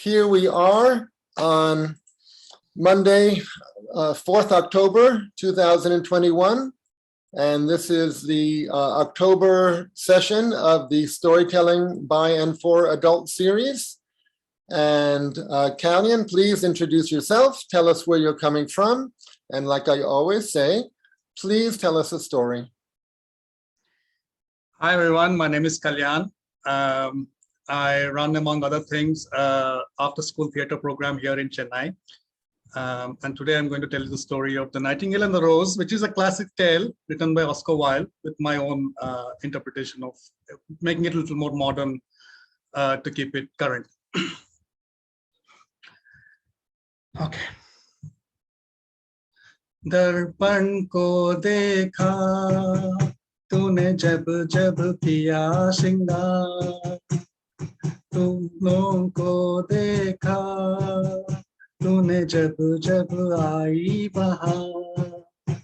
Here we are on Monday, 4th October 2021, and this is the October session of the Storytelling by and for Adult series. And Kalyan, please introduce yourself, tell us where you're coming from, and like I always say, please tell us a story. Hi everyone, my name is Kalyan. I run, among other things, after school theatre program here in Chennai. And today I'm going to tell you the story of The Nightingale and the Rose, which is a classic tale written by Oscar Wilde with my own interpretation of making it a little more modern to keep it current. Okay. दर्पण को देखा तूने जब जब किया श्रृंगार, तुमों को देखा तूने जब जब आई बहार,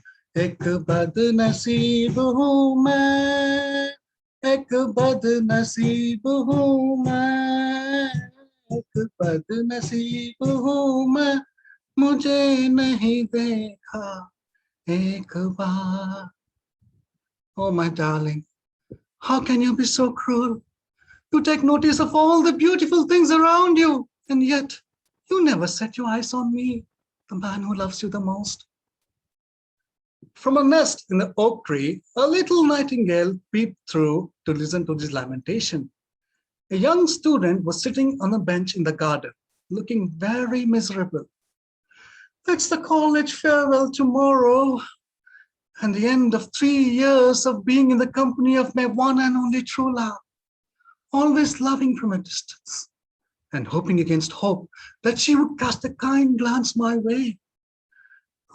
एक बदनसीब हूँ मैं, एक बदनसीब हूँ मैं, एक बदनसीब हूँ मैं, मुझे नहीं देखा एक बार. Oh my darling, how can you be so cruel? You take notice of all the beautiful things around you, and yet you never set your eyes on me, the man who loves you the most. From a nest in the oak tree, a little nightingale peeped through to listen to this lamentation. A young student was sitting on a bench in the garden, looking very miserable. It's the college farewell tomorrow, and the end of 3 years of being in the company of my one and only true love, always loving from a distance, and hoping against hope that she would cast a kind glance my way.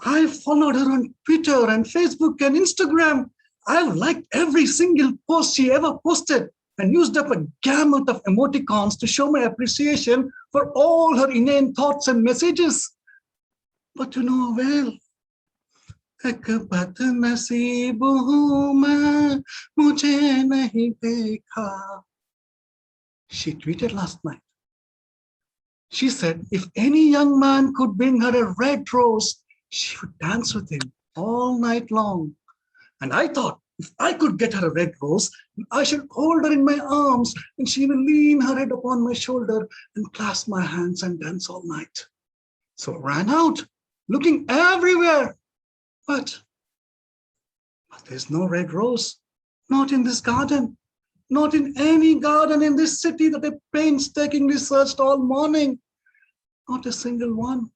I followed her on Twitter and Facebook and Instagram. I've liked every single post she ever posted and used up a gamut of emoticons to show my appreciation for all her inane thoughts and messages. But to no avail. एक बदनसीब हूँ मैं, मुझे नहीं देखा. She tweeted last night. She said if any young man could bring her a red rose, she would dance with him all night long. And I thought if I could get her a red rose, I should hold her in my arms and she will lean her head upon my shoulder and clasp my hands and dance all night. So I ran out, looking everywhere, but there's no red rose, not in this garden, not in any garden in this city that I painstakingly searched all morning, not a single one.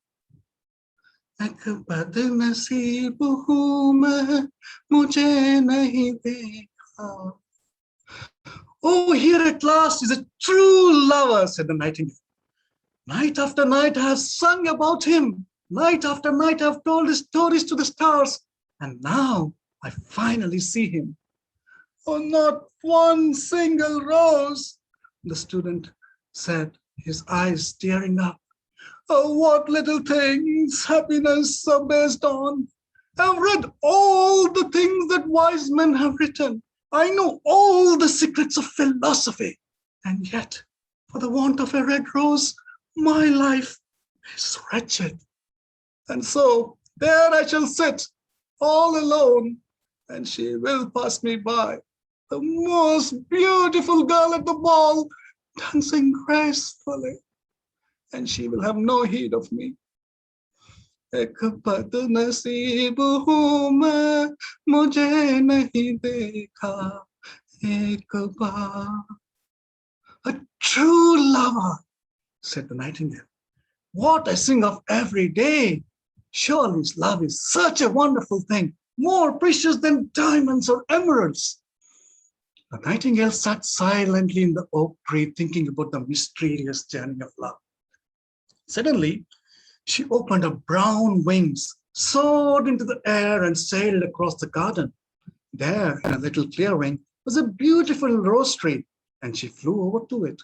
एक बदनसीब हूँ मैं, मुझे नहीं देखा. Oh, here at last is a true lover, said the nightingale. Night after night I have sung about him. Night after night I have told his stories to the stars, and now I finally see him. Oh, not one single rose, the student said, his eyes tearing up. Oh, what little things happiness are based on. I've read all the things that wise men have written. I know all the secrets of philosophy, and yet, for the want of a red rose, my life is wretched. And so there I shall sit all alone, and she will pass me by, the most beautiful girl at the ball, dancing gracefully, and she will have no heed of me. एक बदनसीब हूँ मैं, मुझे नहीं देखा एक बार. A true lover, said the nightingale. What I sing of every day. Surely love is such a wonderful thing, more precious than diamonds or emeralds. The nightingale sat silently in the oak tree, thinking about the mysterious journey of love. Suddenly, she opened her brown wings, soared into the air, and sailed across the garden. There, in a little clearing, was a beautiful rose tree, and she flew over to it.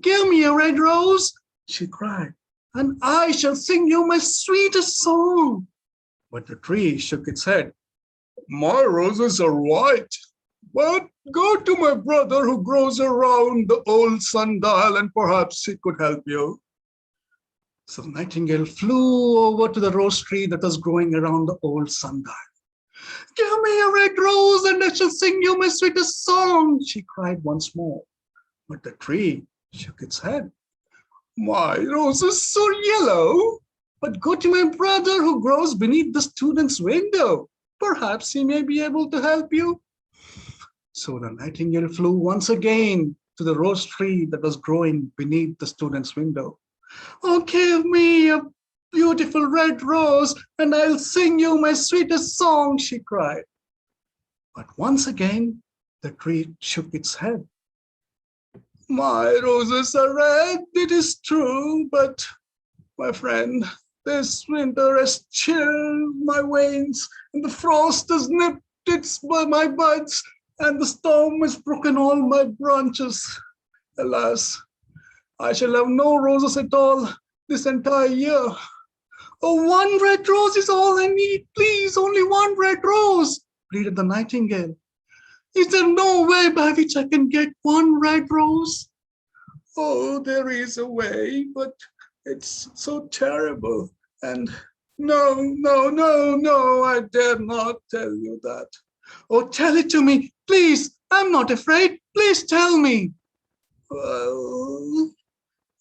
Give me a red rose, she cried, and I shall sing you my sweetest song. But the tree shook its head. My roses are white. But go to my brother who grows around the old sundial and perhaps he could help you. So the nightingale flew over to the rose tree that was growing around the old sundial. Give me a red rose and I shall sing you my sweetest song, she cried once more. But the tree shook its head. My rose is so yellow. But go to my brother who grows beneath the student's window. Perhaps he may be able to help you. So the nightingale flew once again to the rose tree that was growing beneath the student's window. Oh, give me a beautiful red rose and I'll sing you my sweetest song, she cried. But once again, the tree shook its head. My roses are red, it is true, but my friend, this winter has chilled my veins and the frost has nipped my buds and the storm has broken all my branches. Alas, I shall have no roses at all this entire year. Oh, one red rose is all I need, please, only one red rose, pleaded the nightingale. Is there no way by which I can get one red rose? Oh, there is a way, but it's so terrible. And no, I dare not tell you that. Oh, tell it to me, please. I'm not afraid. Please tell me. Well,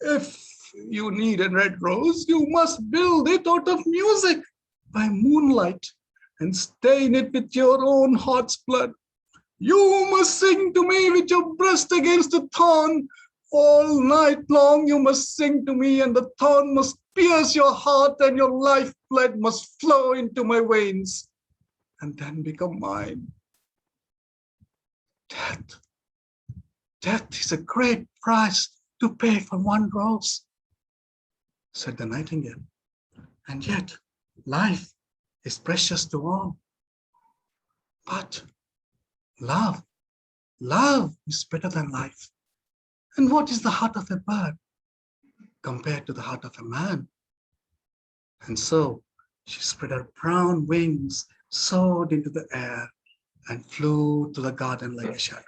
if you need a red rose, you must build it out of music by moonlight and stain it with your own heart's blood. You must sing to me with your breast against the thorn. All night long you must sing to me, and the thorn must pierce your heart, and your lifeblood must flow into my veins, and then become mine. Death is a great price to pay for one rose, said the nightingale, and yet life is precious to all. But love is better than life. And what is the heart of a bird compared to the heart of a man? And so she spread her brown wings, soared into the air, and flew to the garden like a shadow.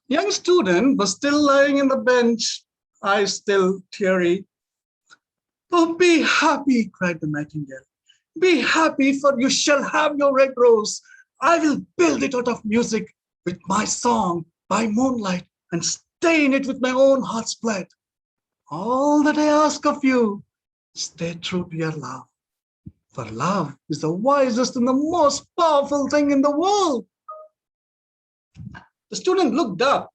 Young student was still lying in the bench, eyes still teary. Oh, be happy, cried the nightingale. Be happy, for you shall have your red rose. I will build it out of music with my song by moonlight and stain it with my own heart's blood. All that I ask of you, stay true to your love. For love is the wisest and the most powerful thing in the world. The student looked up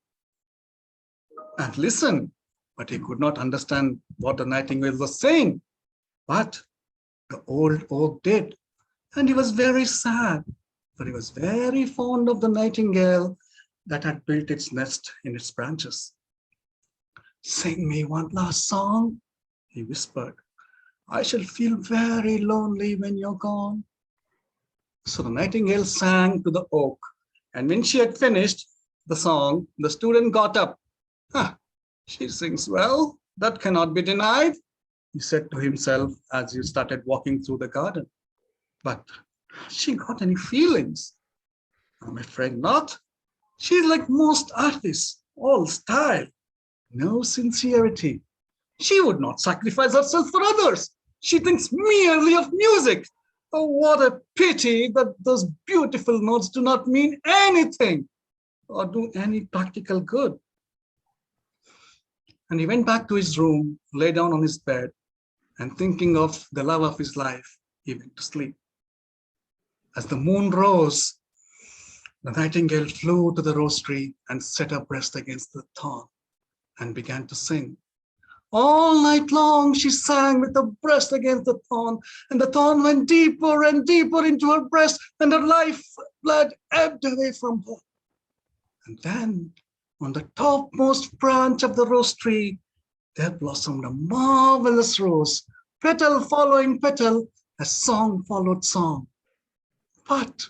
and listened, but he could not understand what the nightingale was saying. But the old oak did, and he was very sad, for he was very fond of the nightingale that had built its nest in its branches. Sing me one last song, he whispered. I shall feel very lonely when you're gone. So the nightingale sang to the oak, and when she had finished the song, the student got up. She sings well, that cannot be denied, he said to himself as he started walking through the garden. But she got any feelings? I'm afraid not. She's like most artists, all style, no sincerity. She would not sacrifice herself for others. She thinks merely of music. Oh, what a pity that those beautiful notes do not mean anything or do any practical good. And he went back to his room, lay down on his bed, and thinking of the love of his life, he went to sleep. As the moon rose, the nightingale flew to the rose tree and set her breast against the thorn and began to sing. All night long she sang with her breast against the thorn, and the thorn went deeper and deeper into her breast, and her life blood ebbed away from her. And then, on the topmost branch of the rose tree, there blossomed a marvelous rose, petal following petal, as song followed song. But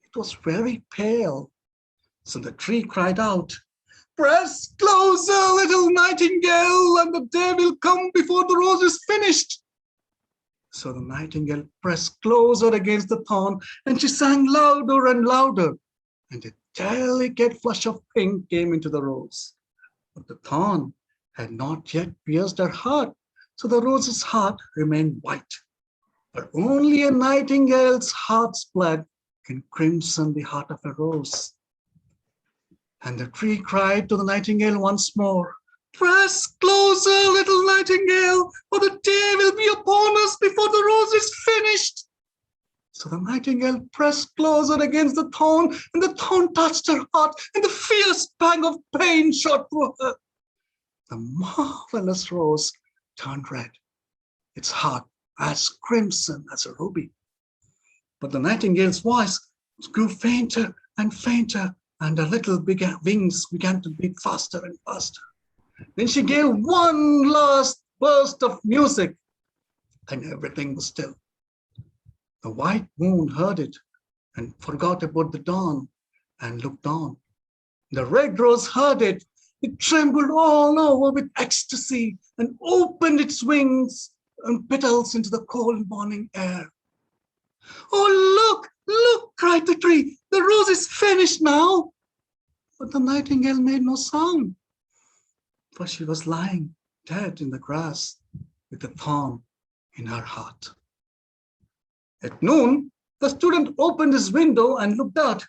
it was very pale. So the tree cried out, "Press closer, little nightingale, and the day will come before the rose is finished." So the nightingale pressed closer against the thorn, and she sang louder and louder, and a delicate flush of pink came into the rose. But the thorn had not yet pierced her heart, so the rose's heart remained white. But only a nightingale's heart's blood can crimson the heart of a rose. And the tree cried to the nightingale once more, "Press closer, little nightingale, for the day will be upon us before the rose is finished." So the nightingale pressed closer against the thorn, and the thorn touched her heart, and the fierce pang of pain shot through her. The marvelous rose turned red, its heart as crimson as a ruby. But the nightingale's voice grew fainter and fainter, and her little wings began to beat faster and faster. Then she gave one last burst of music, and everything was still. The white moon heard it and forgot about the dawn and looked on. The red rose heard it. It trembled all over with ecstasy and opened its wings and petals into the cold morning air. "Oh, look, look," cried the tree. "The rose is finished now." But the nightingale made no sound, for she was lying dead in the grass with a thorn in her heart. At noon, the student opened his window and looked out.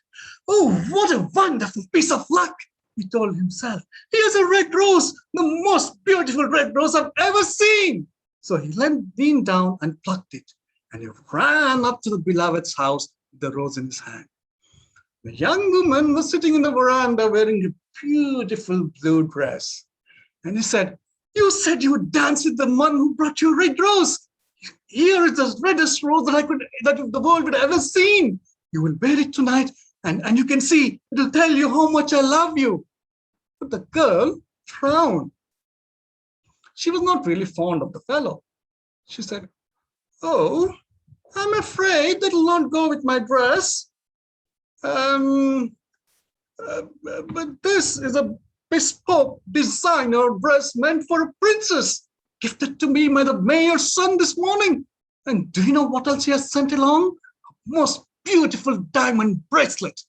"Oh, what a wonderful piece of luck," he told himself. "Here's a red rose, the most beautiful red rose I've ever seen." So he leaned down and plucked it, and he ran up to the beloved's house with the rose in his hand. The young woman was sitting in the veranda wearing a beautiful blue dress. And he said, "You said you would dance with the one who brought you a red rose. Here is the reddest rose that the world would ever seen. You will wear it tonight, and you can see it will tell you how much I love you." But the girl frowned. She was not really fond of the fellow. She said, "Oh, I'm afraid that'll not go with my dress. But this is a bespoke designer dress meant for a princess, gifted to me by the mayor's son this morning. And do you know what else he has sent along? A most beautiful diamond bracelet.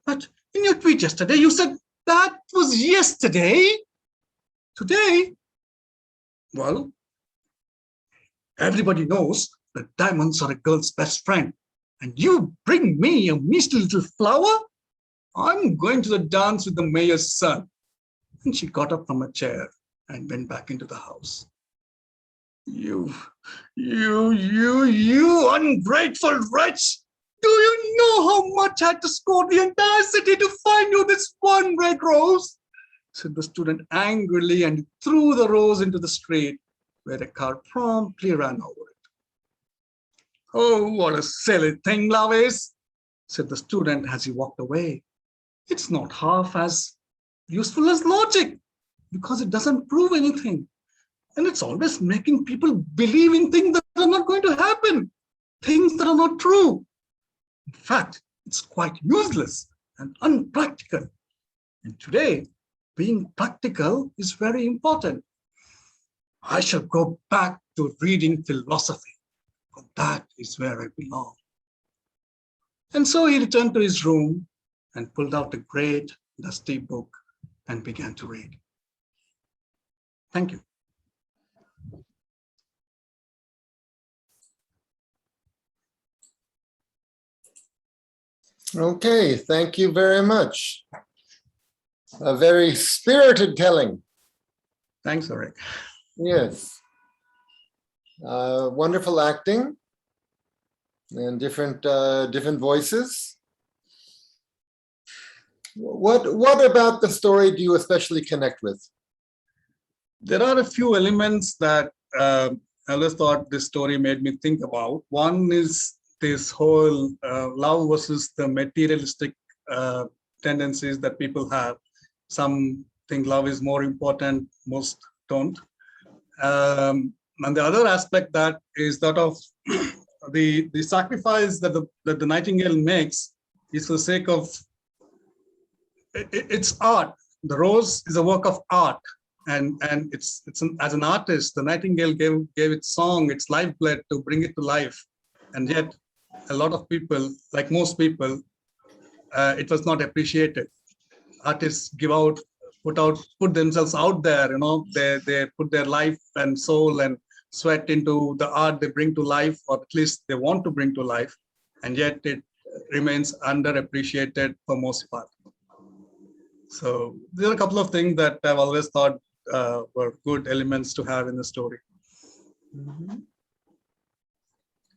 But in your tweet yesterday, you said that was yesterday. Today, well, everybody knows that diamonds are a girl's best friend. And you bring me a measly little flower? I'm going to the dance with the mayor's son." And she got up from a chair and went back into the house. You ungrateful wretch! Do you know how much I had to score the entire city to find you this one red rose?" said the student angrily, and threw the rose into the street, where a car promptly ran over it. "Oh, what a silly thing love is," said the student as he walked away. "It's not half as useful as logic, because it doesn't prove anything. And it's always making people believe in things that are not going to happen, things that are not true. In fact, it's quite useless and unpractical. And today, being practical is very important. I shall go back to reading philosophy, for that is where I belong." And so he returned to his room and pulled out a great dusty book and began to read. Thank you. Okay, thank you very much. A very spirited telling. Thanks, Eric. Yes. Wonderful acting and different voices. What about the story do you especially connect with? There are a few elements that I always thought this story made me think about. One is this whole love versus the materialistic tendencies that people have. Some think love is more important, most don't. And the other aspect that is that of the sacrifice that the nightingale makes is for the sake of it's art. The rose is a work of art, and it's as an artist, the nightingale gave its song, its lifeblood to bring it to life, and yet a lot of people, like most people, it was not appreciated. Artists put themselves out there, they put their life and soul and sweat into the art they bring to life, or at least they want to bring to life, and yet it remains underappreciated for most part. So there are a couple of things that I've always thought were good elements to have in the story.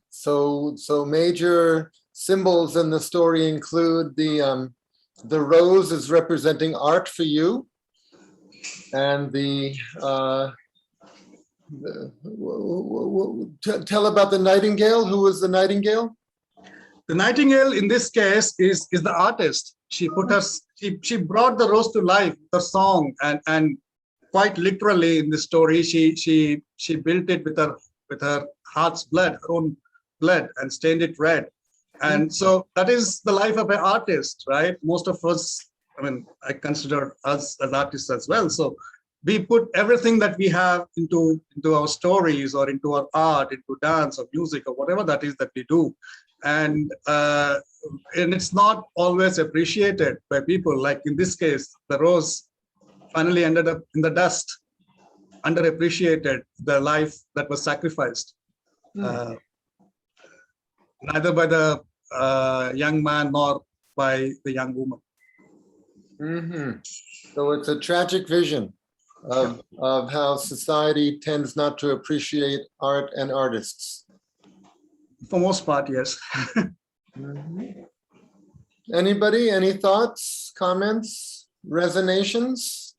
So major symbols in the story include the rose is representing art for you, and tell about the nightingale. Who was the nightingale? The nightingale in this case is the artist. She brought the rose to life, the song, and quite literally in the story, she built it with her heart's blood, her own blood, and stained it red. And so that is the life of an artist, right? Most of us, I consider us as artists as well. So we put everything that we have into our stories, or into our art, into dance or music or whatever that is that we do. And it's not always appreciated by people. Like in this case, the rose finally ended up in the dust, underappreciated, the life that was sacrificed. Neither by the young man nor by the young woman. So it's a tragic vision of how society tends not to appreciate art and artists. For most part, yes. Anybody, any thoughts, comments, resonations?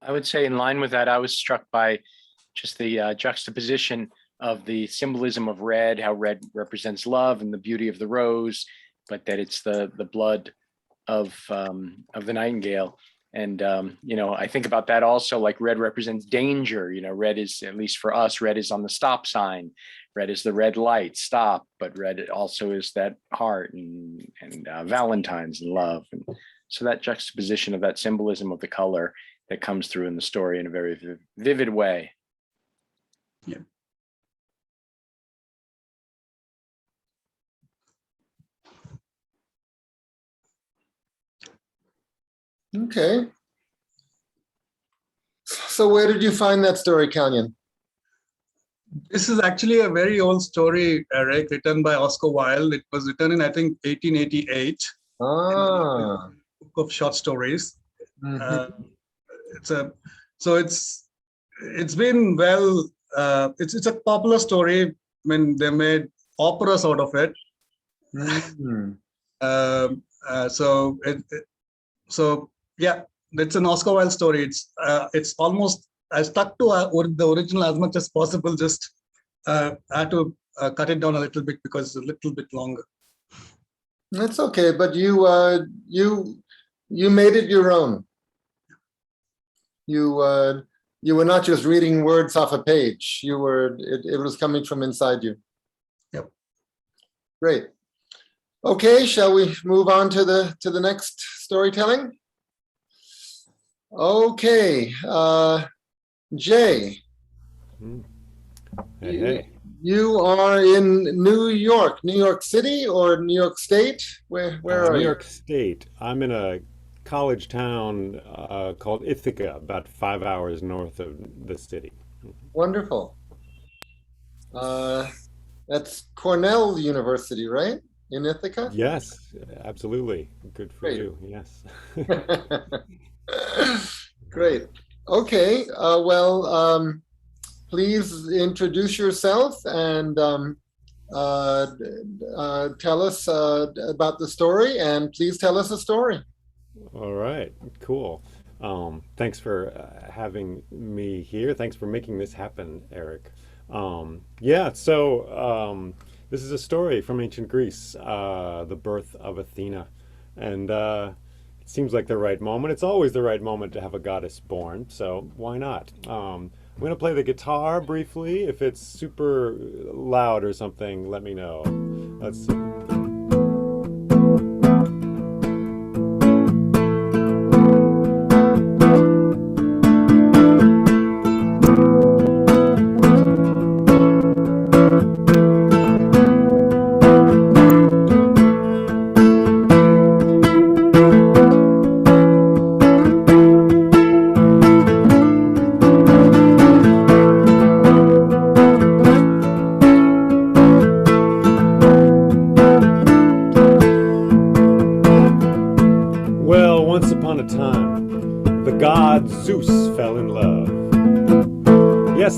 I would say in line with that, I was struck by just the juxtaposition of the symbolism of red, how red represents love and the beauty of the rose, but that it's the blood of the nightingale. And, I think about that also, like red represents danger. Red is, at least for us, red is on the stop sign. Red is the red light, stop, but red also is that heart and Valentine's and love. And so that juxtaposition of that symbolism of the color that comes through in the story in a very vivid way. Yeah. Okay. So where did you find that story, Kalyan? This is actually a very old story, Eric, written by Oscar Wilde. It was written in, I think, 1888. Ah. Book of short stories. It's been well. It's a popular story. They made operas out of it. So yeah, it's an Oscar Wilde story. It's almost, I stuck to the original as much as possible. Just I had to cut it down a little bit because it's a little bit longer. That's okay, but you made it your own. You were not just reading words off a page. It was coming from inside you. Yep. Great. Okay, shall we move on to the next storytelling? Okay, Jay. Hey. You are in New York City or New York State? Where are you? New York State. I'm in a college town called Ithaca, about 5 hours north of the city. Wonderful. That's Cornell University, right? In Ithaca? Yes, absolutely. Good for Great. you. Yes. Great. Okay. Please introduce yourself and tell us about the story, and please tell us a story. All right. Cool. Thanks for having me here. Thanks for making this happen, Eric. This is a story from ancient Greece, the birth of Athena. And it seems like the right moment. It's always the right moment to have a goddess born, so why not? I'm going to play the guitar briefly. If it's super loud or something, let me know. Let's see.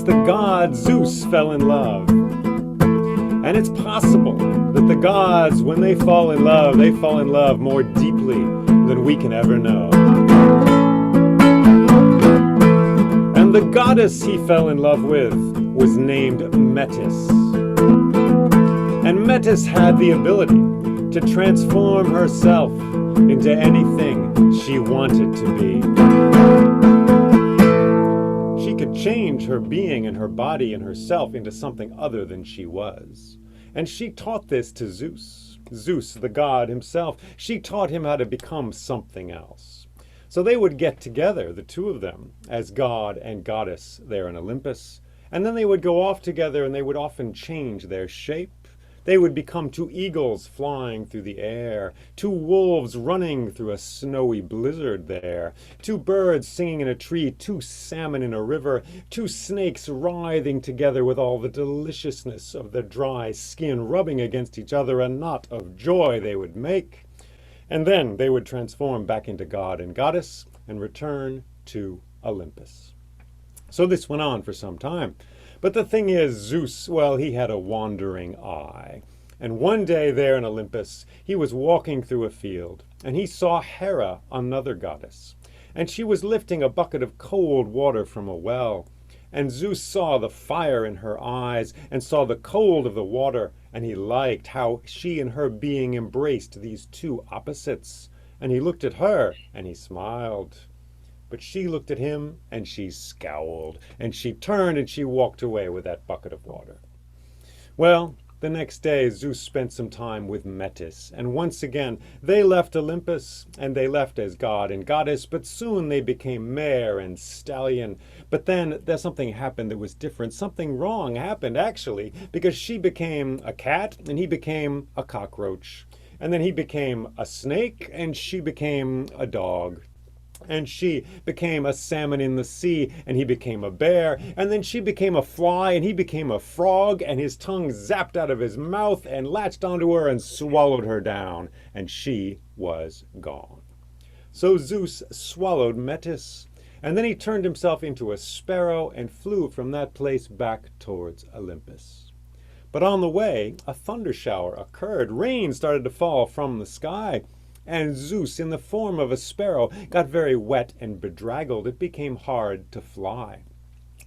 the god Zeus fell in love. And it's possible that the gods, when they fall in love more deeply than we can ever know. And the goddess he fell in love with was named Metis. And Metis had the ability to transform herself into anything she wanted to be. She could change her being and her body and herself into something other than she was. And she taught this to Zeus. Zeus, the god himself, she taught him how to become something else. So they would get together, the two of them, as god and goddess there in Olympus. And then they would go off together and they would often change their shape. They would become two eagles flying through the air, two wolves running through a snowy blizzard there, two birds singing in a tree, two salmon in a river, two snakes writhing together with all the deliciousness of their dry skin rubbing against each other, a knot of joy they would make. And then they would transform back into god and goddess and return to Olympus. So this went on for some time. But the thing is, Zeus, well, he had a wandering eye. And one day there in Olympus, he was walking through a field, and he saw Hera, another goddess. And she was lifting a bucket of cold water from a well. And Zeus saw the fire in her eyes, and saw the cold of the water, and he liked how she and her being embraced these two opposites. And he looked at her, and he smiled. But she looked at him, and she scowled, and she turned and she walked away with that bucket of water. Well, the next day Zeus spent some time with Metis, and once again they left Olympus, and they left as god and goddess, but soon they became mare and stallion. But then there's something happened that was different. Something wrong happened, actually, because she became a cat, and he became a cockroach. And then he became a snake, and she became a dog. And she became a salmon in the sea, and he became a bear. And then she became a fly, and he became a frog, and his tongue zapped out of his mouth and latched onto her and swallowed her down. And she was gone. So Zeus swallowed Metis, and then he turned himself into a sparrow and flew from that place back towards Olympus. But on the way, a thunder shower occurred. Rain started to fall from the sky. And Zeus, in the form of a sparrow, got very wet and bedraggled. It became hard to fly.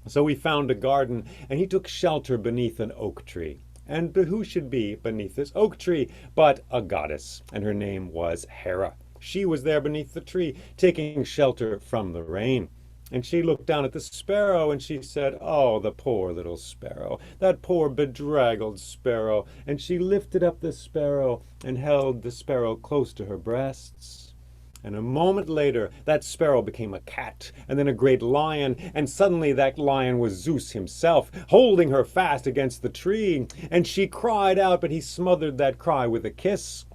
So he found a garden, and he took shelter beneath an oak tree. And who should be beneath this oak tree but a goddess, and her name was Hera. She was there beneath the tree, taking shelter from the rain. And she looked down at the sparrow, and she said, "Oh, the poor little sparrow, that poor bedraggled sparrow." And she lifted up the sparrow and held the sparrow close to her breasts. And a moment later, that sparrow became a cat, and then a great lion, and suddenly that lion was Zeus himself, holding her fast against the tree. And she cried out, but he smothered that cry with a kiss.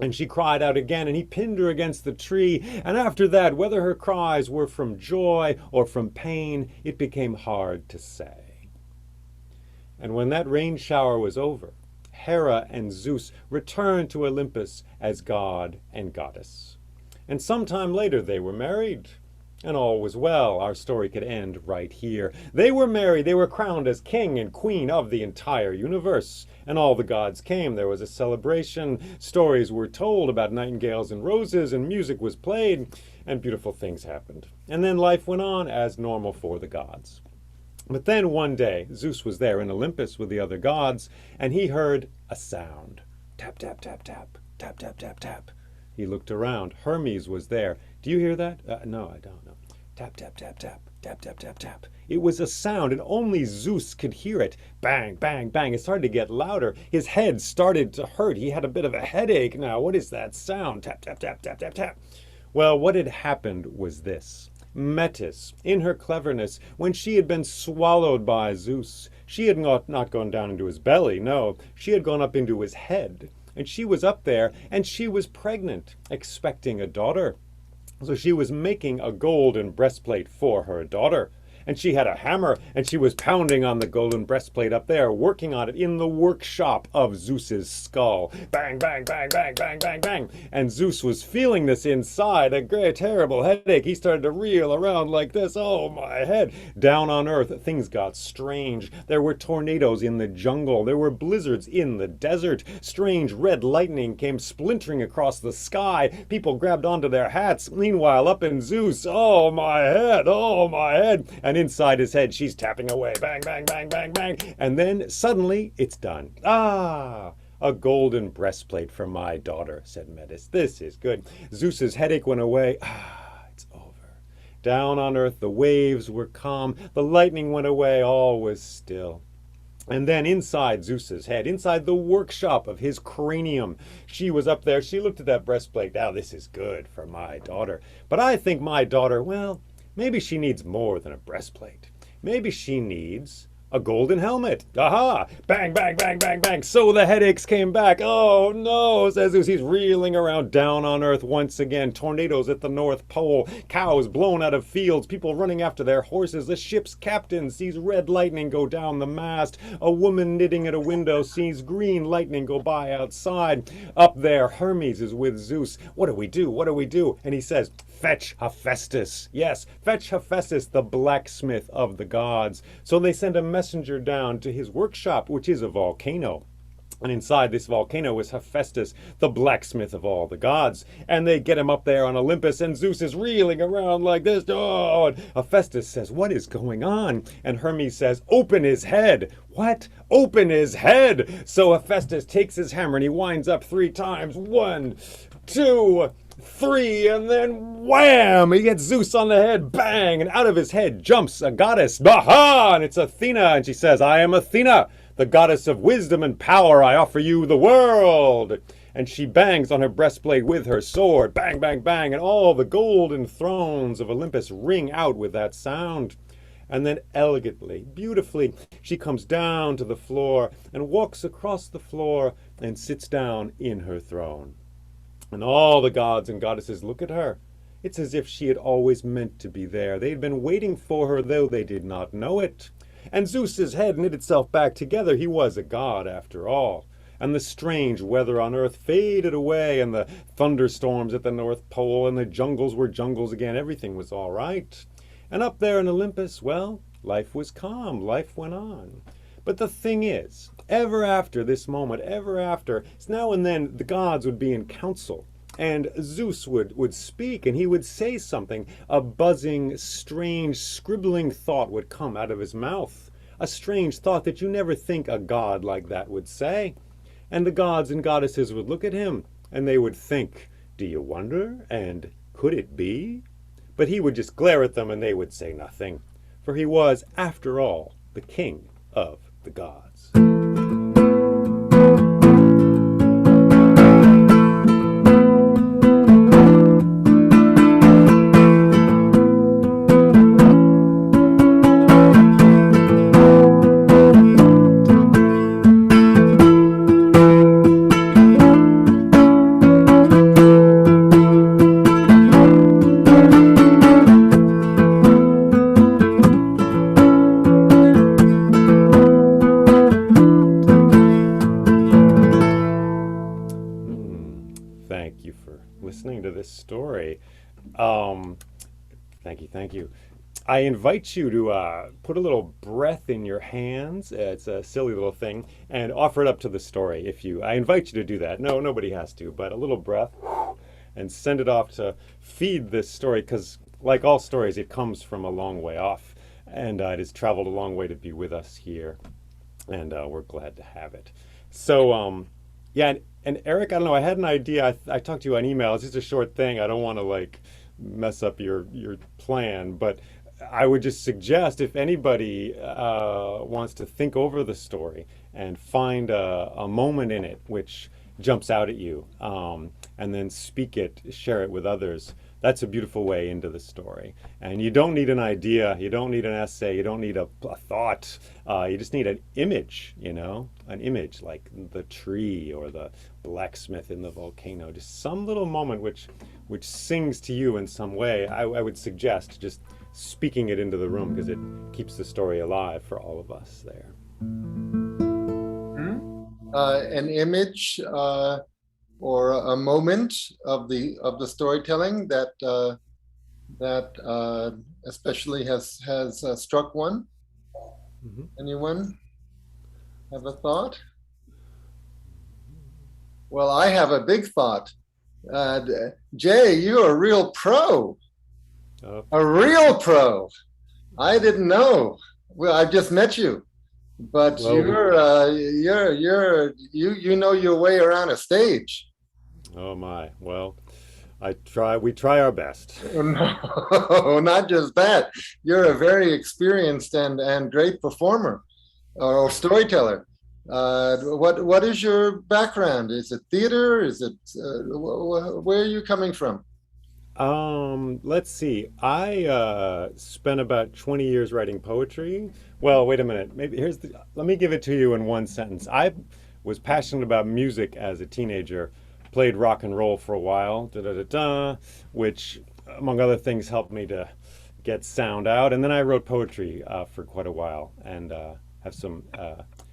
And she cried out again, and he pinned her against the tree. And after that, whether her cries were from joy or from pain, it became hard to say. And when that rain shower was over, Hera and Zeus returned to Olympus as god and goddess. And sometime later they were married. And all was well. Our story could end right here. They were married. They were crowned as king and queen of the entire universe. And all the gods came. There was a celebration. Stories were told about nightingales and roses, and music was played, and beautiful things happened. And then life went on as normal for the gods. But then one day, Zeus was there in Olympus with the other gods, and he heard a sound. Tap, tap, tap, tap, tap, tap, tap, tap. He looked around. Hermes was there. Do you hear that? No, I don't know. Tap, tap, tap, tap, tap, tap, tap, tap. It was a sound, and only Zeus could hear it. Bang, bang, bang. It started to get louder. His head started to hurt. He had a bit of a headache now. What is that sound? Tap, tap, tap, tap, tap, tap. Well, what had happened was this. Metis, in her cleverness, when she had been swallowed by Zeus, she had not gone down into his belly, no. She had gone up into his head. And she was up there, and she was pregnant, expecting a daughter. So she was making a golden breastplate for her daughter. and she had a hammer, and she was pounding on the golden breastplate up there, working on it in the workshop of Zeus's skull. Bang, bang, bang, bang, bang, bang, bang. And Zeus was feeling this inside, a great terrible headache. He started to reel around like this. Oh, my head. Down on Earth, things got strange. There were tornadoes in the jungle. There were blizzards in the desert. Strange red lightning came splintering across the sky. People grabbed onto their hats. Meanwhile, up in Zeus, oh, my head, oh, my head. And inside his head, she's tapping away. Bang, bang, bang, bang, bang. And then suddenly, it's done. Ah! A golden breastplate for my daughter, said Metis. This is good. Zeus's headache went away. Ah, it's over. Down on Earth, the waves were calm. The lightning went away. All was still. And then inside Zeus's head, inside the workshop of his cranium, she was up there. She looked at that breastplate. Now, this is good for my daughter. But I think my daughter, well, maybe she needs more than a breastplate. Maybe she needs a golden helmet. Aha! Bang, bang, bang, bang, bang. So the headaches came back. Oh no, says Zeus. He's reeling around down on Earth once again. Tornadoes at the North Pole. Cows blown out of fields. People running after their horses. The ship's captain sees red lightning go down the mast. A woman knitting at a window sees green lightning go by outside. Up there, Hermes is with Zeus. What do we do? What do we do? And he says, fetch Hephaestus. Yes, fetch Hephaestus, the blacksmith of the gods. So they send a messenger down to his workshop, which is a volcano. And inside this volcano is Hephaestus, the blacksmith of all the gods. And they get him up there on Olympus, and Zeus is reeling around like this. Oh, and Hephaestus says, what is going on? And Hermes says, open his head. What? Open his head. So Hephaestus takes his hammer and he winds up 3 times. 1, 2, 3, and then wham! He gets Zeus on the head, bang! And out of his head jumps a goddess. Aha! And it's Athena, and she says, I am Athena, the goddess of wisdom and power. I offer you the world. And she bangs on her breastplate with her sword. Bang, bang, bang. And all the golden thrones of Olympus ring out with that sound. And then elegantly, beautifully, she comes down to the floor and walks across the floor and sits down in her throne. And all the gods and goddesses look at her. It's as if she had always meant to be there. They had been waiting for her, though they did not know it. And Zeus's head knit itself back together. He was a god, after all. And the strange weather on Earth faded away, and the thunderstorms at the North Pole, and the jungles were jungles again. Everything was all right. And up there in Olympus, well, life was calm. Life went on. But the thing is, ever after this moment, ever after, now and then the gods would be in council, and Zeus would speak, and he would say something. A buzzing, strange, scribbling thought would come out of his mouth. A strange thought that you never think a god like that would say. And the gods and goddesses would look at him, and they would think, do you wonder? And could it be? But he would just glare at them, and they would say nothing. For he was, after all, the king of the gods. Story. Thank you. I invite you to put a little breath in your hands. It's a silly little thing, and offer it up to the story. I invite you to do that. No, nobody has to, but a little breath, and send it off to feed this story, because like all stories, it comes from a long way off, and it has traveled a long way to be with us here, and we're glad to have it. So, yeah, and Eric, I don't know, I had an idea. I talked to you on email. It's just a short thing. I don't want to mess up your plan, but I would just suggest, if anybody wants to think over the story and find a moment in it which jumps out at you, and then speak it, share it with others. That's a beautiful way into the story. And you don't need an idea, you don't need an essay, you don't need a thought. You just need an image, an image like the tree or the blacksmith in the volcano. Just some little moment which sings to you in some way. I would suggest just speaking it into the room because it keeps the story alive for all of us there. An image or a moment of the storytelling that especially has struck one. Mhm. Anyone have a thought? Well, I have a big thought. Jay, you're a real pro. Oh, A real pro. I didn't know. Well, I've just met you, but Well, you know your way around a stage. oh my. Well, we try our best. No, not just that. You're a very experienced and great performer or storyteller. What is your background? Is it theater? Is it where are you coming from? Let's see. I spent about 20 years writing poetry. Well, wait a minute. Let me give it to you in one sentence. I was passionate about music as a teenager, played rock and roll for a while, which, among other things, helped me to get sound out. And then I wrote poetry for quite a while and have some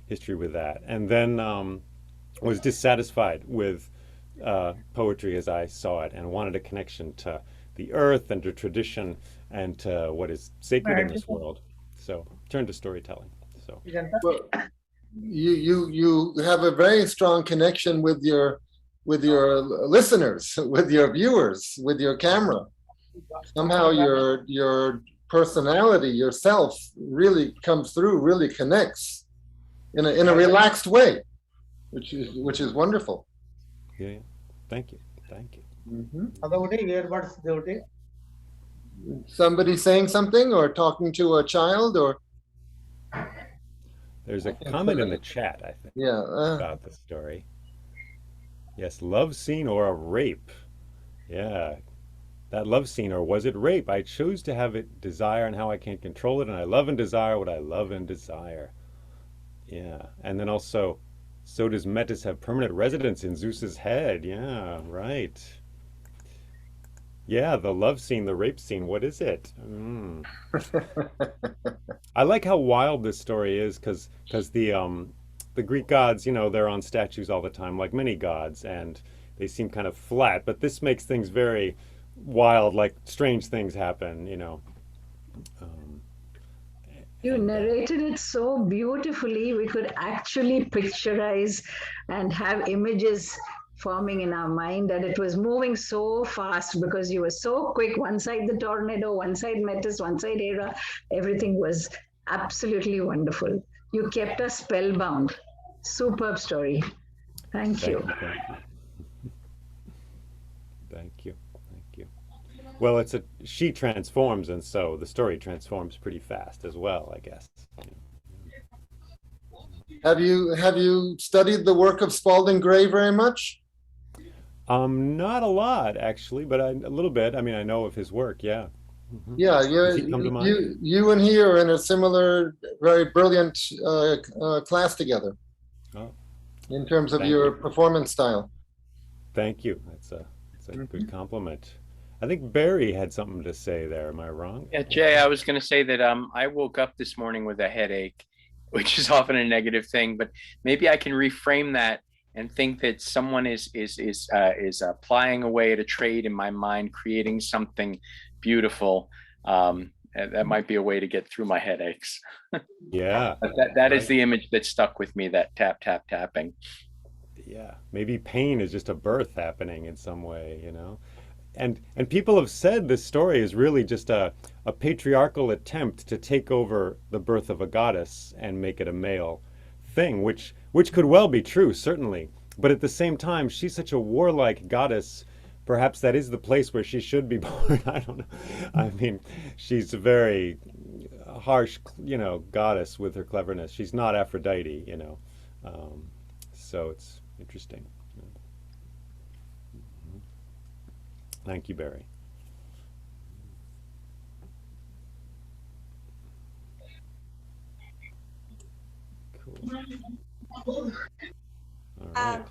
history with that. And then was dissatisfied with poetry as I saw it and wanted a connection to the earth and to tradition and to what is sacred in this world. So turned to storytelling. So Well, you have a very strong connection with your listeners, with your viewers, with your camera. Somehow your personality, yourself, really comes through, really connects in a relaxed way, which is wonderful. yeah, thank you, thank you. Somebody saying something or talking to a child or There's a comment in the chat, I think, yeah. about the story. Yes, love scene or a rape. Yeah, that love scene, or was it rape? I chose to have it desire and how I can't control it, and I love and desire what I love and desire. Yeah, and then also, so does Metis have permanent residence in Zeus's head? Yeah, right. Yeah, the love scene, the rape scene, what is it? I like how wild this story is because the Greek gods, they're on statues all the time, like many gods, and they seem kind of flat, but this makes things very wild, like strange things happen. Um, You and narrated it so beautifully, we could actually picturize and have images forming in our mind, and it was moving so fast because you were so quick. One side the tornado, one side Metis, one side Hera. Everything was absolutely wonderful. You kept us spellbound. Superb story. Thank Thank you. you, thank you. Thank you. Thank you. Well, she transforms, and so the story transforms pretty fast as well, I guess. Have you studied the work of Spalding Gray very much? Not a lot actually, but a little bit. I mean, I know of his work. Yeah. Yeah, Does he come to mind? you and he are in a similar, very brilliant class together Oh, in terms of thank your you. performance style. Thank you. That's a good compliment. I think Barry had something to say there. Am I wrong? Yeah, Jay, I was going to say that I woke up this morning with a headache, which is often a negative thing, but maybe I can reframe that and think that someone is applying away at a trade in my mind, creating something beautiful. And that might be a way to get through my headaches. Yeah. But that is Right. the image that stuck with me, that tap, tap, tapping. Yeah. Maybe pain is just a birth happening in some way. And people have said this story is really just a patriarchal attempt to take over the birth of a goddess and make it a male thing, which could well be true, certainly. But at the same time, she's such a warlike goddess. Perhaps that is the place where she should be born. I don't know. I mean, she's a very harsh, goddess with her cleverness. She's not Aphrodite. So it's interesting. Thank you, Barry. Cool. All right. Um,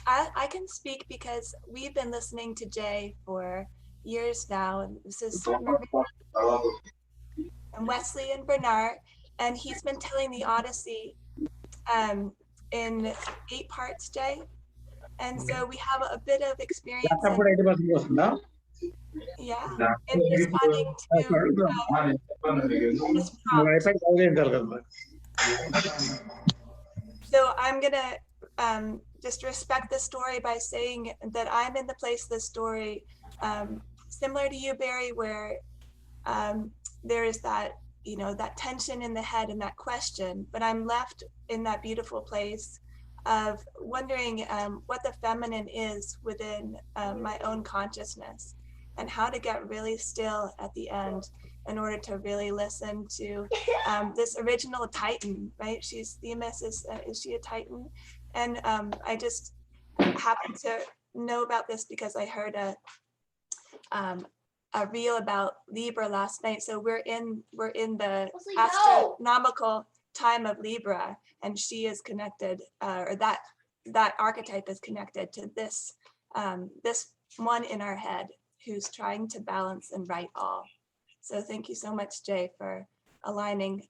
I can speak because we've been listening to Jay for years now, and this is and Wesley and Bernard, and he's been telling the Odyssey in 8 parts, Jay. And so we have a bit of experience in responding to this prompt. So I'm gonna just respect the story by saying that I'm in the place of the story, similar to you, Barry, where there is that, that tension in the head and that question, but I'm left in that beautiful place of wondering what the feminine is within my own consciousness, and how to get really still at the end in order to really listen to this original Titan, right? Themis is she a Titan? And I just happen to know about this because I heard a reel about Libra last night. So we're in the astronomical time of Libra, and she is connected, or that archetype is connected to this this one in our head who's trying to balance and right all. So thank you so much, Jay, for aligning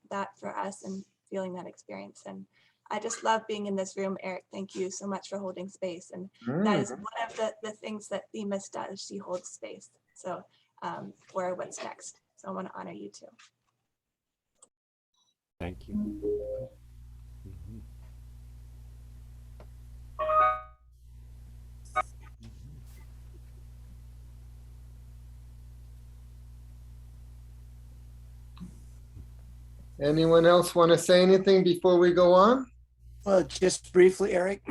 that for us and feeling that experience. And I just love being in this room, Eric. Thank you so much for holding space. And that is one of the things that Themis does. She holds space. So for what's next. So I want to honor you too. Thank you. Anyone else want to say anything before we go on? Well, just briefly, Eric.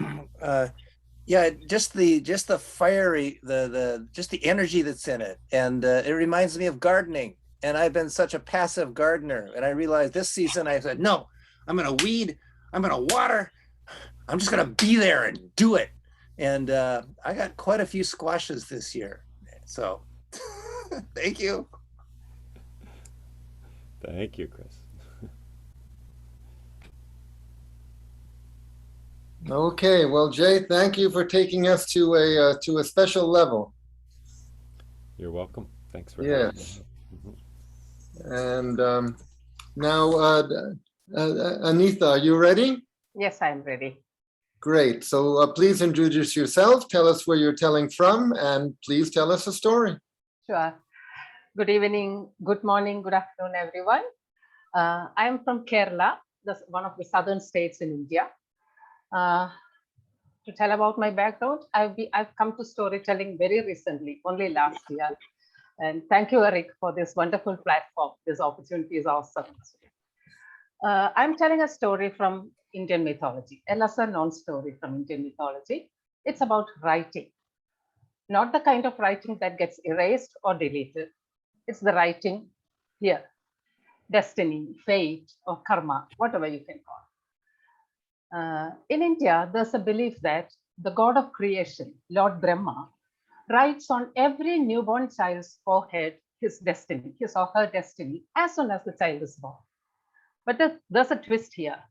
Yeah, just the fiery, just the energy that's in it, and it reminds me of gardening. And I've been such a passive gardener, and I realized this season I said, no, I'm gonna weed, I'm gonna water, I'm just gonna be there and do it. And I got quite a few squashes this year. So thank you. Thank you, Chris. Okay, well, Jay, thank you for taking us to a special level. You're welcome. Thanks for Yes. And now, Anitha, are you ready? Yes, I'm ready. Great. So please introduce yourself. Tell us where you're telling from, and please tell us a story. Sure. Good evening, good morning, good afternoon, everyone. I'm from Kerala, one of the southern states in India. To tell about my background, I've come to storytelling very recently, only last year. And thank you, Eric, for this wonderful platform. This opportunity is awesome. I'm telling a story from Indian mythology, a lesser known story from Indian mythology. It's about writing, not the kind of writing that gets erased or deleted. It's the writing here, destiny, fate, or karma, whatever you can call it. In India, there's a belief that the god of creation, Lord Brahma, writes on every newborn child's forehead his destiny, his or her destiny, as soon as the child is born. But there's a twist here.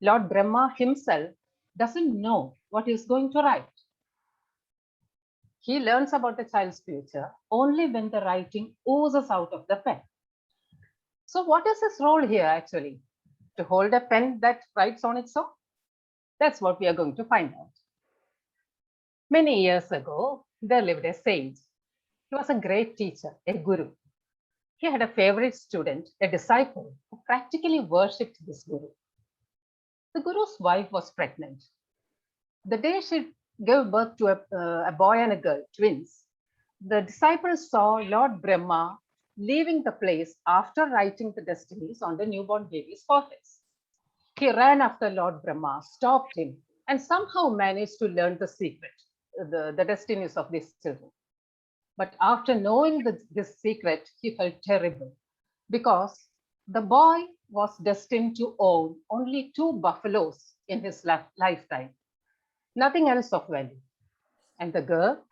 Lord Brahma himself doesn't know what he's going to write. He learns about the child's future only when the writing oozes out of the pen. So what is his role here actually? To hold a pen that writes on its own? That's what we are going to find out. Many years ago, there lived a sage. He was a great teacher, a guru. He had a favorite student, a disciple, who practically worshipped this guru. The guru's wife was pregnant. The day she gave birth to a boy and a girl, twins, the disciple saw Lord Brahma leaving the place after writing the destinies on the newborn baby's foreheads. He ran after Lord Brahma, stopped him, and somehow managed to learn the secret, the destinies of these children. But after knowing this secret, he felt terrible because the boy was destined to own only 2 buffaloes in his lifetime, nothing else of value. And the girl,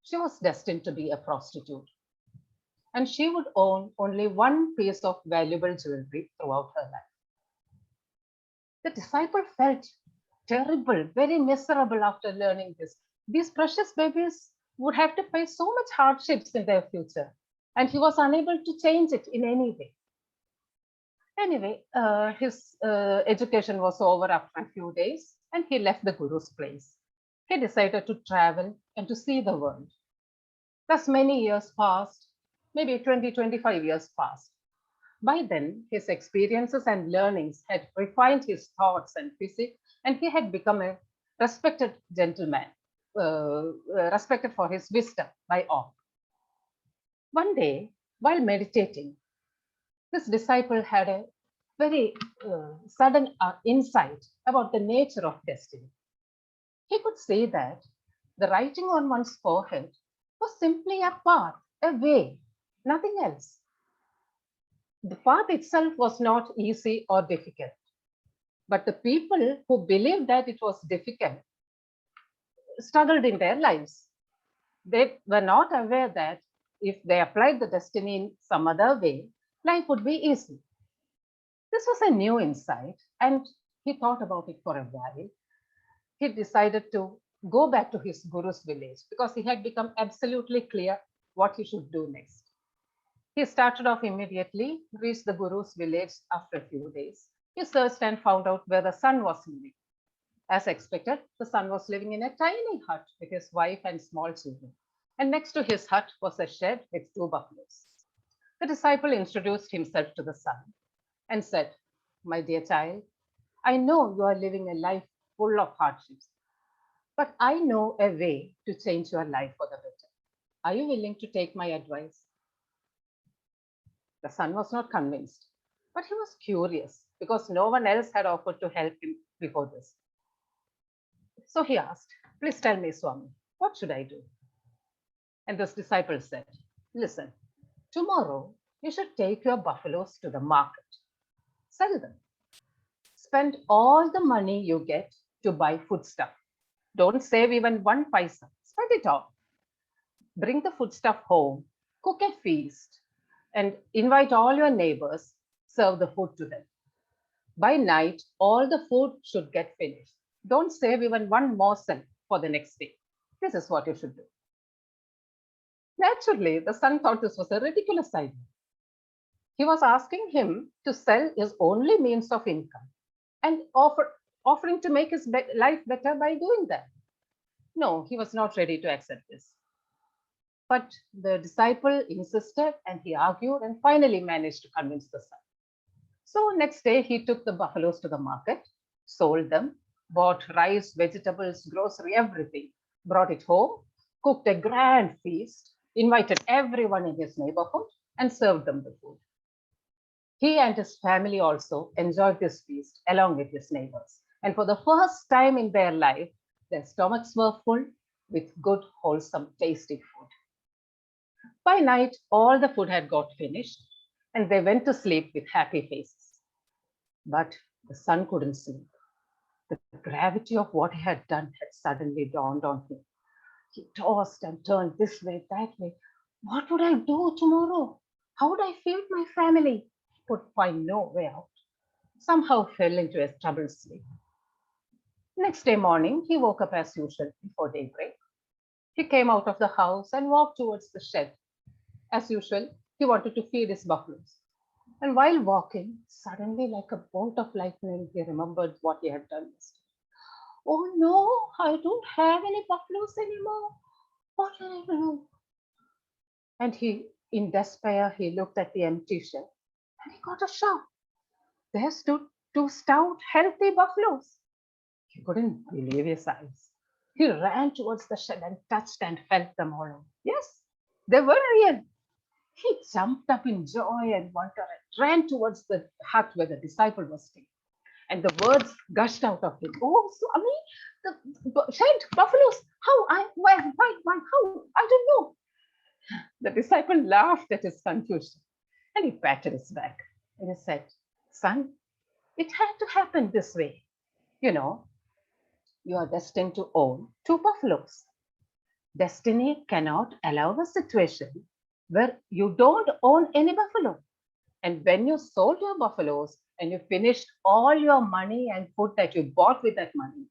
she was destined to be a prostitute. And she would own only 1 piece of valuable jewelry throughout her life. The disciple felt terrible, very miserable after learning this. These precious babies would have to face so much hardships in their future. and he was unable to change it in any way. Anyway, his education was over after a few days, and he left the guru's place. He decided to travel and to see the world. Thus, many years passed, maybe 20, 25 years passed. By then, his experiences and learnings had refined his thoughts and physique, and he had become a respected gentleman, respected for his wisdom by all. One day, while meditating, this disciple had a very sudden insight about the nature of destiny. He could see that the writing on one's forehead was simply a path, a way, nothing else. The path itself was not easy or difficult, but the people who believed that it was difficult struggled in their lives. They were not aware that if they applied the destiny in some other way, life would be easy. This was a new insight, and he thought about it for a while. He decided to go back to his guru's village because he had become absolutely clear what he should do next. He started off immediately, reached the guru's village after a few days. He searched and found out where the son was living. As expected, the son was living in a tiny hut with his wife and small children. And next to his hut was a shed with 2 buffaloes. The disciple introduced himself to the son and said, "My dear child, I know you are living a life full of hardships, but I know a way to change your life for the better. Are you willing to take my advice?" The son was not convinced, but he was curious because no one else had offered to help him before this. So he asked, "Please tell me, Swami, what should I do?" And this disciple said, "Listen, tomorrow you should take your buffaloes to the market, sell them, spend all the money you get to buy foodstuff. Don't save even 1 paisa, spend it all. Bring the foodstuff home, cook a feast, and invite all your neighbors, serve the food to them. By night, all the food should get finished. Don't save even 1 morsel for the next day. This is what you should do." Naturally, the son thought this was a ridiculous idea. He was asking him to sell his only means of income and offering to make his life better by doing that. No, he was not ready to accept this. But the disciple insisted, and he argued and finally managed to convince the son. So next day, he took the buffaloes to the market, sold them, bought rice, vegetables, grocery, everything, brought it home, cooked a grand feast, invited everyone in his neighborhood, and served them the food. He and his family also enjoyed this feast along with his neighbors. And for the first time in their life, their stomachs were full with good, wholesome, tasty food. By night, all the food had got finished, and they went to sleep with happy faces. But the son couldn't sleep. The gravity of what he had done had suddenly dawned on him. He tossed and turned this way, that way. What would I do tomorrow? How would I feed my family? He could find no way out. Somehow fell into a troubled sleep. Next day morning, he woke up as usual before daybreak. He came out of the house and walked towards the shed. As usual, he wanted to feed his buffaloes. And while walking, suddenly, like a bolt of lightning, he remembered what he had done yesterday. "Oh no, I don't have any buffaloes anymore. What can I do?" And in despair, he looked at the empty shed and he got a shock. There stood 2 stout, healthy buffaloes. He couldn't believe his eyes. He ran towards the shed and touched and felt them all over. Yes, they were real. He jumped up in joy and wonder and ran towards the hut where the disciple was staying. And the words gushed out of him. "Oh, Swami, the shed, buffaloes, how, why, how, I don't know." The disciple laughed at his confusion and he patted his back and he said, "Son, it had to happen this way. You know, you are destined to own 2 buffaloes. Destiny cannot allow a situation where you don't own any buffalo. And when you sold your buffaloes and you finished all your money and food that you bought with that money,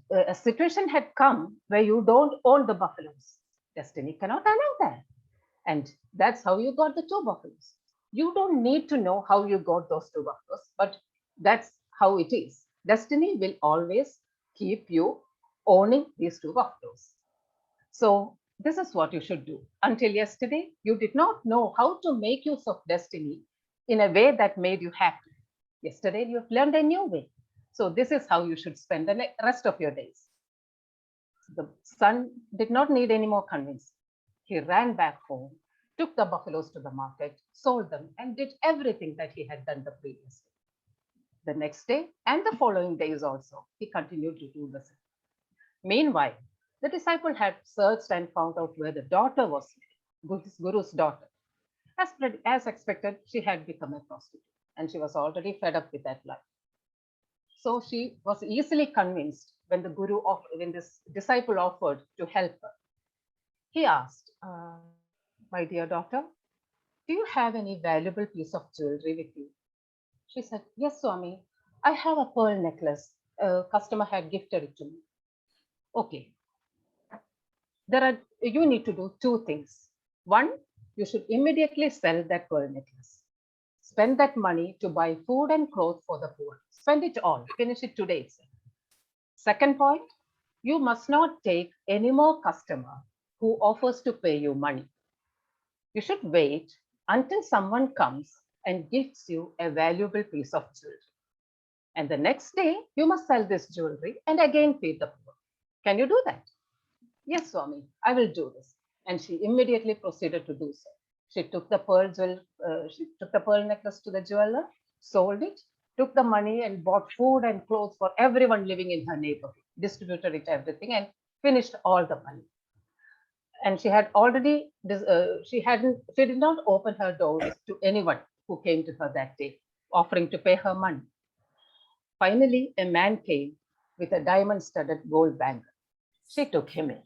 a situation had come where you don't own the buffaloes. Destiny cannot allow that. And that's how you got the 2 buffaloes. You don't need to know how you got those 2 buffaloes, but that's how it is. Destiny will always keep you owning these 2 buffaloes. So this is what you should do. Until yesterday, you did not know how to make use of destiny in a way that made you happy. Yesterday, you've learned a new way. So this is how you should spend the rest of your days. The son did not need any more convincing. He ran back home, took the buffaloes to the market, sold them, and did everything that he had done the previous day. The next day and the following days also, he continued to do the same. Meanwhile, the disciple had searched and found out where the daughter was living, Guru's daughter. As expected, she had become a prostitute, and she was already fed up with that life. So she was easily convinced when this disciple offered to help her. He asked, my dear daughter, do you have any valuable piece of jewelry with you? She said, yes, Swami, I have a pearl necklace. A customer had gifted it to me. Okay. You need to do 2 things. One, you should immediately sell that pearl necklace. Spend that money to buy food and clothes for the poor. Spend it all. Finish it today itself. Second point, you must not take any more customer who offers to pay you money. You should wait until someone comes and gives you a valuable piece of jewelry. And the next day, you must sell this jewelry and again feed the poor. Can you do that? Yes, Swami, I will do this. And she immediately proceeded to do so. She took the pearl necklace to the jeweler, sold it, took the money and bought food and clothes for everyone living in her neighborhood, distributed it everything and finished all the money. And she had already, she did not open her doors to anyone who came to her that day, offering to pay her money. Finally, a man came with a diamond-studded gold bangle. She took him in.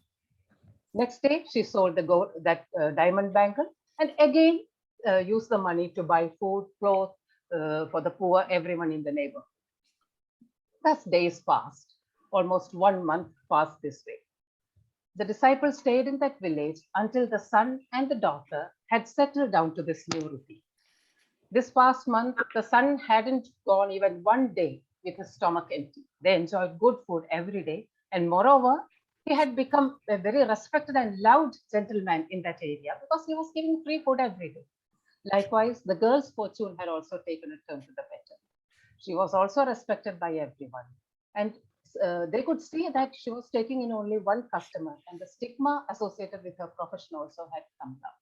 Next day, she sold that diamond bangle and again used the money to buy food, clothes for the poor, everyone in the neighborhood. Thus days passed. Almost 1 month passed this way. The disciples stayed in that village until the son and the daughter had settled down to this new routine. This past month, the son hadn't gone even 1 day with his stomach empty. They enjoyed good food every day. And moreover, he had become a very respected and loved gentleman in that area because he was giving free food every day. Likewise, the girl's fortune had also taken a turn to the better. She was also respected by everyone. And they could see that she was taking in only 1 customer, and the stigma associated with her profession also had come down.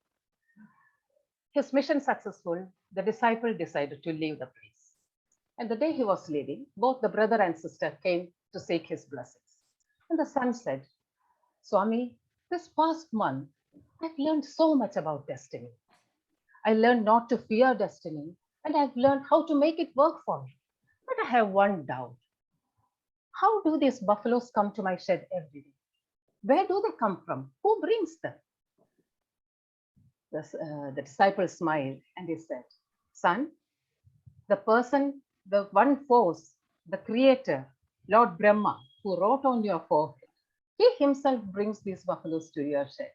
His mission successful, the disciple decided to leave the place. And the day he was leaving, both the brother and sister came to seek his blessings. And the son said, Swami, this past month, I've learned so much about destiny. I learned not to fear destiny, and I've learned how to make it work for me. But I have one doubt. How do these buffaloes come to my shed every day? Where do they come from? Who brings them? The disciple smiled and he said, son, the one force, the creator, Lord Brahma, who wrote on your forehead, he himself brings these buffaloes to your shed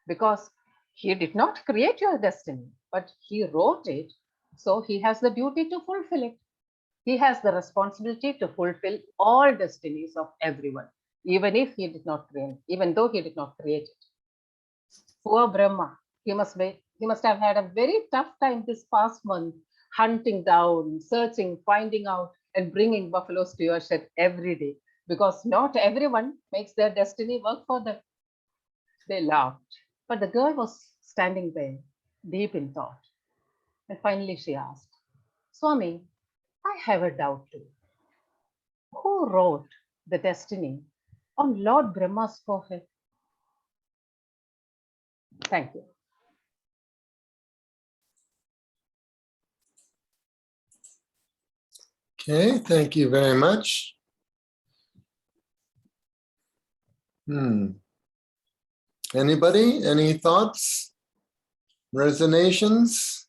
because he did not create your destiny, but he wrote it. So he has the duty to fulfill it. He has the responsibility to fulfill all destinies of everyone, even though he did not create it. Poor Brahma, he must have had a very tough time this past month, hunting down, searching, finding out, and bringing buffaloes to your shed every day, because not everyone makes their destiny work for them. They laughed, but the girl was standing there, deep in thought. And finally she asked, Swami, I have a doubt too. Who wrote the destiny on Lord Brahma's forehead? Thank you. Okay, thank you very much. Anybody? Any thoughts? Resonations?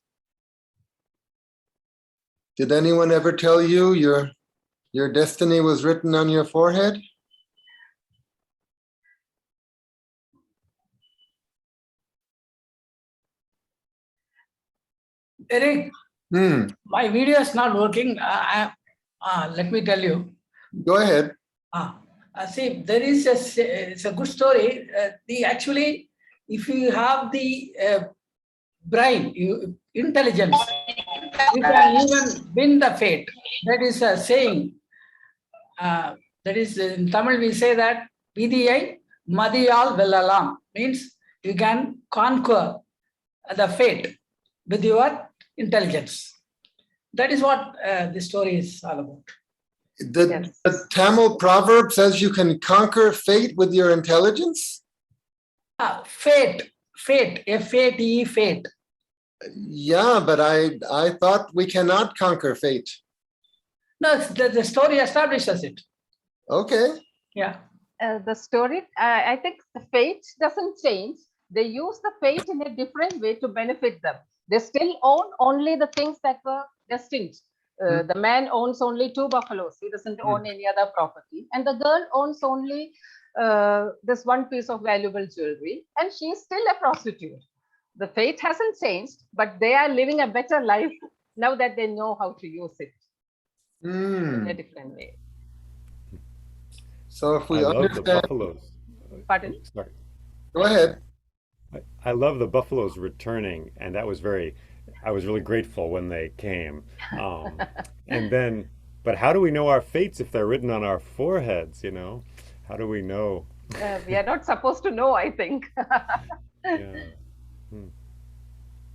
Did anyone ever tell you your destiny was written on your forehead? Eric, Hmm, my video is not working. Let me tell you. go ahead. See, there is it's a good story. Actually, if you have the brain, intelligence, you can even win the fate. That is a saying. That is in Tamil we say that vidiyai madiyal vellalam, means you can conquer the fate with your intelligence. That is what the story is all about. The Tamil proverb says you can conquer fate with your intelligence. Fate, F-A-T-E, fate. Yeah, but I thought we cannot conquer fate. No, the story establishes it. Okay. Yeah. The story, I think the fate doesn't change. They use the fate in a different way to benefit them. They still own only the things that were destined. The man owns only 2 buffaloes. He doesn't own any other property. And the girl owns only this one piece of valuable jewelry. And she's still a prostitute. The fate hasn't changed, but they are living a better life now that they know how to use it in a different way. So if we I love understand, the buffaloes. Pardon? Sorry. go ahead. I love the buffaloes returning, and that was I was really grateful when they came. And then, but how do we know our fates if they're written on our foreheads, you know? How do we know? We are not supposed to know, I think. Yeah.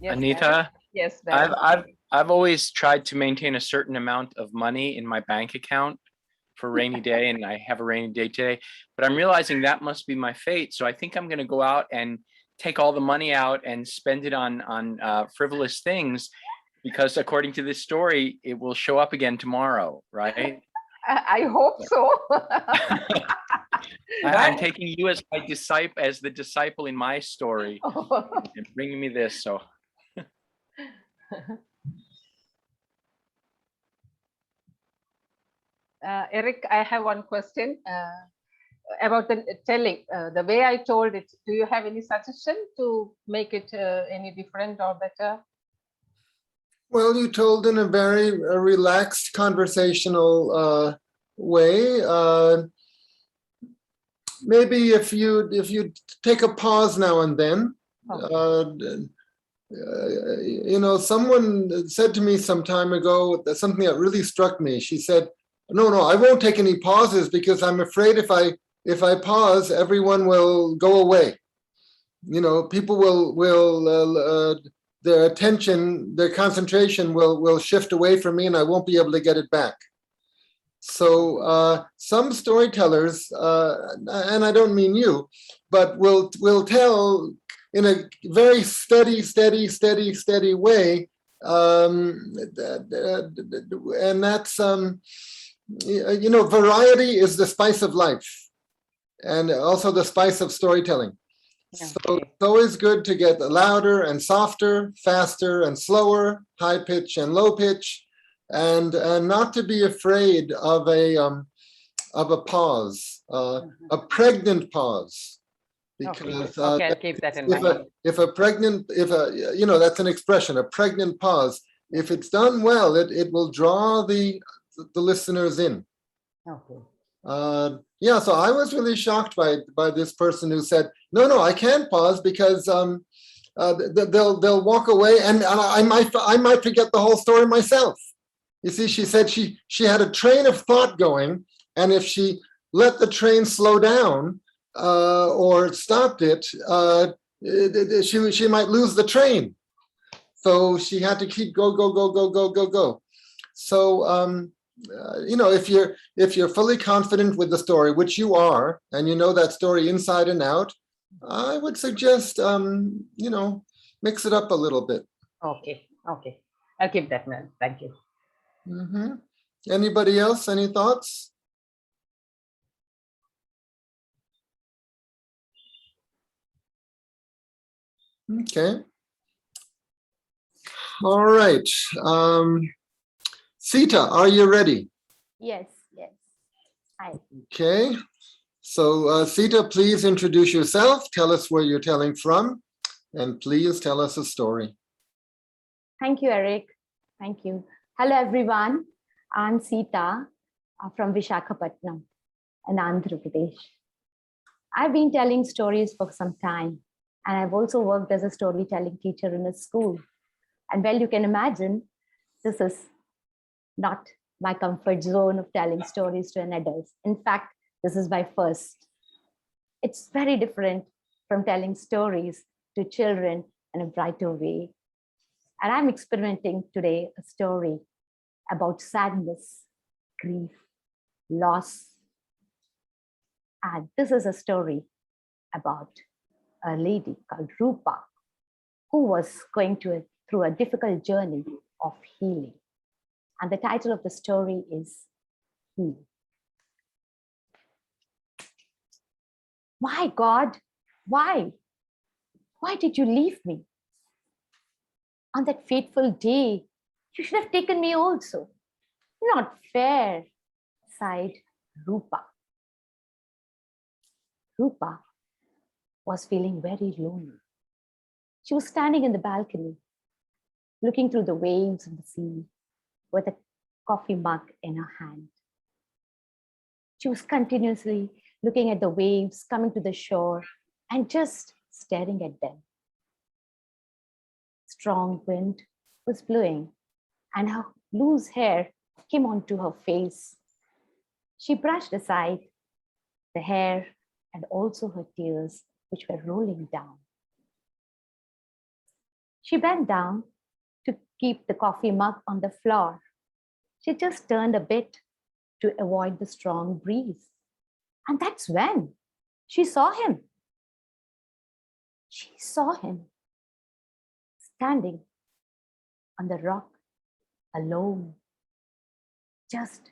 Yes, Anita, Darren? Yes, Darren. I've always tried to maintain a certain amount of money in my bank account for a rainy day, and I have a rainy day today, but I'm realizing that must be my fate. So I think I'm going to go out and take all the money out and spend it on frivolous things, because according to this story, it will show up again tomorrow, right? I hope so. I'm taking you as my disciple, as the disciple in my story, and bringing me this. So. Eric, I have one question about the telling. The way I told it, do you have any suggestion to make it any different or better? Well, you told in a very relaxed conversational way. Maybe if you take a pause now and then. You know, someone said to me some time ago something that really struck me. She said, no, I won't take any pauses because I'm afraid if I pause, everyone will go away. You know, people will their attention, their concentration will shift away from me and I won't be able to get it back. So some storytellers, and I don't mean you, but will tell in a very steady way, and that's you know, variety is the spice of life, and also the spice of storytelling. So it's always good to get louder and softer, faster and slower, high pitch and low pitch, and not to be afraid of a pause, a pregnant pause. Because okay, I'll keep that in mind. If a you know, that's an expression, a pregnant pause. If it's done well, it will draw the listeners in. Okay. Yeah, so I was really shocked by this person who said, no, I can't pause because they'll walk away and I might forget the whole story myself. You see, she said she had a train of thought going, and if she let the train slow down or stopped it, she might lose the train. So she had to keep go. So you know, if you're fully confident with the story, which you are, and you know that story inside and out, I would suggest you know, mix it up a little bit. Okay. I'll keep that, man. Thank you. Anybody else? Any thoughts? Okay. All right. Sita, are you ready? Yes. Hi. Okay. So Sita, please introduce yourself. Tell us where you're telling from, and please tell us a story. Thank you, Eric. Thank you. Hello, everyone. I'm Sita from Vishakhapatnam in Andhra Pradesh. I've been telling stories for some time, and I've also worked as a storytelling teacher in a school. And well, you can imagine, this is not my comfort zone of telling stories to an adult. In fact, this is my first. It's very different from telling stories to children in a brighter way. And I'm experimenting today a story about sadness, grief, loss. And this is a story about a lady called Rupa, who was going through a difficult journey of healing. And the title of the story is Heal. Why, God? Why? Why did you leave me? On that fateful day, you should have taken me also. Not fair, sighed Rupa. Rupa was feeling very lonely. She was standing in the balcony, looking through the waves of the sea with a coffee mug in her hand. She was continuously looking at the waves coming to the shore and just staring at them. Strong wind was blowing and her loose hair came onto her face. She brushed aside the hair and also her tears, which were rolling down. She bent down to keep the coffee mug on the floor. She just turned a bit to avoid the strong breeze. And that's when she saw him. She saw him standing on the rock alone, just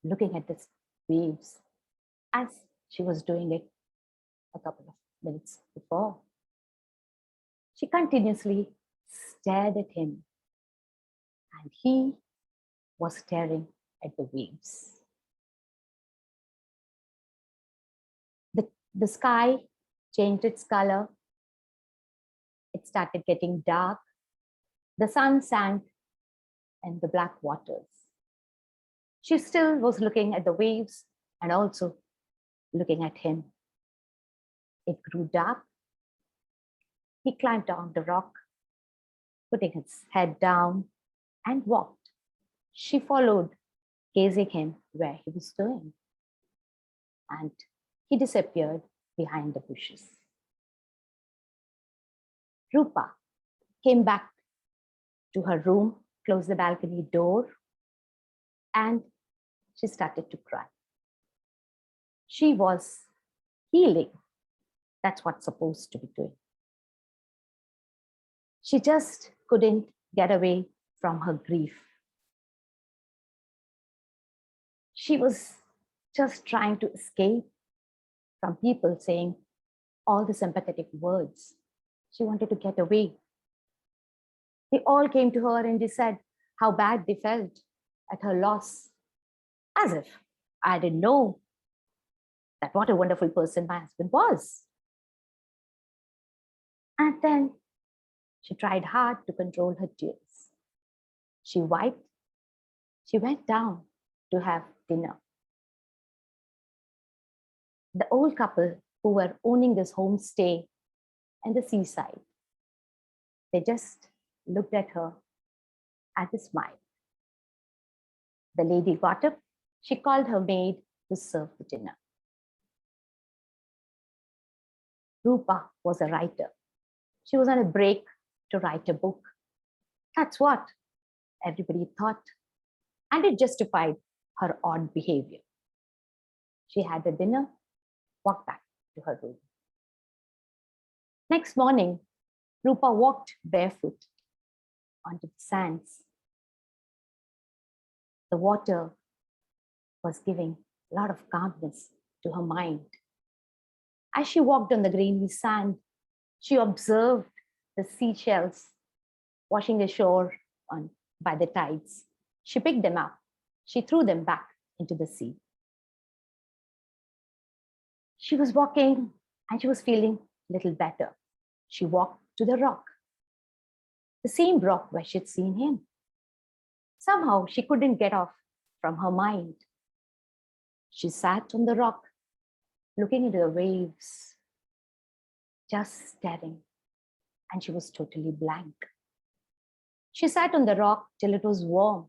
looking at the waves as she was doing it a couple of minutes before. She continuously stared at him, and he was staring at the waves. The sky changed its color. It started getting dark. The sun sank in the black waters. She still was looking at the waves and also looking at him. It grew dark. He climbed down the rock, putting his head down and walked. She followed, gazing him where he was going. And he disappeared behind the bushes. Rupa came back to her room, closed the balcony door, and she started to cry. She was healing. That's what's supposed to be doing. She just couldn't get away from her grief. She was just trying to escape from people saying all the sympathetic words. She wanted to get away. They all came to her and they said how bad they felt at her loss, as if I didn't know that what a wonderful person my husband was. And then she tried hard to control her tears. She wiped. She went down to have dinner. The old couple who were owning this homestay in the seaside, they just looked at her and smiled. The lady got up. She called her maid to serve the dinner. Rupa was a writer. She was on a break to write a book. That's what everybody thought. And it justified her odd behavior. She had the dinner, walked back to her room. Next morning, Rupa walked barefoot onto the sands. The water was giving a lot of calmness to her mind. As she walked on the grainy sand, she observed the seashells washing the shore by the tides. She picked them up. She threw them back into the sea. She was walking and she was feeling a little better. She walked to the rock. the same rock where she'd seen him. Somehow she couldn't get off from her mind. She sat on the rock, looking into the waves, just staring, and she was totally blank. She sat on the rock till it was warm.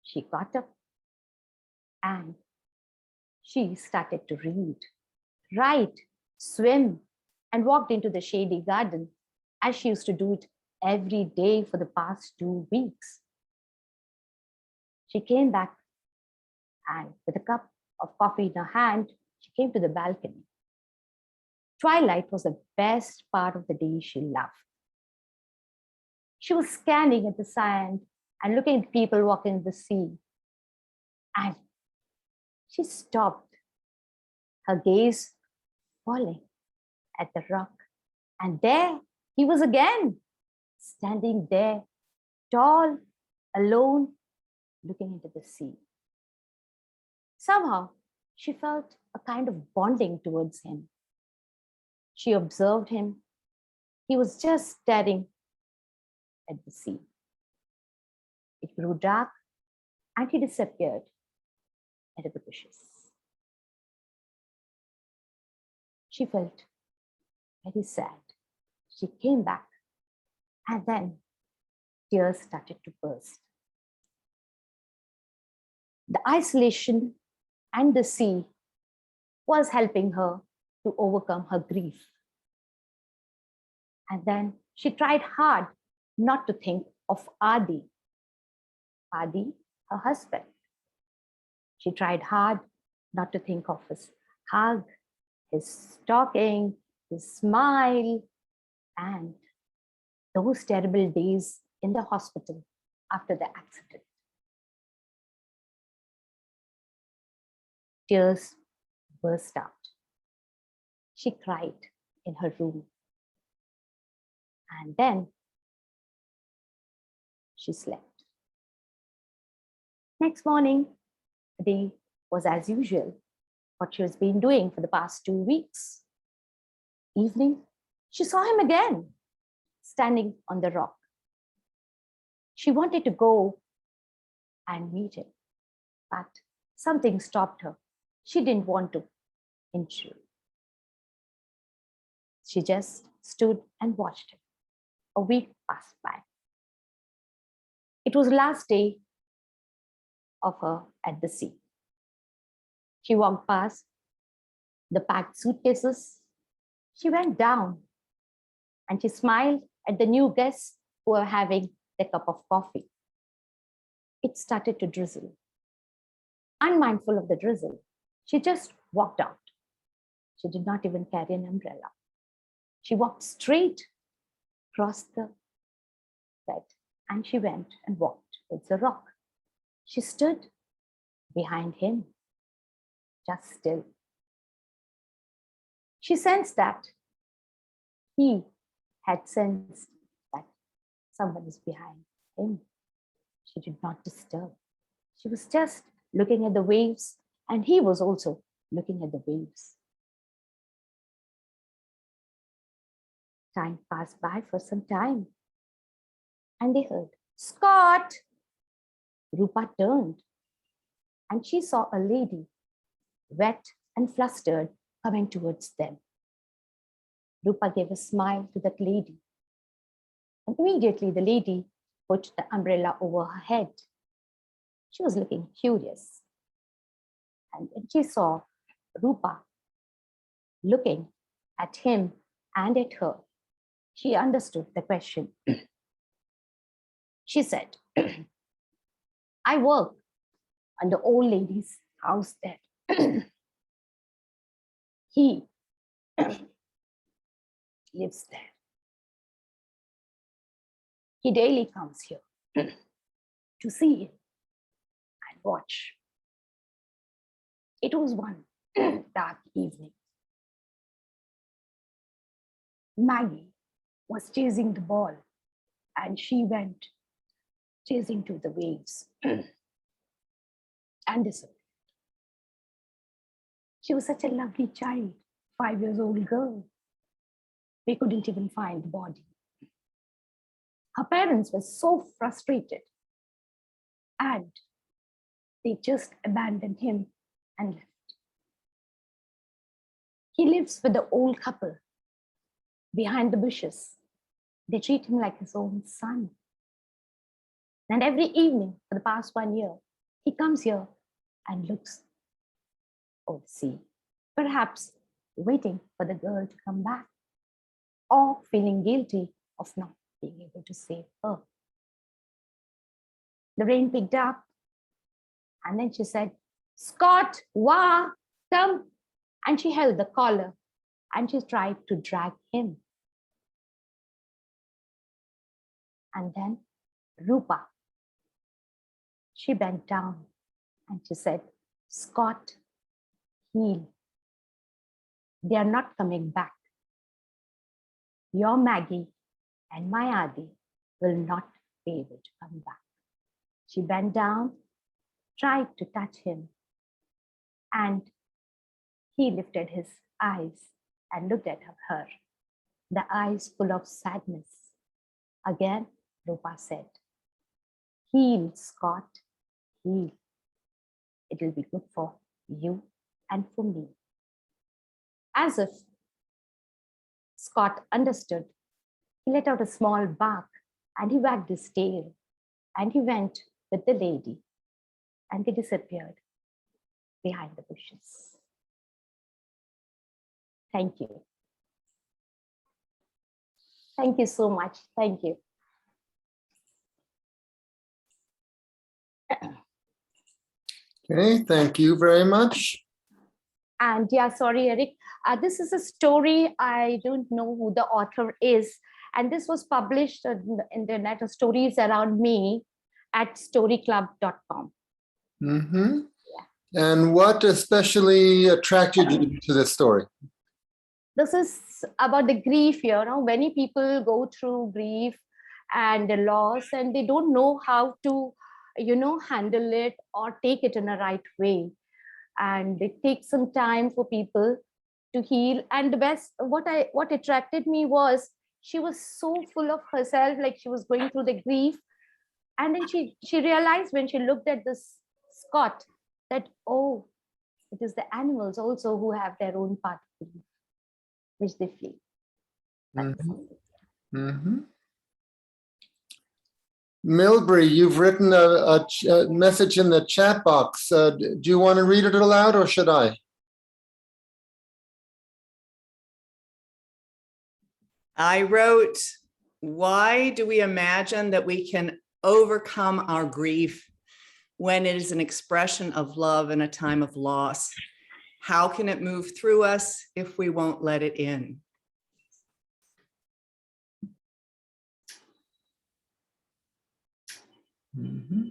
She got up and she started to read, write, swim, and walked into the shady garden as she used to do it every day for the past 2 weeks. She came back and with a cup of coffee in her hand, she came to the balcony. Twilight was the best part of the day she loved. She was scanning at the sand and looking at people walking in the sea. And she stopped, her gaze falling at the rock. And there he was again, standing there, tall, alone, looking into the sea. Somehow, she felt a kind of bonding towards him. She observed him. He was just staring at the sea. It grew dark and he disappeared into the bushes. She felt very sad. She came back and then tears started to burst. The isolation and the sea was helping her to overcome her grief. And then she tried hard not to think of Adi, her husband. She tried hard not to think of his hug, his talking, his smile, and those terrible days in the hospital after the accident. Tears burst out. She cried in her room. And then she slept. Next morning, the day was as usual, what she has been doing for the past 2 weeks. Evening, she saw him again, standing on the rock. She wanted to go and meet him, but something stopped her. She didn't want to intrude. She just stood and watched him. A week passed by. It was the last day of her at the sea. She walked past the packed suitcases. She went down and she smiled at the new guests who were having their cup of coffee. It started to drizzle. Unmindful of the drizzle, she just walked out. She did not even carry an umbrella. She walked straight across the bed and she went and walked towards the rock. She stood behind him, just still. She sensed that he had sensed that someone is behind him. She did not disturb. She was just looking at the waves, and he was also looking at the waves. Time passed by for some time, and they heard, "Scott!" Rupa turned, and she saw a lady, wet and flustered, coming towards them. Rupa gave a smile to that lady, and immediately the lady put the umbrella over her head. She was looking curious, and when she saw Rupa looking at him and at her, she understood the question. She said, "I work on the old lady's house there. He lives there. He daily comes here to see him and watch." It was one dark evening. Maggie was chasing the ball, and she went chasing to the waves and disappeared. She was such a lovely child, 5 years old girl. We couldn't even find the body. Her parents were so frustrated and they just abandoned him and left. He lives with the old couple behind the bushes. They treat him like his own son. And every evening for the past 1 year, he comes here and looks over the sea, perhaps waiting for the girl to come back or feeling guilty of not being able to save her. The rain picked up and then she said, "Scott, wah, come." And she held the collar and she tried to drag him. And then Rupa, she bent down and she said, "Scott, heal. They are not coming back. Your Maggie and my Adi will not be able to come back." She bent down, tried to touch him, and he lifted his eyes and looked at her, the eyes full of sadness. Again, Rupa said, "Heal, Scott, heal. It will be good for you and for me." As if Scott understood, he let out a small bark and he wagged his tail and he went with the lady and they disappeared behind the bushes. Thank you. Thank you so much. Thank you. Okay, thank you very much. And yeah, sorry, Eric. This is a story. I don't know who the author is. And this was published on the internet, stories around me at storyclub.com. Mm-hmm. And what especially attracted you to this story? This is about the grief, many people go through grief and the loss and they don't know how to, handle it or take it in a right way. And it takes some time for people to heal. And the best, what attracted me was she was so full of herself, like she was going through the grief. And then she realized when she looked at this Scott that, oh, it is the animals also who have their own part of grief, which they feel. Mm-hmm. Mm-hmm. Milbre, you've written a message in the chat box. Do you want to read it aloud or should I? I wrote, "Why do we imagine that we can overcome our grief when it is an expression of love in a time of loss? How can it move through us if we won't let it in?" Mm-hmm.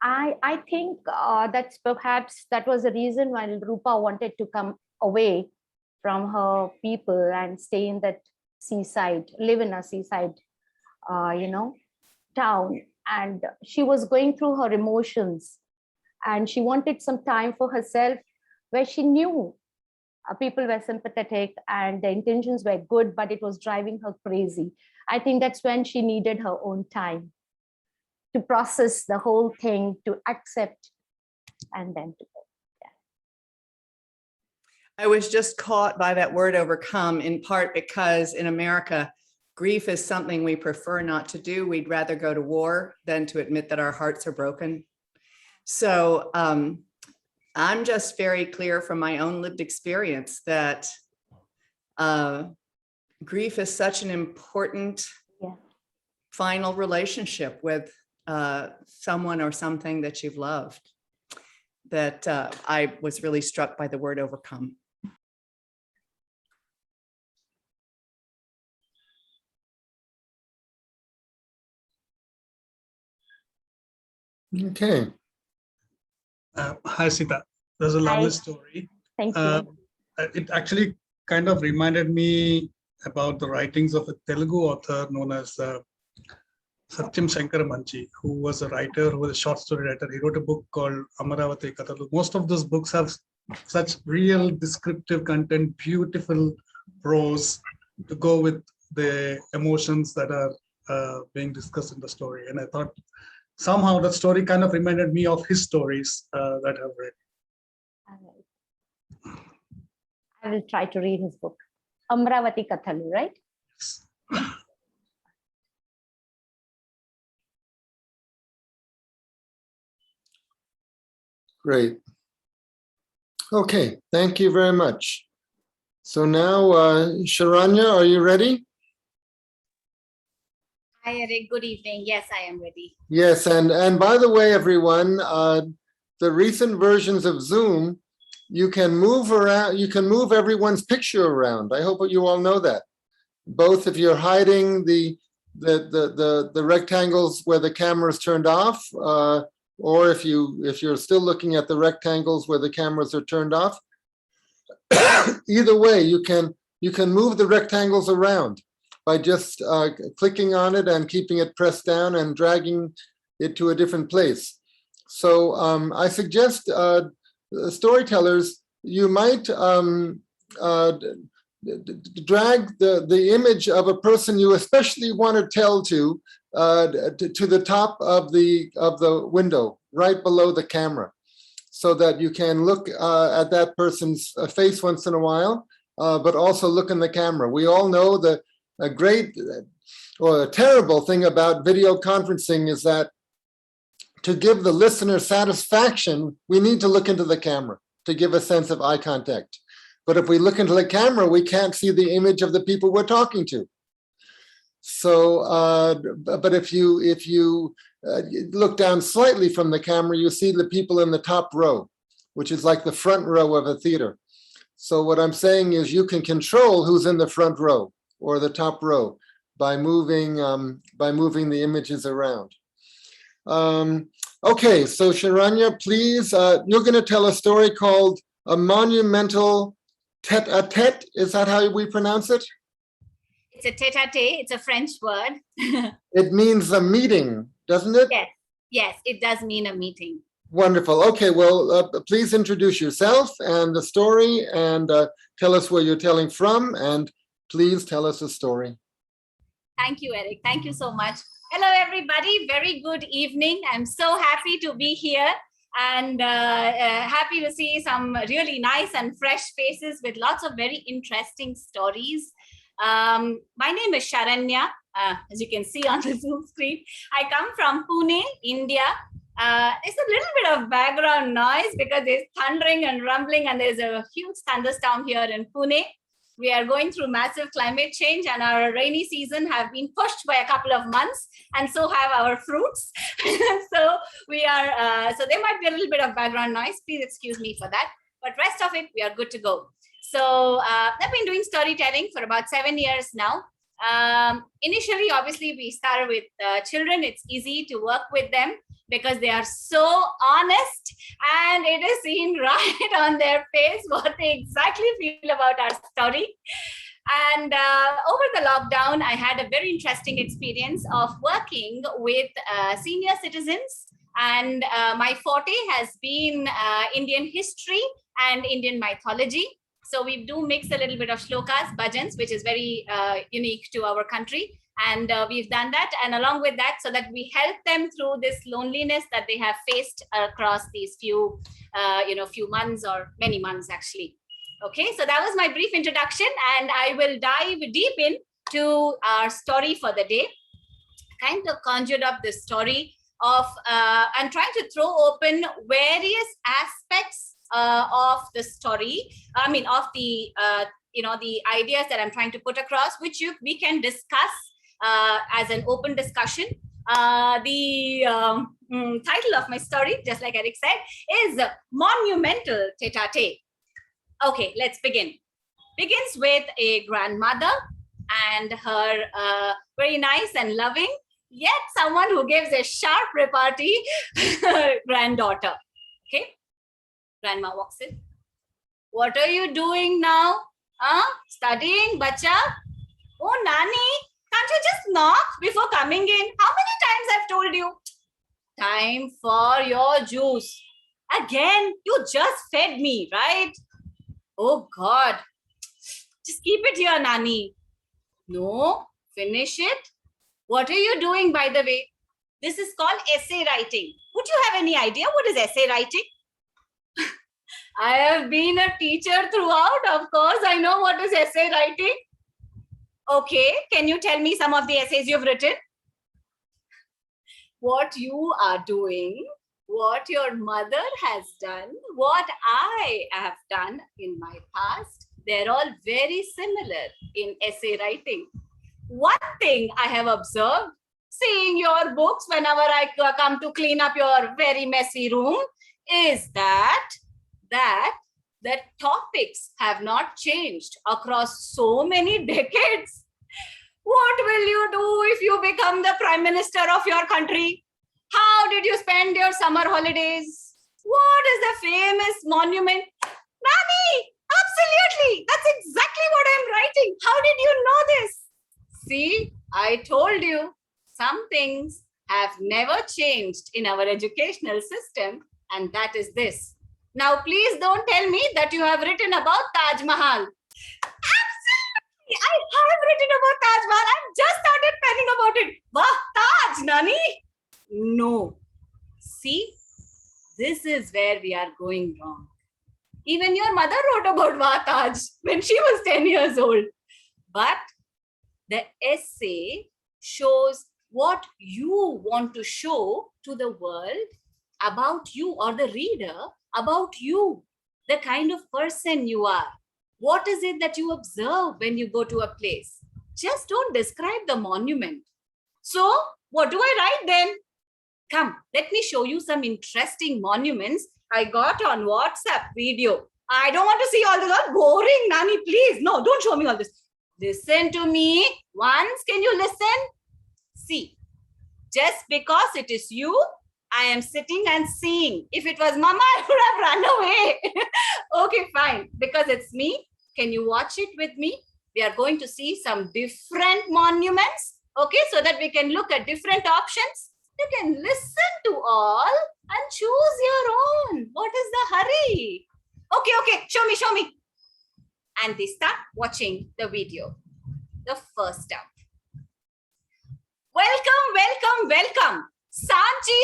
I think that's perhaps that was the reason why Rupa wanted to come away from her people and stay in that seaside, live in a seaside, town. And she was going through her emotions and she wanted some time for herself where she knew people were sympathetic and the intentions were good, but it was driving her crazy. I think that's when she needed her own time to process the whole thing, to accept, and then to go. I was just caught by that word overcome, in part because in America, grief is something we prefer not to do. We'd rather go to war than to admit that our hearts are broken. So I'm just very clear from my own lived experience that grief is such an important final relationship with someone or something that you've loved, that I was really struck by the word overcome. Okay. Hi, Sita. That's a lovely Hi. story. Thank you. It actually kind of reminded me about the writings of a Telugu author known as Satyam Shankar Manchi, who was a writer, who was a short story writer. He wrote a book called Amaravati Kathalu. Most of those books have such real descriptive content, beautiful prose to go with the emotions that are being discussed in the story. And I thought somehow that story kind of reminded me of his stories that I've read. All right. I will try to read his book. Amravati Kathalu, right? Great. Okay, thank you very much. So now, Sharanya, are you ready? Hi, Eric. Good evening. Yes, I am ready. Yes, and by the way, everyone, the recent versions of Zoom, you can move around, you can move everyone's picture around. I hope you all know that. Both if you're hiding the rectangles where the camera is turned off, or if you're still looking at the rectangles where the cameras are turned off. Either way, you can move the rectangles around by just clicking on it and keeping it pressed down and dragging it to a different place. So I suggest storytellers, you might drag the image of a person you especially want to tell to the top of the window, right below the camera, so that you can look at that person's face once in a while, but also look in the camera. We all know that a great or a terrible thing about video conferencing is that to give the listener satisfaction, we need to look into the camera to give a sense of eye contact. But if we look into the camera, we can't see the image of the people we're talking to. So, but if you look down slightly from the camera, you see the people in the top row, which is like the front row of a theater. So what I'm saying is you can control who's in the front row or the top row by moving the images around. Okay, so Sharanya, please, you're going to tell a story called A Monumental Tête-à-Tête. Is that how we pronounce it? It's a tête-à-tête. It's a French word. It means a meeting, doesn't it? Yes, yes, it does mean a meeting. Wonderful. Okay, well, please introduce yourself and the story and tell us where you're telling from, and please tell us a story. Thank you, Eric. Thank you so much. Hello, everybody. Very good evening. I'm so happy to be here and happy to see some really nice and fresh faces with lots of very interesting stories. My name is Sharanya, as you can see on the Zoom screen. I come from Pune, India. It's a little bit of background noise because there's thundering and rumbling, and there's a huge thunderstorm here in Pune. We are going through massive climate change, and our rainy season have been pushed by a couple of months, and so have our fruits. So we are, so there might be a little bit of background noise. Please excuse me for that. But rest of it, we are good to go. So I've been doing storytelling for about 7 years now. Initially, obviously, we started with children. It's easy to work with them because they are so honest, and it is seen right on their face what they exactly feel about our story. And over the lockdown, I had a very interesting experience of working with senior citizens. And my forte has been Indian history and Indian mythology. So we do mix a little bit of shlokas, bhajans, which is very unique to our country. And we've done that. And along with that, so that we help them through this loneliness that they have faced across these few months, or many months actually. Okay, so that was my brief introduction, and I will dive deep into our story for the day. Kind of conjured up this story of, I'm trying to throw open various aspects of the story. I mean, of the, the ideas that I'm trying to put across, which we can discuss as an open discussion. The title of my story, just like Eric said, is Monumental Tête-à-Tête. Okay, let's begin. Begins with a grandmother and her very nice and loving, yet someone who gives a sharp repartee granddaughter. Okay, grandma walks in. What are you doing now? Studying, bacha? Oh, Nani, can't you just knock before coming in? How many times I've told you? Time for your juice. Again, you just fed me, right? Oh God. Just keep it here, Nani. No, finish it. What are you doing, by the way? This is called essay writing. Would you have any idea what is essay writing? I have been a teacher throughout. Of course, I know what is essay writing. Okay, can you tell me some of the essays you've written? What you are doing, what your mother has done, what I have done in my past, they're all very similar in essay writing. One thing I have observed, seeing your books whenever I come to clean up your very messy room, is that the topics have not changed across so many decades. What will you do if you become the Prime Minister of your country? How did you spend your summer holidays? What is the famous monument? Nani, absolutely. That's exactly what I'm writing. How did you know this? See, I told you, some things have never changed in our educational system, and that is this. Now, please don't tell me that you have written about Taj Mahal. Absolutely, I have written about Taj Mahal. I've just started penning about it. Wah, Taj, Nani? No. See, this is where we are going wrong. Even your mother wrote about Wah, Taj when she was 10 years old. But the essay shows what you want to show to the world about you, or the reader about you, the kind of person you are. What is it that you observe when you go to a place? Just don't describe the monument. So, what do I write then? Come, let me show you some interesting monuments I got on WhatsApp video. I don't want to see all this. All boring, Nani, please. No, don't show me all this. Listen to me once. Can you listen? See, just because it is you, I am sitting and seeing. If it was Mama, I would have run away. Okay, fine. Because it's me, can you watch it with me? We are going to see some different monuments. Okay, so that we can look at different options. You can listen to all and choose your own. What is the hurry? Okay, show me. And they start watching the video. The first up. Welcome. Sanchi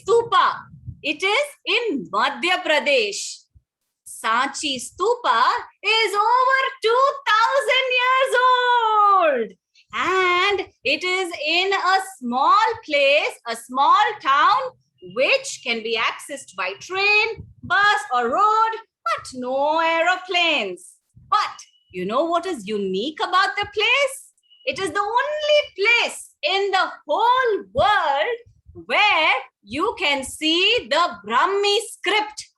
Stupa. It is in Madhya Pradesh. Sanchi Stupa is over 2,000 years old. And it is in a small place, a small town, which can be accessed by train, bus or road, but no aeroplanes. But you know what is unique about the place? It is the only place in the whole world where you can see the Brahmi script.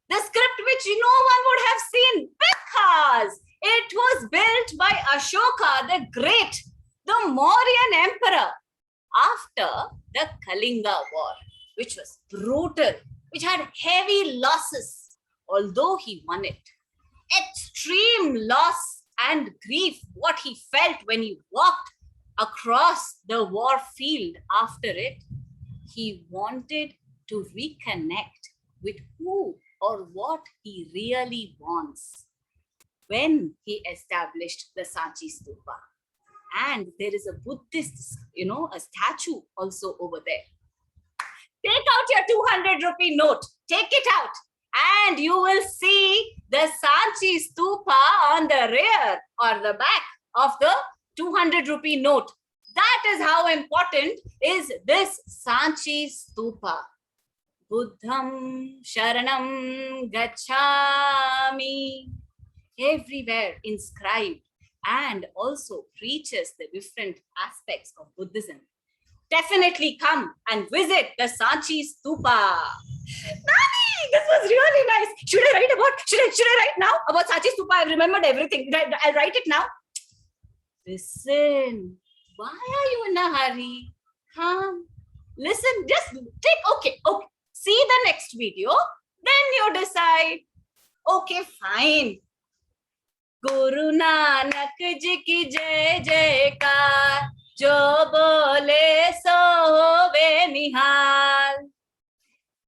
The script which no one would have seen because it was built by Ashoka the Great, the Mauryan emperor, after the Kalinga War, which was brutal, which had heavy losses, although he won it. Extreme loss and grief, what he felt when he walked across the war field after it. He wanted to reconnect with who or what he really wants when he established the Sanchi Stupa. And there is a Buddhist, a statue also over there. Take out your 200 rupee note. Take it out. And you will see the Sanchi Stupa on the rear or the back of the 200 rupee note. That is how important is this Sanchi Stupa. Buddham Sharanam Gacchami. Everywhere inscribed, and also preaches the different aspects of Buddhism. Definitely come and visit the Sanchi Stupa. Nani, this was really nice. Should I write now about Sanchi Stupa? I've remembered everything. I'll write it now. Listen, why are you in a hurry? Come, listen, just take, okay. See the next video, then you decide. Okay, fine. Guru Nanak ji ki jai jaykar, jo bole so hove nihal.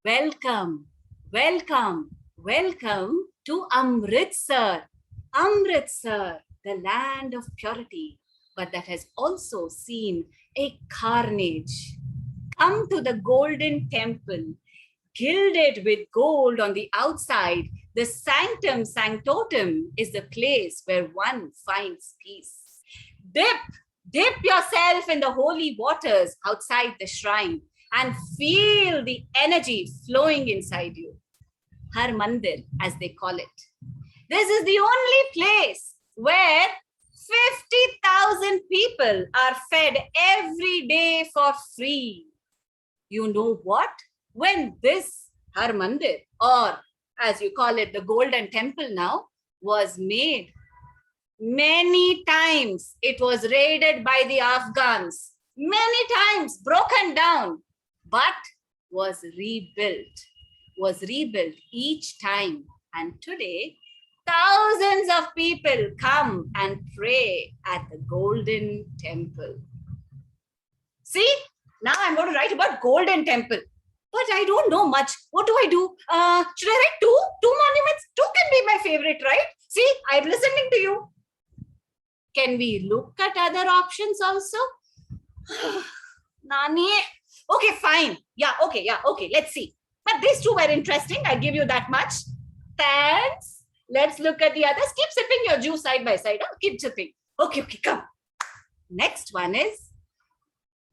welcome, welcome, welcome to Amritsar. Amritsar, the land of purity, but that has also seen a carnage. Come to the golden temple, gilded with gold on the outside. The sanctum sanctorum is the place where one finds peace. Dip yourself in the holy waters outside the shrine and feel the energy flowing inside you. Har Mandir, as they call it. This is the only place where 50,000 people are fed every day for free. You know what? When this Har Mandir, or as you call it, the Golden Temple now, was made, many times it was raided by the Afghans, many times broken down, but was rebuilt each time. And today, thousands of people come and pray at the Golden Temple. See, now I'm going to write about Golden Temple, but I don't know much. What do I do? Should I write two monuments? Two can be my favorite, right? See, I'm listening to you. Can we look at other options also? Nani? Okay, fine. Yeah, okay, let's see. But these two were interesting. I give you that much. Thanks. Let's look at the others. Keep sipping your juice side by side. Huh? Keep sipping. Okay, come. Next one is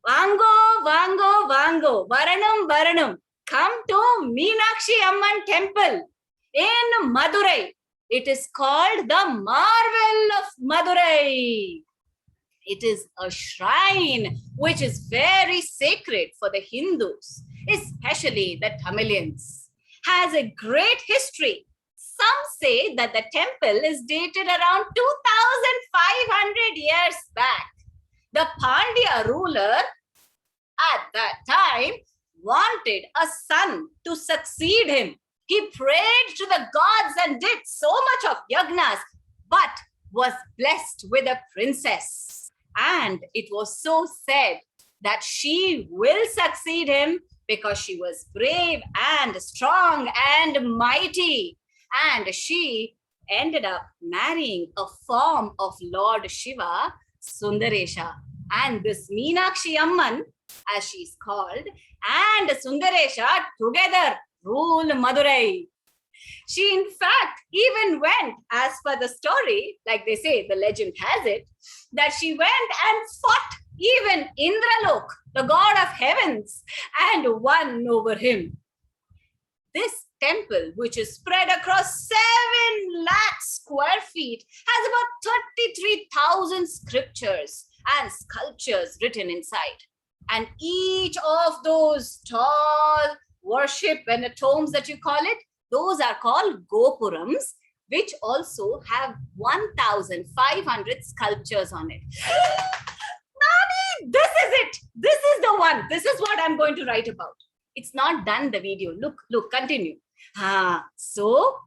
Vango, Varanam. Come to Meenakshi Amman Temple in Madurai. It is called the Marvel of Madurai. It is a shrine which is very sacred for the Hindus, especially the Tamilians. Has a great history. Some say that the temple is dated around 2,500 years back. The Pandya ruler at that time wanted a son to succeed him. He prayed to the gods and did so much of yagnas, but was blessed with a princess. And it was so said that she will succeed him because she was brave and strong and mighty. And she ended up marrying a form of Lord Shiva, Sundaresha. And this Meenakshi Amman, as she's called, and Sundaresha together rule Madurai. She, in fact, even went, as per the story, like they say, the legend has it, that she went and fought even Indralok, the god of heavens, and won over him. This temple, which is spread across 7 lakh square feet, has about 33,000 scriptures and sculptures written inside. And each of those tall worship and tombs that you call it, those are called gopurams, which also have 1,500 sculptures on it. Nani, this is it. This is the one. This is what I'm going to write about. It's not done, the video. Look, continue. So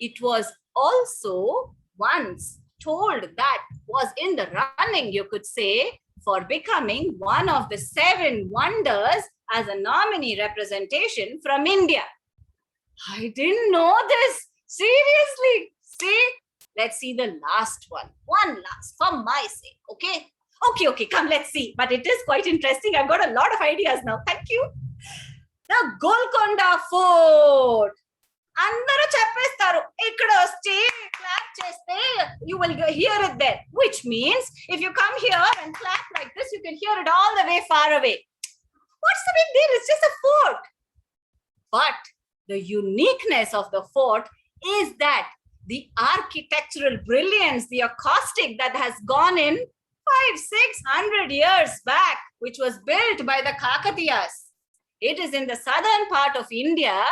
it was also once told that was in the running, you could say, for becoming one of the 7 wonders as a nominee representation from India. I didn't know this. Seriously. See, let's see the last one. One last for my sake. Okay. Okay, come, let's see. But it is quite interesting. I've got a lot of ideas now. Thank you. The Golconda Fort. Andaru cheppestaru. Ikkada stay, clap cheste. You will hear it there. Which means if you come here and clap like this, you can hear it all the way far away. What's the big deal? It's just a fort. But the uniqueness of the fort is that the architectural brilliance, the acoustic that has gone in 500-600 years back, which was built by the Kakatiyas. It is in the southern part of India.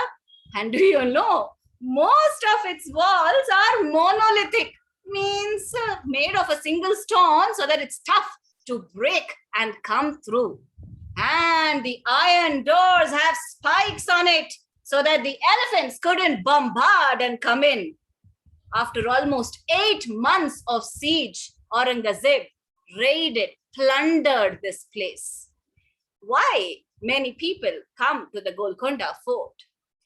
And do you know, most of its walls are monolithic, means made of a single stone so that it's tough to break and come through. And the iron doors have spikes on it so that the elephants couldn't bombard and come in. After almost 8 months of siege, Aurangzeb raided, plundered this place. Why? many people come to the Golconda Fort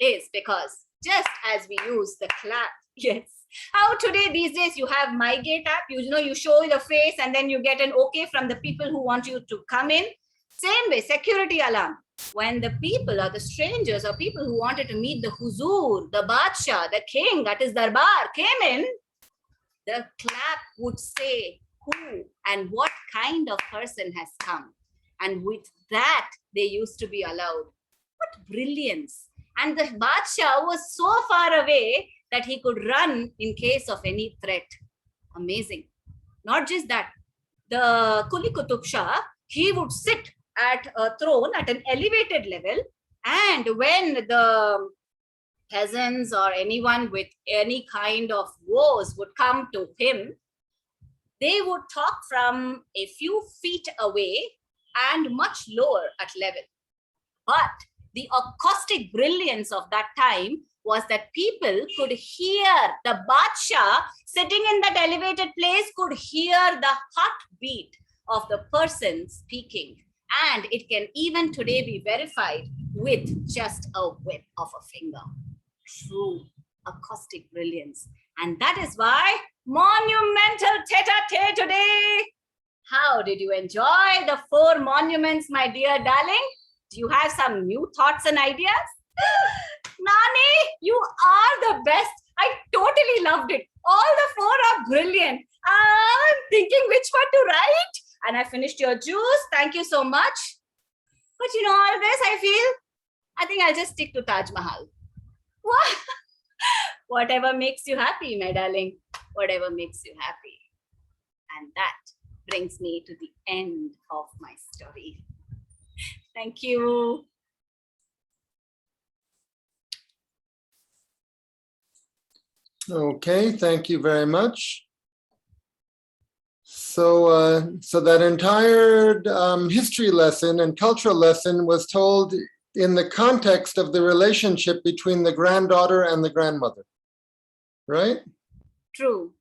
is because just as we use the clap, yes, how today these days you have My Gate app, you show the face and then you get an okay from the people who want you to come in. Same way, security alarm. When the people or the strangers or people who wanted to meet the Huzur, the Badshah, the king, that is Darbar, came in, the clap would say who and what kind of person has come. And with that, they used to be allowed. What brilliance. And the Badshah was so far away that he could run in case of any threat. Amazing. Not just that, the Kuli Qutub Shah, he would sit at a throne at an elevated level, and when the peasants or anyone with any kind of woes would come to him, they would talk from a few feet away and much lower at level. But the acoustic brilliance of that time was that people could hear the Badshah sitting in that elevated place, could hear the heartbeat of the person speaking. And it can even today be verified with just a whip of a finger. True acoustic brilliance. And that is why monumental tete-a-tete today. How did you enjoy the 4 monuments, my dear darling? Do you have some new thoughts and ideas? Nani, you are the best. I totally loved it. All the 4 are brilliant. I'm thinking which one to write. And I finished your juice. Thank you so much. But all this, I think I'll just stick to Taj Mahal. What? Whatever makes you happy, my darling. Whatever makes you happy. And that brings me to the end of my story. Thank you. Okay, thank you very much. So, so that entire history lesson and cultural lesson was told in the context of the relationship between the granddaughter and the grandmother, right? True.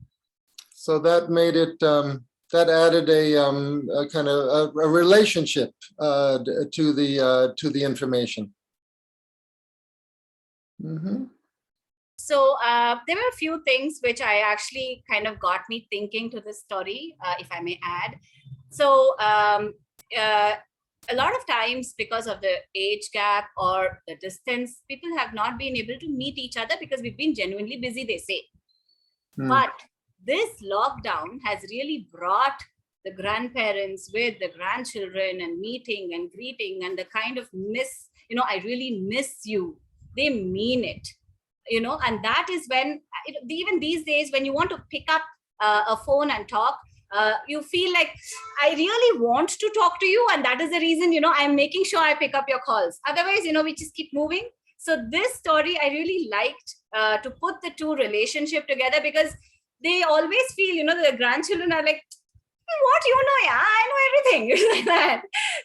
So that made it, that added a kind of a relationship to the information. Mm-hmm. So there were a few things which I actually kind of got me thinking to this story, if I may add. So a lot of times because of the age gap or the distance, people have not been able to meet each other because we've been genuinely busy, they say. But this lockdown has really brought the grandparents with the grandchildren and meeting and greeting and the kind of miss, I really miss you. They mean it. And that is when, even these days, when you want to pick up a phone and talk, you feel like, I really want to talk to you. And that is the reason, I'm making sure I pick up your calls. Otherwise, we just keep moving. So this story, I really liked to put the two relationship together, because they always feel, the grandchildren are like, what yeah, I know everything. Like that.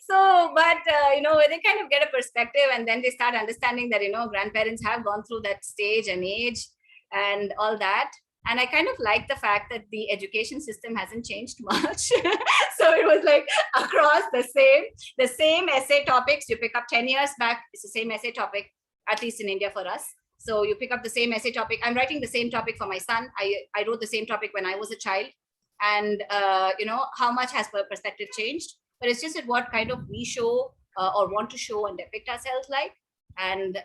So, but they kind of get a perspective, and then they start understanding that grandparents have gone through that stage and age and all that. And I kind of like the fact that the education system hasn't changed much. So it was like across the same essay topics you pick up 10 years back. It's the same essay topic, at least in India for us. So you pick up the same essay topic. I'm writing the same topic for my son. I wrote the same topic when I was a child. And, how much has perspective changed? But it's just that what kind of we show or want to show and depict ourselves like, and,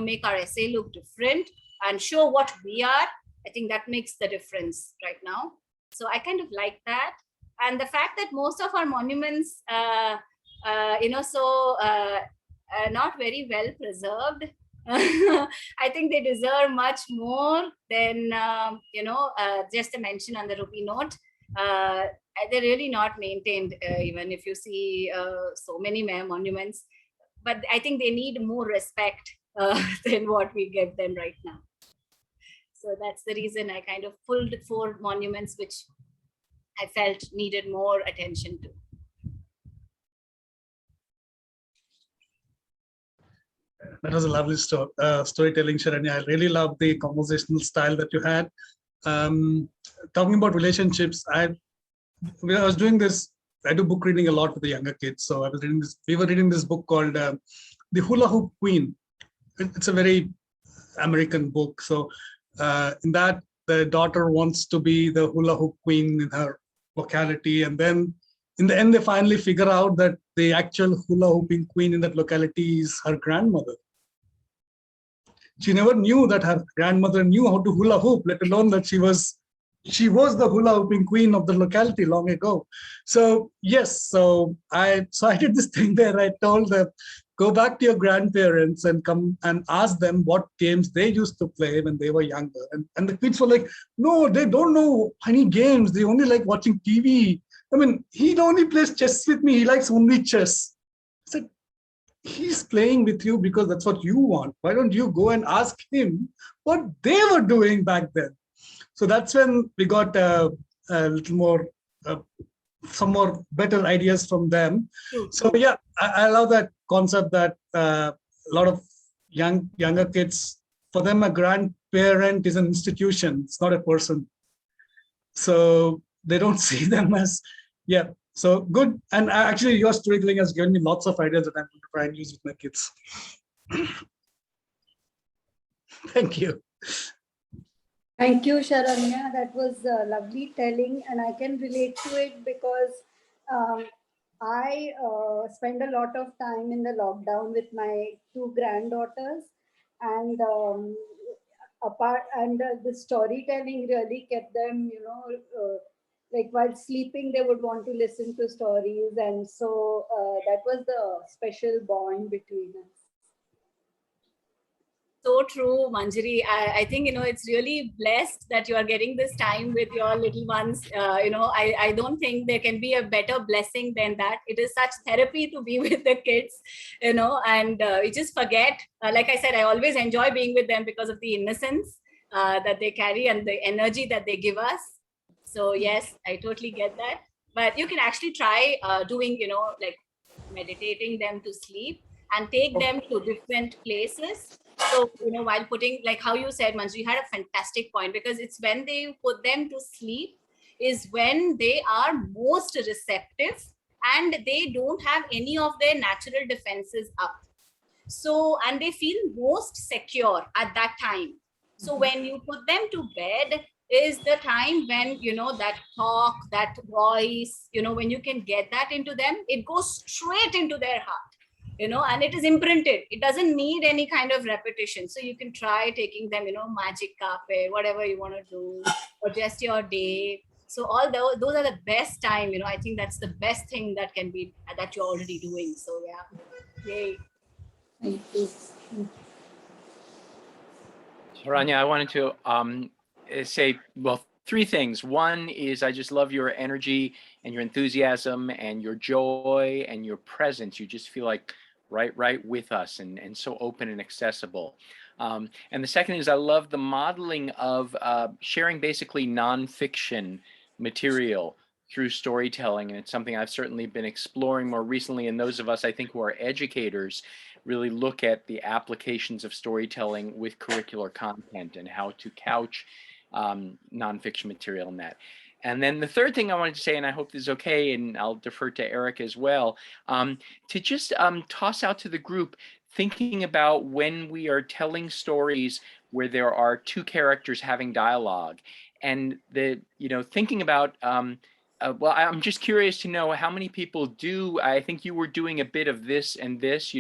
make our essay look different and show what we are. I think that makes the difference right now. So I kind of like that. And the fact that most of our monuments, not very well preserved. I think they deserve much more than, just a mention on the rupee note. They're really not maintained, even if you see so many monuments. But I think they need more respect than what we give them right now. So that's the reason I kind of pulled 4 monuments which I felt needed more attention to. That was a lovely storytelling, Sharanya. I really love the conversational style that you had. Talking about relationships, I was doing this I do book reading a lot with the younger kids. So I was reading this. We were reading this book called The Hula Hoop Queen. It's a very American book. So in that, the daughter wants to be the hula hoop queen in her locality, and then in the end, they finally figure out that the actual hula hooping queen in that locality is her grandmother. She never knew that her grandmother knew how to hula hoop, let alone that she was the hula hooping queen of the locality long ago. So yes, so I did this thing where I told them, go back to your grandparents and come and ask them what games they used to play when they were younger. And the kids were like, no, they don't know any games. They only like watching TV. I mean, he only plays chess with me. He likes only chess. I said, he's playing with you because that's what you want. Why don't you go and ask him what they were doing back then? So that's when we got a little more, some more better ideas from them. So yeah, I love that concept that a lot of younger kids, for them, a grandparent is an institution. It's not a person. So they don't see them as, yeah. So good. And actually your storytelling has given me lots of ideas that I'm going to try and use with my kids. Thank you. Thank you, Sharanya. That was lovely telling, and I can relate to it because I spend a lot of time in the lockdown with my 2 granddaughters, and the storytelling really kept them, like while sleeping, they would want to listen to stories, and so that was the special bond between us. So true, Manjari. I think, it's really blessed that you are getting this time with your little ones. I don't think there can be a better blessing than that. It is such therapy to be with the kids, and you just forget. Like I said, I always enjoy being with them because of the innocence that they carry and the energy that they give us. So yes, I totally get that. But you can actually try doing, like meditating them to sleep and take them to different places. So, while putting, like how you said, Manju, you had a fantastic point, because it's when they put them to sleep is when they are most receptive and they don't have any of their natural defenses up. So, and they feel most secure at that time. So when you put them to bed is the time when, that talk, that voice, when you can get that into them, it goes straight into their heart. And it is imprinted. It doesn't need any kind of repetition. So you can try taking them, magic carpet, whatever you want to do, or just your day. So all those are the best time, I think that's the best thing that can be, that you're already doing. So yeah, yay. Thank you. Sharanya, I wanted to say, well, 3 things. One is I just love your energy and your enthusiasm and your joy and your presence. You just feel like right with us and so open and accessible. And the second is I love the modeling of sharing basically nonfiction material through storytelling. And it's something I've certainly been exploring more recently. And those of us, I think, who are educators really look at the applications of storytelling with curricular content and how to couch nonfiction material in that. And then the third thing I wanted to say, and I hope this is okay, and I'll defer to Eric as well, to just toss out to the group, thinking about when we are telling stories where there are 2 characters having dialogue, and thinking about, well, I'm just curious to know how many people do. I think you were doing a bit of this and this,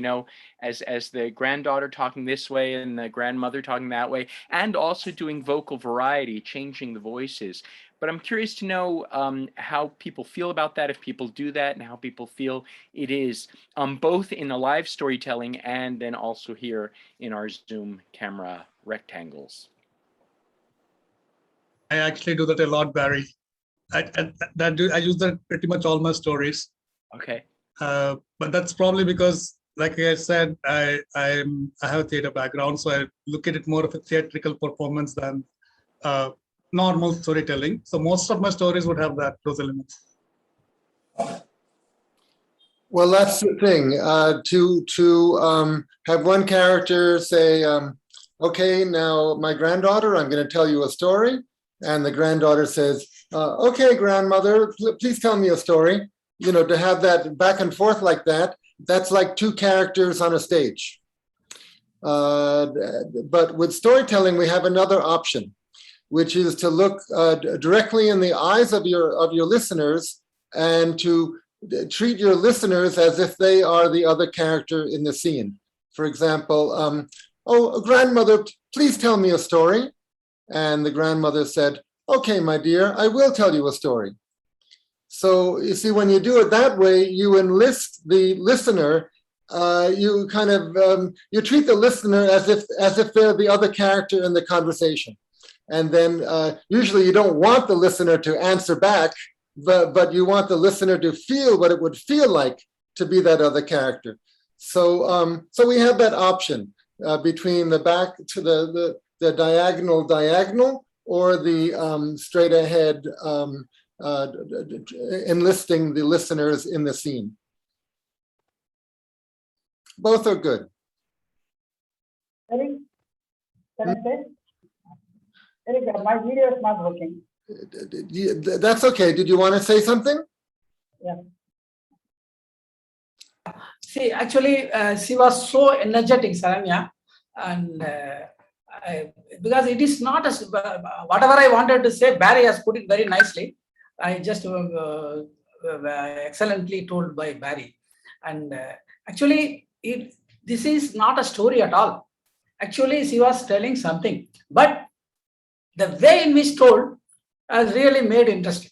as the granddaughter talking this way and the grandmother talking that way, and also doing vocal variety, changing the voices. But I'm curious to know how people feel about that, if people do that, and how people feel it is, both in the live storytelling and then also here in our Zoom camera rectangles. I actually do that a lot, Barry. I use that pretty much all my stories. Okay. But that's probably because, like I said, I have a theater background, so I look at it more of a theatrical performance than normal storytelling. So most of my stories would have those elements. Well, that's the thing. To have one character say, "Okay, now my granddaughter, I'm going to tell you a story," and the granddaughter says, "Okay, grandmother, please tell me a story." to have that back and forth like that, that's like two characters on a stage. But with storytelling, we have another option, which is to look directly in the eyes of your listeners and to treat your listeners as if they are the other character in the scene. For example, oh, grandmother, please tell me a story. And the grandmother said, okay, my dear, I will tell you a story. So you see, when you do it that way, you enlist the listener. You kind of you treat the listener as if they're the other character in the conversation. And then usually you don't want the listener to answer back, but you want the listener to feel what it would feel like to be that other character. So so we have that option between the back to the diagonal or the straight ahead enlisting the listeners in the scene. Both are good. Eric, can I say? Eric, my video is not working. That's okay. Did you want to say something? Yeah. See, actually, she was so energetic, Sharanya, and because it is not as whatever I wanted to say, Barry has put it very nicely. I just excellently told by Barry, and actually, this is not a story at all. Actually, she was telling something, but the way in which told has really made interesting.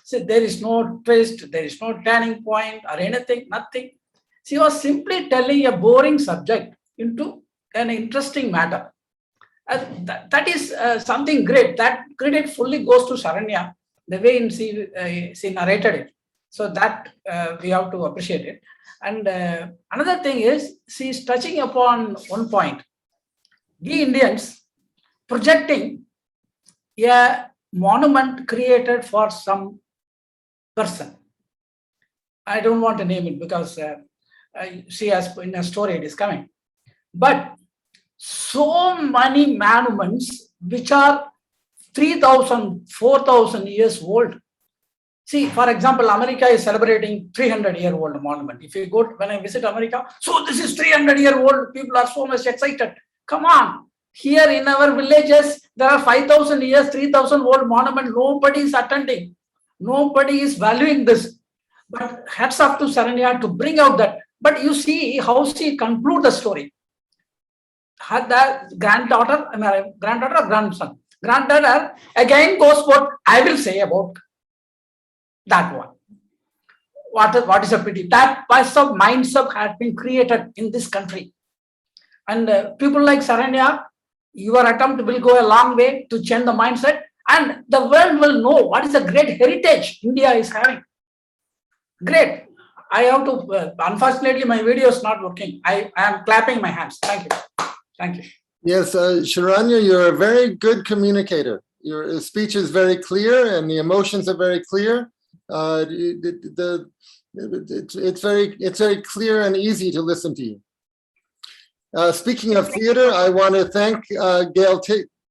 So there is no twist, there is no turning point or anything, nothing. She was simply telling a boring subject into an interesting matter. That is something great. That credit fully goes to Sharanya, the way in she narrated it. So that we have to appreciate it. And another thing is, she is touching upon one point. We Indians projecting a monument created for some person. I don't want to name it because she has in a story it is coming. But so many monuments which are 3,000, 4,000 years old. See, for example, America is celebrating 300-year-old monument. If you go, when I visit America, so this is 300-year-old, people are so much excited. Come on, here in our villages, there are 5,000 years, 3,000 old monument, nobody is attending. Nobody is valuing this. But hats off to Sharanya to bring out that. But you see how she concludes the story. Had that granddaughter or grandson? Granddaughter again goes what I will say about that one. What is a pity? That mindset has been created in this country. And people like Sharanya, your attempt will go a long way to change the mindset, and the world will know what is a great heritage India is having. Great. I have to, unfortunately, my video is not working. I am clapping my hands. Thank you. Thank you. Yes, Sharanya, you're a very good communicator. Your speech is very clear and the emotions are very clear. It's very clear and easy to listen to you. Speaking of theater, I want to thank Gail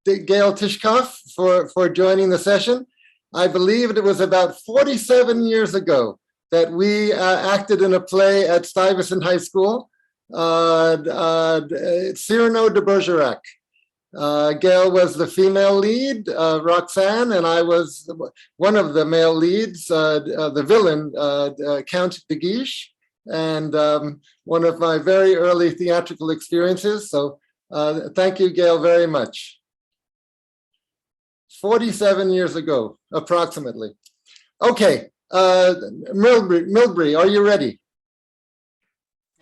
Tishkoff for joining the session. I believe it was about 47 years ago that we acted in a play at Stuyvesant High School, Cyrano de Bergerac. Gail was the female lead, Roxanne, and I was one of the male leads, the villain, Count de Guiche, and one of my very early theatrical experiences. So thank you, Gail, very much. 47 years ago, approximately. Okay, Milbre, are you ready?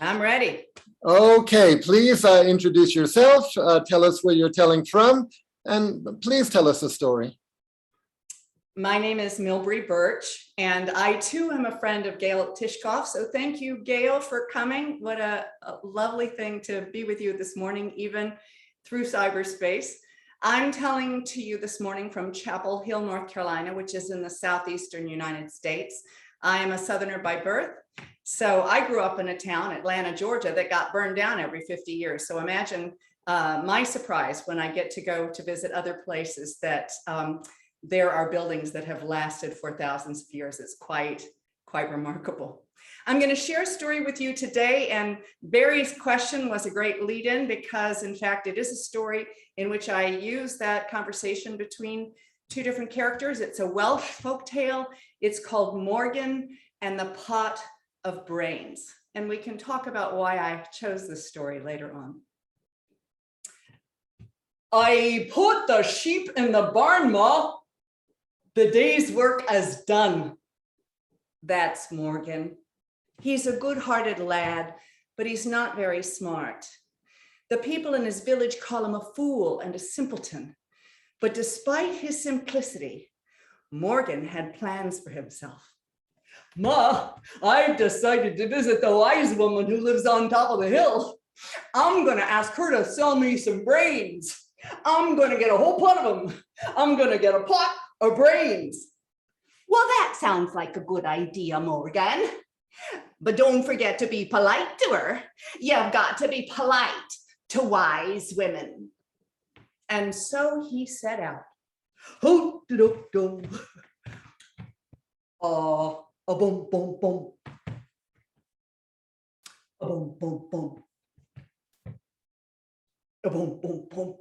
I'm ready. Okay, please introduce yourself, tell us where you're telling from, and please tell us a story. My name is Milbre Burch, and I too am a friend of Gail Tishkoff. So thank you, Gail, for coming. What a lovely thing to be with you this morning, even through cyberspace. I'm telling to you this morning from Chapel Hill, North Carolina, which is in the southeastern United States. I am a Southerner by birth. So I grew up in a town, Atlanta, Georgia, that got burned down every 50 years. So imagine my surprise when I get to go to visit other places that there are buildings that have lasted for thousands of years. It's quite quite remarkable. I'm going to share a story with you today, and Barry's question was a great lead-in because, in fact, it is a story in which I use that conversation between two different characters. It's a Welsh folktale. It's called Morgan and the Pot of Brains, and we can talk about why I chose this story later on. I put the sheep in the barn, Ma. The day's work is done. That's Morgan. He's a good-hearted lad, but he's not very smart. The people in his village call him a fool and a simpleton. But despite his simplicity, Morgan had plans for himself. Ma, I've decided to visit the wise woman who lives on top of the hill. I'm going to ask her to sell me some brains. I'm going to get a whole pot of them. I'm going to get a pot of brains. Well, that sounds like a good idea, Morgan. But don't forget to be polite to her. You've got to be polite to wise women. And so he set out. A boom, boom, boom. A boom, boom, boom. A boom, boom, boom.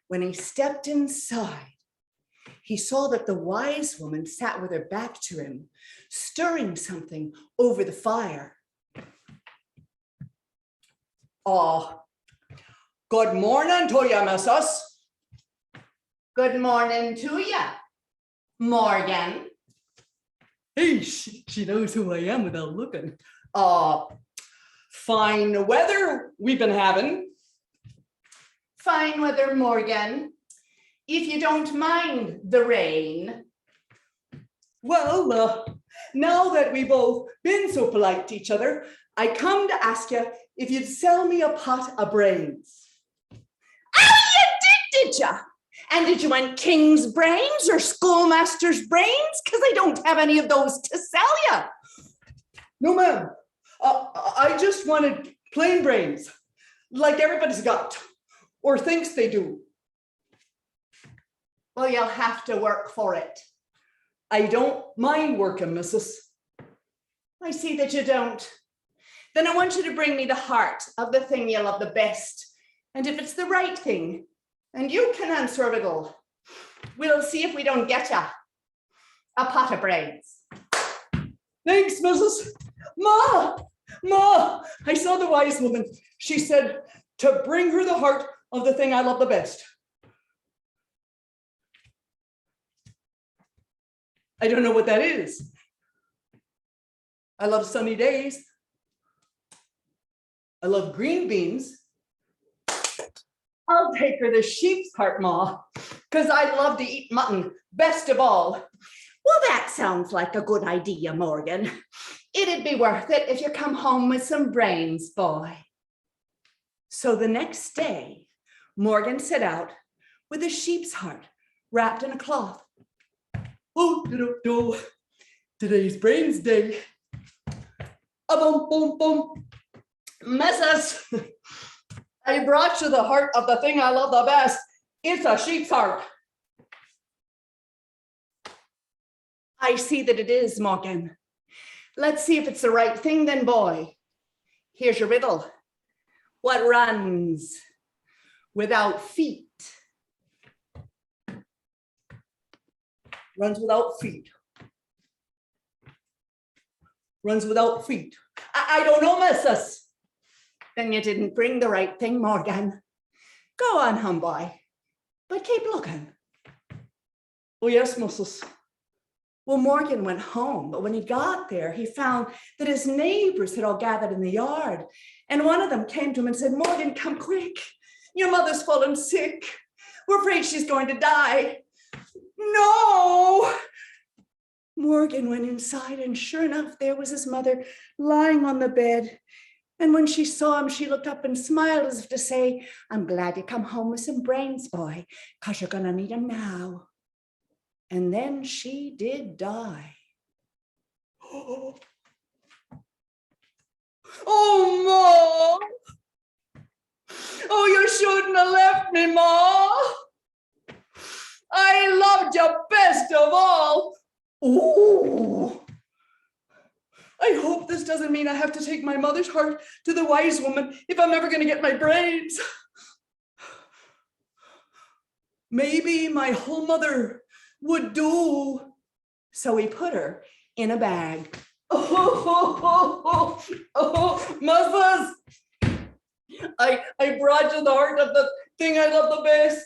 When he stepped inside, he saw that the wise woman sat with her back to him, stirring something over the fire. Good morning to you, missus. Good morning to you, Morgan. Hey, she knows who I am without looking. Fine weather we've been having. Fine weather, Morgan. If you don't mind the rain. Well, now that we've both been so polite to each other, I come to ask you if you'd sell me a pot of brains. Oh, you did ya? And did you want king's brains or schoolmaster's brains? Because I don't have any of those to sell you. No, ma'am. I just wanted plain brains, like everybody's got, or thinks they do. Well, you'll have to work for it. I don't mind working, missus. I see that you don't. Then I want you to bring me the heart of the thing you love the best. And if it's the right thing, and you can answer a riddle, we'll see if we don't get you a pot of brains. Thanks, missus. Ma, I saw the wise woman. She said to bring her the heart of the thing I love the best. I don't know what that is. I love sunny days. I love green beans. I'll take her the sheep's heart, Ma, because I love to eat mutton best of all. Well, that sounds like a good idea, Morgan. It'd be worth it if you come home with some brains, boy. So the next day, Morgan set out with a sheep's heart wrapped in a cloth. Today's brains day. Boom, boom, boom. Missus, I brought you the heart of the thing I love the best. It's a sheep's heart. I see that it is, Morgan. Let's see if it's the right thing then, boy. Here's your riddle. What runs without feet? Runs without feet. Runs without feet. I don't know, missus. Then you didn't bring the right thing, Morgan. Go on home, boy, but keep looking. Oh, yes, missus. Well, Morgan went home, but when he got there, he found that his neighbors had all gathered in the yard. And one of them came to him and said, Morgan, come quick. Your mother's fallen sick. We're afraid she's going to die. No. Morgan went inside, and sure enough, there was his mother lying on the bed. And when she saw him, she looked up and smiled as if to say, I'm glad you come home with some brains, boy, because you're going to need them now. And then she did die. Oh, Ma. Oh, you shouldn't have left me, Ma. I I hope this doesn't mean I have to take my mother's heart to the wise woman if I'm ever going to get my brains. Maybe my whole mother would do. So he put her in a bag. Muscles! I brought you the heart of the thing I love the best.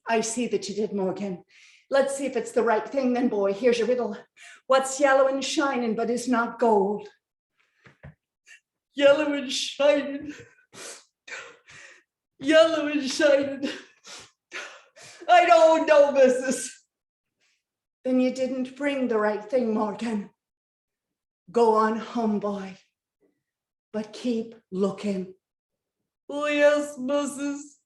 I see that you did, Morgan. Let's see if it's the right thing then, boy. Here's your riddle. What's yellow and shining but is not gold? Yellow and shining. Yellow and shining. I don't know, missus. Then you didn't bring the right thing, Morgan. Go on home, boy, but keep looking. Oh, yes, missus.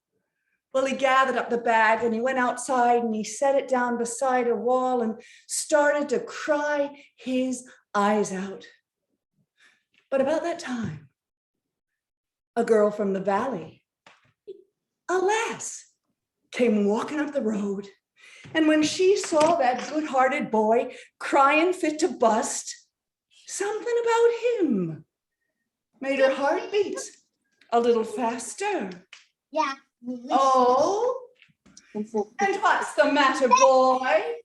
Well, he gathered up the bag and he went outside and he set it down beside a wall and started to cry his eyes out. But about that time, a girl from the valley, a lass, came walking up the road. And when she saw that good-hearted boy crying fit to bust, something about him made her heart beat a little faster. Yeah. Oh, and what's the matter, boy?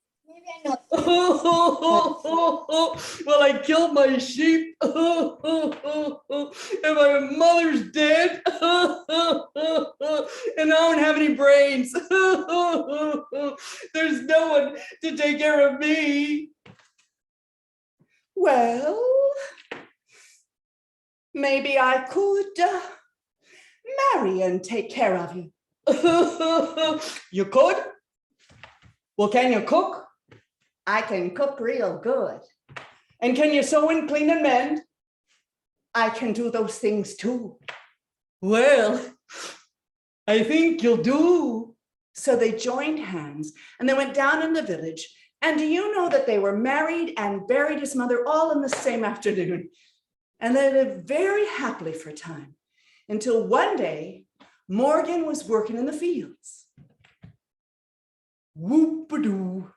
Well, I killed my sheep, and my mother's dead, and I don't have any brains. There's no one to take care of me. Well, maybe I could marry and take care of you. You could? Well, can you cook? I can cook real good. And can you sew and clean and mend? I can do those things too. Well, I think you'll do. So they joined hands and they went down in the village. And do you know that they were married and buried his mother all in the same afternoon? And they lived very happily for a time until one day, Morgan was working in the fields. Whoop-a-doo.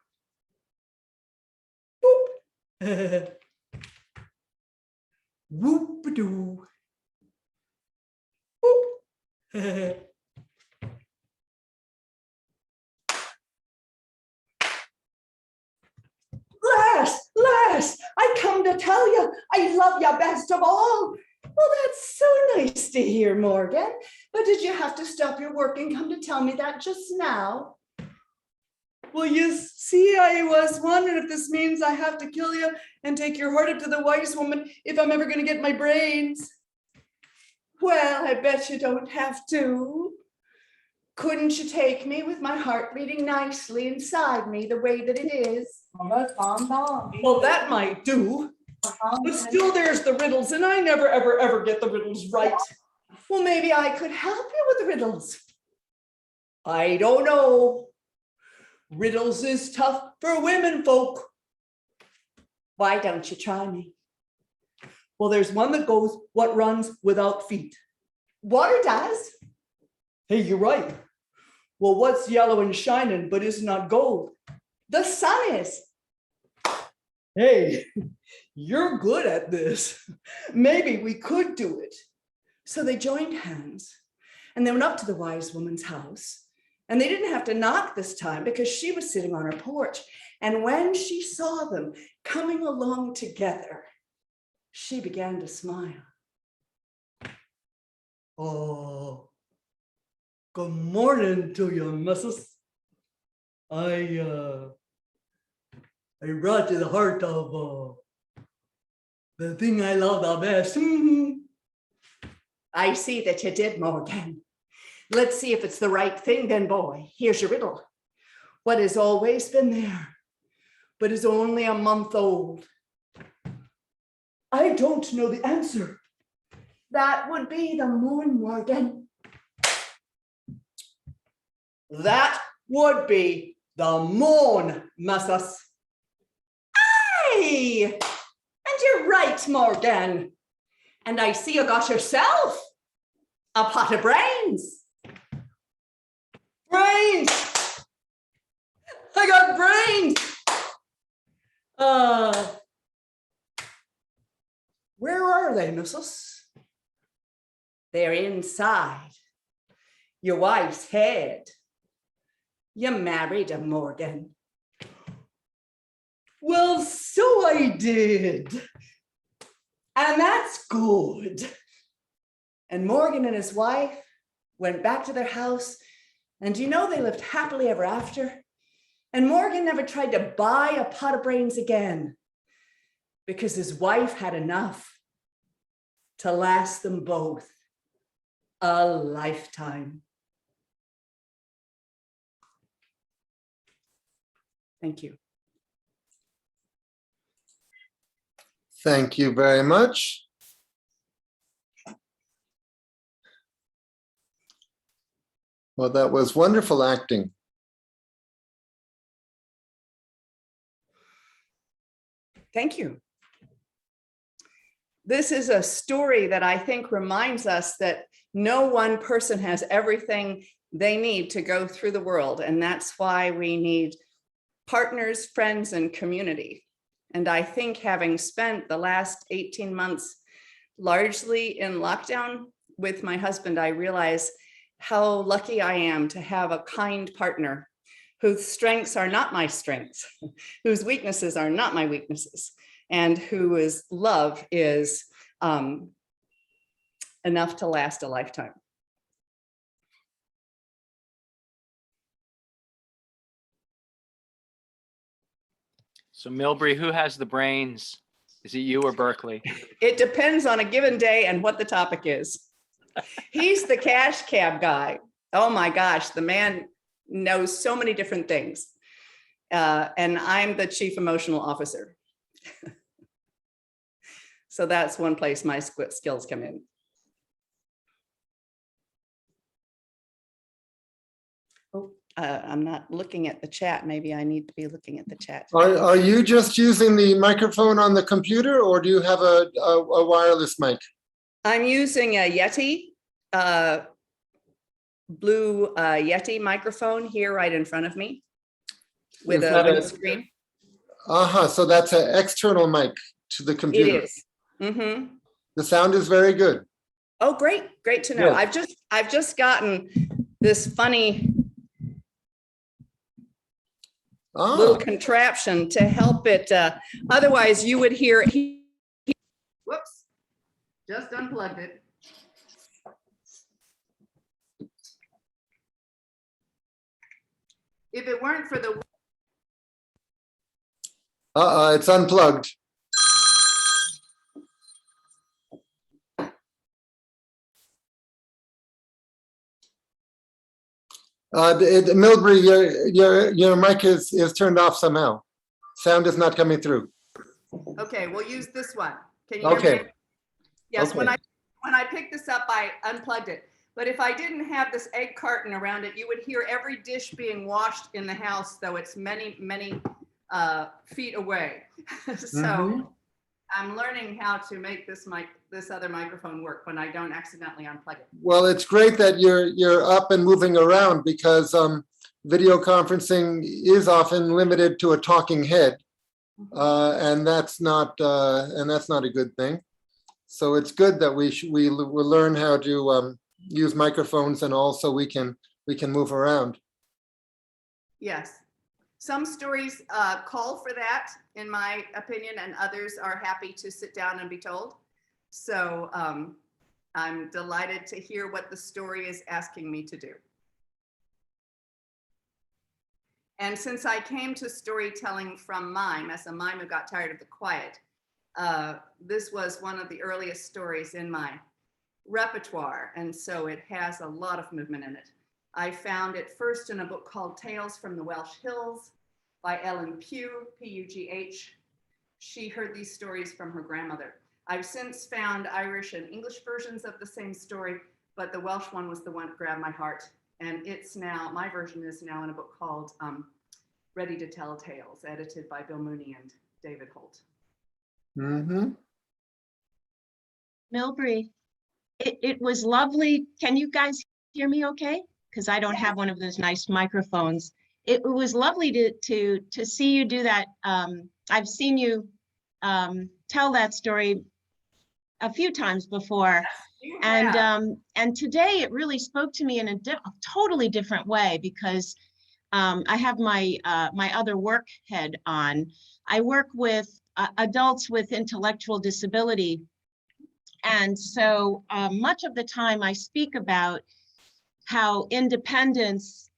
Boop. Whoop-a-doo. Boop. Lass, I come to tell you, I love you best of all. Well, that's so nice to hear, Morgan. But did you have to stop your work and come to tell me that just now? Well, you see, I was wondering if this means I have to kill you and take your heart up to the wise woman if I'm ever going to get my brains. Well, I bet you don't have to. Couldn't you take me with my heart beating nicely inside me the way that it is? Well, that might do. But still there's the riddles, and I never, ever get the riddles right. Well, maybe I could help you with the riddles. I don't know. Riddles is tough for women folk. Why don't you try me? Well, there's one that goes, what runs without feet? Water does. Hey, you're right. Well, what's yellow and shining but is not gold? The sun is. Hey, you're good at this. Maybe we could do it. So they joined hands and they went up to the wise woman's house. And they didn't have to knock this time because she was sitting on her porch. And when she saw them coming along together, she began to smile. Oh, good morning to you, missus. I brought you the heart of the thing I love the best. I see that you did, Morgan. Let's see if it's the right thing then, boy. Here's your riddle. What has always been there, but is only a month old? I don't know the answer. That would be the moon, Morgan. That would be the moon, missus. Aye! And you're right, Morgan. And I see you got yourself a pot of brains. Brains! I got brains! Where are they, missus? They're inside your wife's head. You married a Morgan. Well, so I did. And that's good. And Morgan and his wife went back to their house. And you know, they lived happily ever after. And Morgan never tried to buy a pot of brains again because his wife had enough to last them both a lifetime. Thank you. Thank you very much. Well, that was wonderful acting. Thank you. This is a story that I think reminds us that no one person has everything they need to go through the world. And that's why we need partners, friends, and community. And I think having spent the last 18 months largely in lockdown with my husband, I realize how lucky I am to have a kind partner whose strengths are not my strengths, whose weaknesses are not my weaknesses, and whose love is enough to last a lifetime. So Milbre, who has the brains? Is it you or Berkeley? It depends on a given day and what the topic is. He's the cash cab guy. Oh my gosh, the man knows so many different things. And I'm the chief emotional officer. So that's one place my skills come in. Oh, I'm not looking at the chat. Maybe I need to be looking at the chat. Are you just using the microphone on the computer, or do you have a wireless mic? I'm using a Yeti, blue Yeti microphone here right in front of me with a big screen. So that's an external mic to the computer. It is. Mm-hmm. The sound is very good. Oh, great. Great to know. Yes. I've just gotten this funny little contraption to help it. Otherwise you would hear, whoops, just unplugged it. If it weren't for the it's unplugged. Milbre, your mic is turned off somehow. Sound is not coming through. Okay, we'll use this one. Can you hear me? Yes, Okay. when I picked this up, I unplugged it. But if I didn't have this egg carton around it, you would hear every dish being washed in the house, though it's many, many feet away. So I'm learning how to make this other microphone work when I don't accidentally unplug it. Well, it's great that you're up and moving around, because video conferencing is often limited to a talking head, and that's not a good thing. So it's good that we learn how to use microphones, and also we can move around. Yes. Some stories call for that, in my opinion, and others are happy to sit down and be told. So I'm delighted to hear what the story is asking me to do. And since I came to storytelling from mime, as a mime who got tired of the quiet, this was one of the earliest stories in my repertoire. And so it has a lot of movement in it. I found it first in a book called Tales from the Welsh Hills by Ellen Pugh, P-U-G-H. She heard these stories from her grandmother. I've since found Irish and English versions of the same story, but the Welsh one was the one that grabbed my heart. And it's now, my version is now in a book called Ready to Tell Tales, edited by Bill Mooney and David Holt. Milbre, it was lovely. Can you guys hear me okay? Because I don't have one of those nice microphones. it was lovely to see you do that. I've seen you tell that story a few times before, and today it really spoke to me in a totally different way, because I have my my other work head on. I work with adults with intellectual disability, and so much of the time I speak about how independence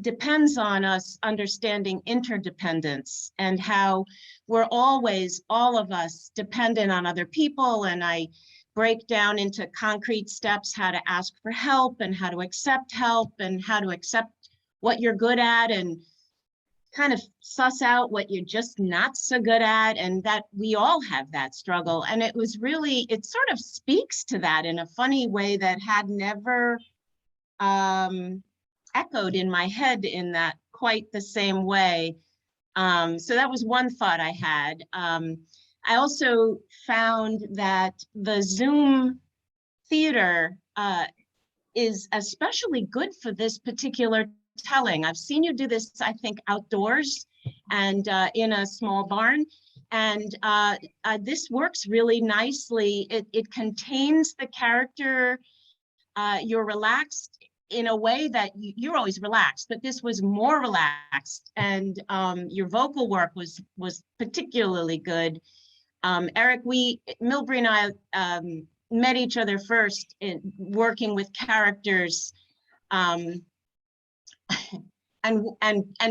depends on us understanding interdependence, and how we're always, all of us, dependent on other people. And I break down into concrete steps how to ask for help, and how to accept help, and how to accept what you're good at, and kind of suss out what you're just not so good at, and that we all have that struggle. And it was really, it sort of speaks to that in a funny way that had never echoed in my head in that quite the same way. So that was one thought I had. I also found that the Zoom theater is especially good for this particular telling. I've seen you do this, I think, outdoors and in a small barn. And this works really nicely. It contains the character. You're relaxed in a way that you're always relaxed, but this was more relaxed. And your vocal work was particularly good. Eric, Milbre and I met each other first in working with characters and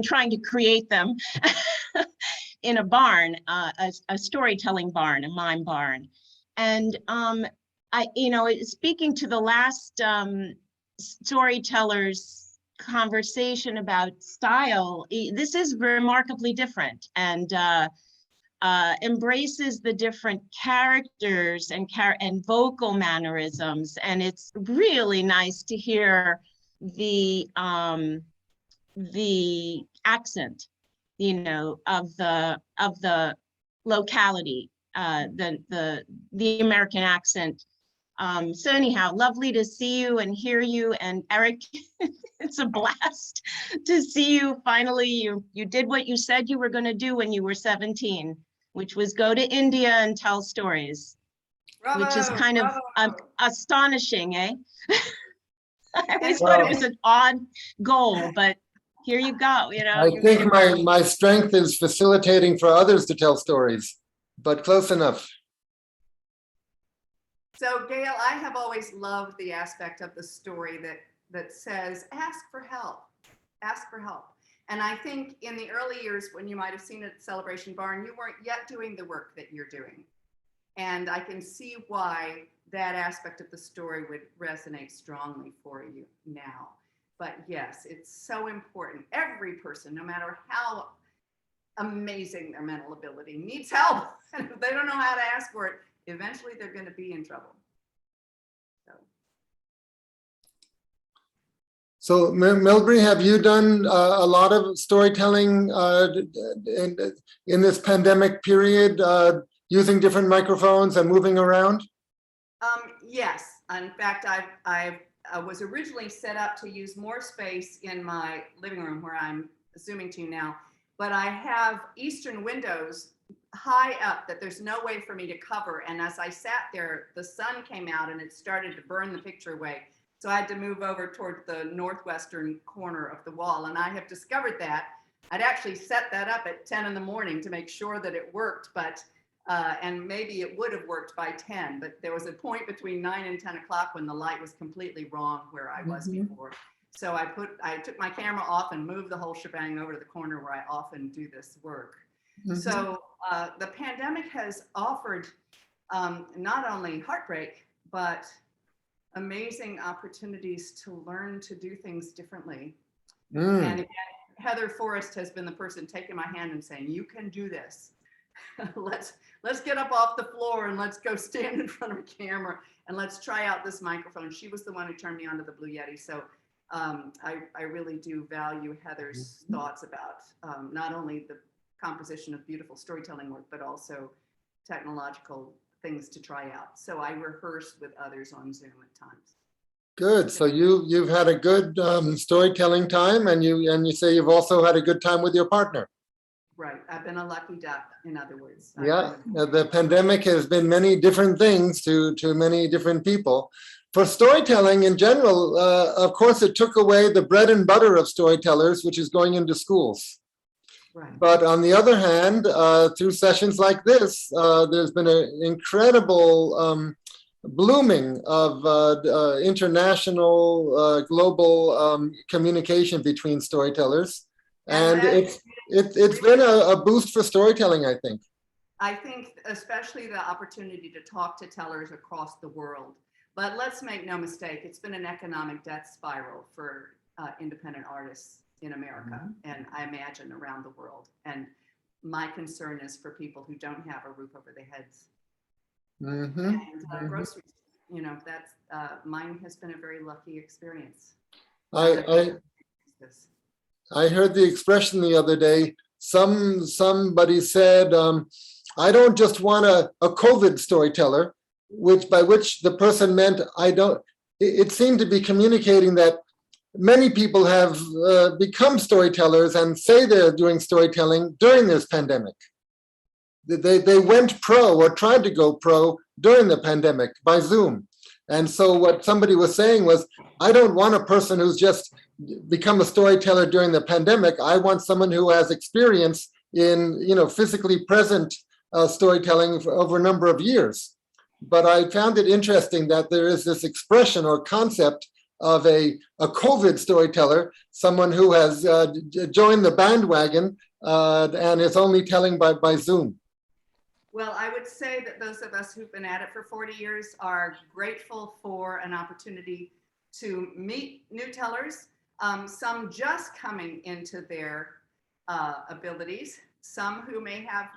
trying to create them in a barn, a storytelling barn, a mime barn. And speaking to the last storyteller's conversation about style, this is remarkably different, and embraces the different characters and vocal mannerisms. And it's really nice to hear the accent, of the locality, the American accent. So anyhow, lovely to see you and hear you. And Eric, it's a blast to see you. Finally, you did what you said you were going to do when you were 17, which was go to India and tell stories. Bravo, which is kind of astonishing, eh? I always thought it was an odd goal, but here you go. I think my strength is facilitating for others to tell stories, but close enough. So Gail, I have always loved the aspect of the story that says, ask for help, ask for help. And I think in the early years when you might have seen it at Celebration Barn, you weren't yet doing the work that you're doing. And I can see why that aspect of the story would resonate strongly for you now. But yes, it's so important. Every person, no matter how amazing their mental ability, needs help. And if they don't know how to ask for it, eventually they're going to be in trouble. So Milbre, have you done a lot of storytelling in this pandemic period, using different microphones and moving around? Yes. In fact, I was originally set up to use more space in my living room where I'm zooming to now, but I have eastern windows high up that there's no way for me to cover. And as I sat there, the sun came out and it started to burn the picture away. So I had to move over toward the northwestern corner of the wall. And I have discovered that I'd actually set that up at 10 in the morning to make sure that it worked, but and maybe it would have worked by 10, but there was a point between 9 and 10 o'clock when the light was completely wrong where I was before. So I took my camera off and moved the whole shebang over to the corner where I often do this work. So the pandemic has offered not only heartbreak, but amazing opportunities to learn to do things differently. And again, Heather Forrest has been the person taking my hand and saying, you can do this. let's get up off the floor and let's go stand in front of a camera and let's try out this microphone. She was the one who turned me on to the Blue Yeti. So I really do value Heather's thoughts about not only the composition of beautiful storytelling work, but also technological things to try out. So I rehearse with others on Zoom at times. Good. So you've had a good storytelling time, and you say you've also had a good time with your partner. Right. I've been a lucky duck, in other words. Yeah, the pandemic has been many different things to many different people. For storytelling in general, of course, it took away the bread and butter of storytellers, which is going into schools. Right. But on the other hand, through sessions like this, there's been an incredible blooming of international, global communication between storytellers. And it's been a boost for storytelling, I think. I think especially the opportunity to talk to tellers across the world. But let's make no mistake, it's been an economic death spiral for independent artists in America, and I imagine around the world. And my concern is for people who don't have a roof over their heads. And groceries, you know, that's mine has been a very lucky experience. I heard the expression the other day. Somebody said, I don't just want a COVID storyteller, by which the person meant it seemed to be communicating that many people have become storytellers and say they're doing storytelling during this pandemic. They went pro or tried to go pro during the pandemic by Zoom. And so what somebody was saying was, I don't want a person who's just become a storyteller during the pandemic. I want someone who has experience in, physically present storytelling for over a number of years. But I found it interesting that there is this expression or concept of a COVID storyteller, someone who has joined the bandwagon and is only telling by Zoom. Well, I would say that those of us who've been at it for 40 years are grateful for an opportunity to meet new tellers, some just coming into their abilities, some who may have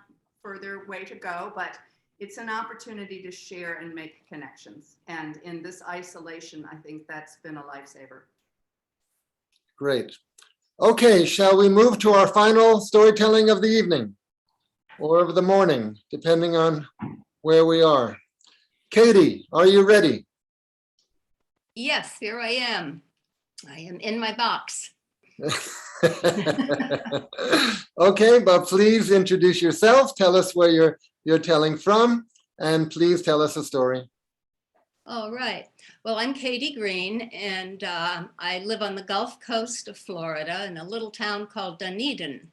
further way to go, but it's an opportunity to share and make connections. And in this isolation, I think that's been a lifesaver. Great. Okay, shall we move to our final storytelling of the evening or of the morning, depending on where we are? Katie, are you ready? Yes, here I am. I am in my box. Okay, but please introduce yourself. Tell us where you're telling from, and please tell us a story. All right. Well, I'm Katie Green, and I live on the Gulf Coast of Florida in a little town called Dunedin.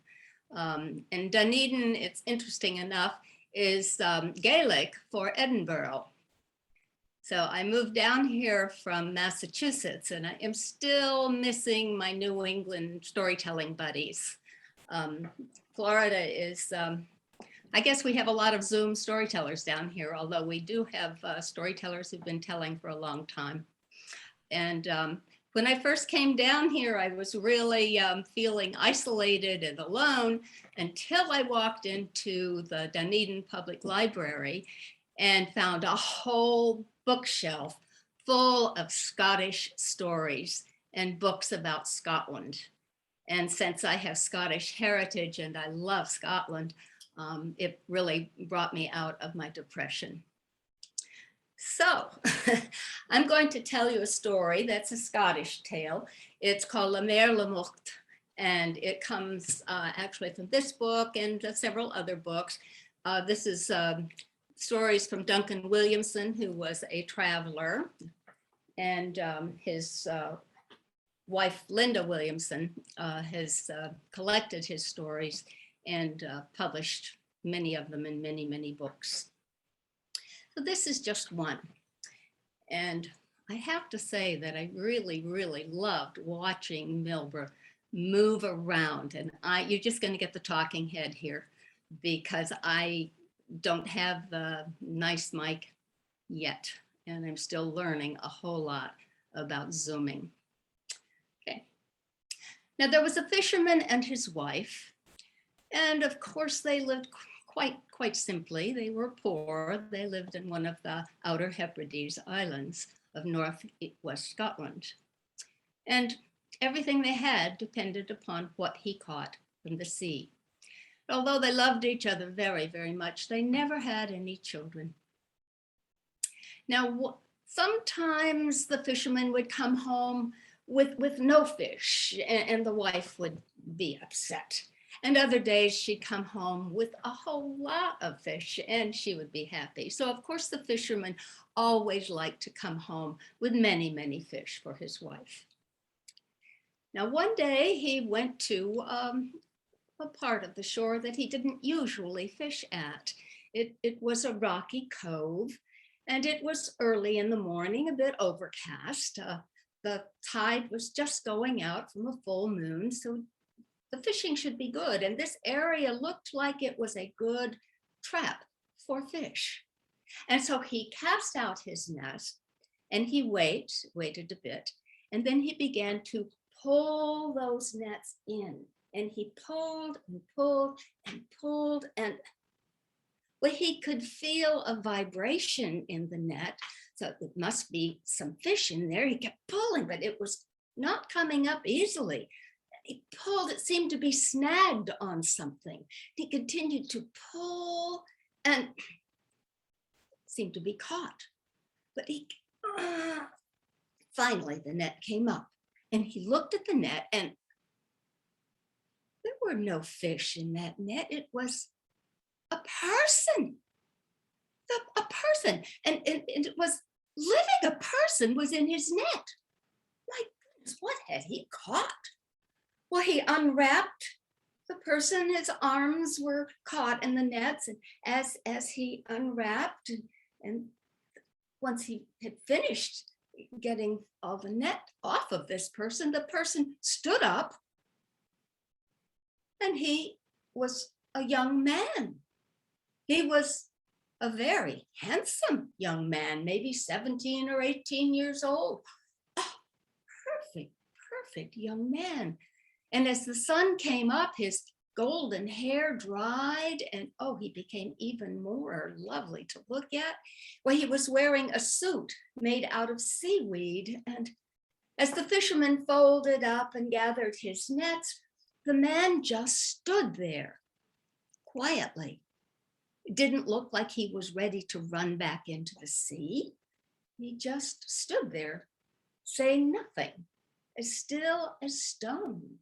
And Dunedin, it's interesting enough, is Gaelic for Edinburgh. So I moved down here from Massachusetts, and I am still missing my New England storytelling buddies. Florida is, I guess we have a lot of Zoom storytellers down here, although we do have storytellers who've been telling for a long time. And when I first came down here, I was really feeling isolated and alone until I walked into the Dunedin Public Library and found a whole bookshelf full of Scottish stories and books about Scotland. And since I have Scottish heritage and I love Scotland, it really brought me out of my depression. So I'm going to tell you a story that's a Scottish tale. It's called La Mère le Morte, and it comes actually from this book and several other books. This is stories from Duncan Williamson, who was a traveler, and his wife, Linda Williamson, has collected his stories and published many of them in many, many books. So this is just one. And I have to say that I really, really loved watching Milbre move around. And you're just going to get the talking head here because I don't have the nice mic yet. And I'm still learning a whole lot about Zooming. Okay. Now there was a fisherman and his wife. And of course they lived quite simply. They were poor. They lived in one of the Outer Hebrides Islands of northwest Scotland. And everything they had depended upon what he caught from the sea. Although they loved each other very, very much, they never had any children. Now, sometimes the fisherman would come home with no fish, and the wife would be upset. And other days she'd come home with a whole lot of fish and she would be happy. So of course the fisherman always liked to come home with many, many fish for his wife. Now one day he went to a part of the shore that he didn't usually fish at. It was a rocky cove, and it was early in the morning, a bit overcast. The tide was just going out from a full moon, so the fishing should be good. And this area looked like it was a good trap for fish. And so he cast out his net and he waited a bit. And then he began to pull those nets in. And he pulled and pulled and pulled, and well, he could feel a vibration in the net. So it must be some fish in there. He kept pulling, but it was not coming up easily. He pulled, it seemed to be snagged on something. He continued to pull and seemed to be caught. But finally the net came up and he looked at the net, and there were no fish in that net. It was a person, a person, and it was living. A person was in his net. My goodness, what had he caught? Well, he unwrapped the person. His arms were caught in the nets, and as he unwrapped, and once he had finished getting all the net off of this person, the person stood up, and he was a young man. He was a very handsome young man, maybe 17 or 18 years old. Oh, perfect young man. And as the sun came up, his golden hair dried, and oh, he became even more lovely to look at. Well, he was wearing a suit made out of seaweed. And as the fisherman folded up and gathered his nets, the man just stood there quietly. It didn't look like he was ready to run back into the sea. He just stood there saying nothing, as still as stone.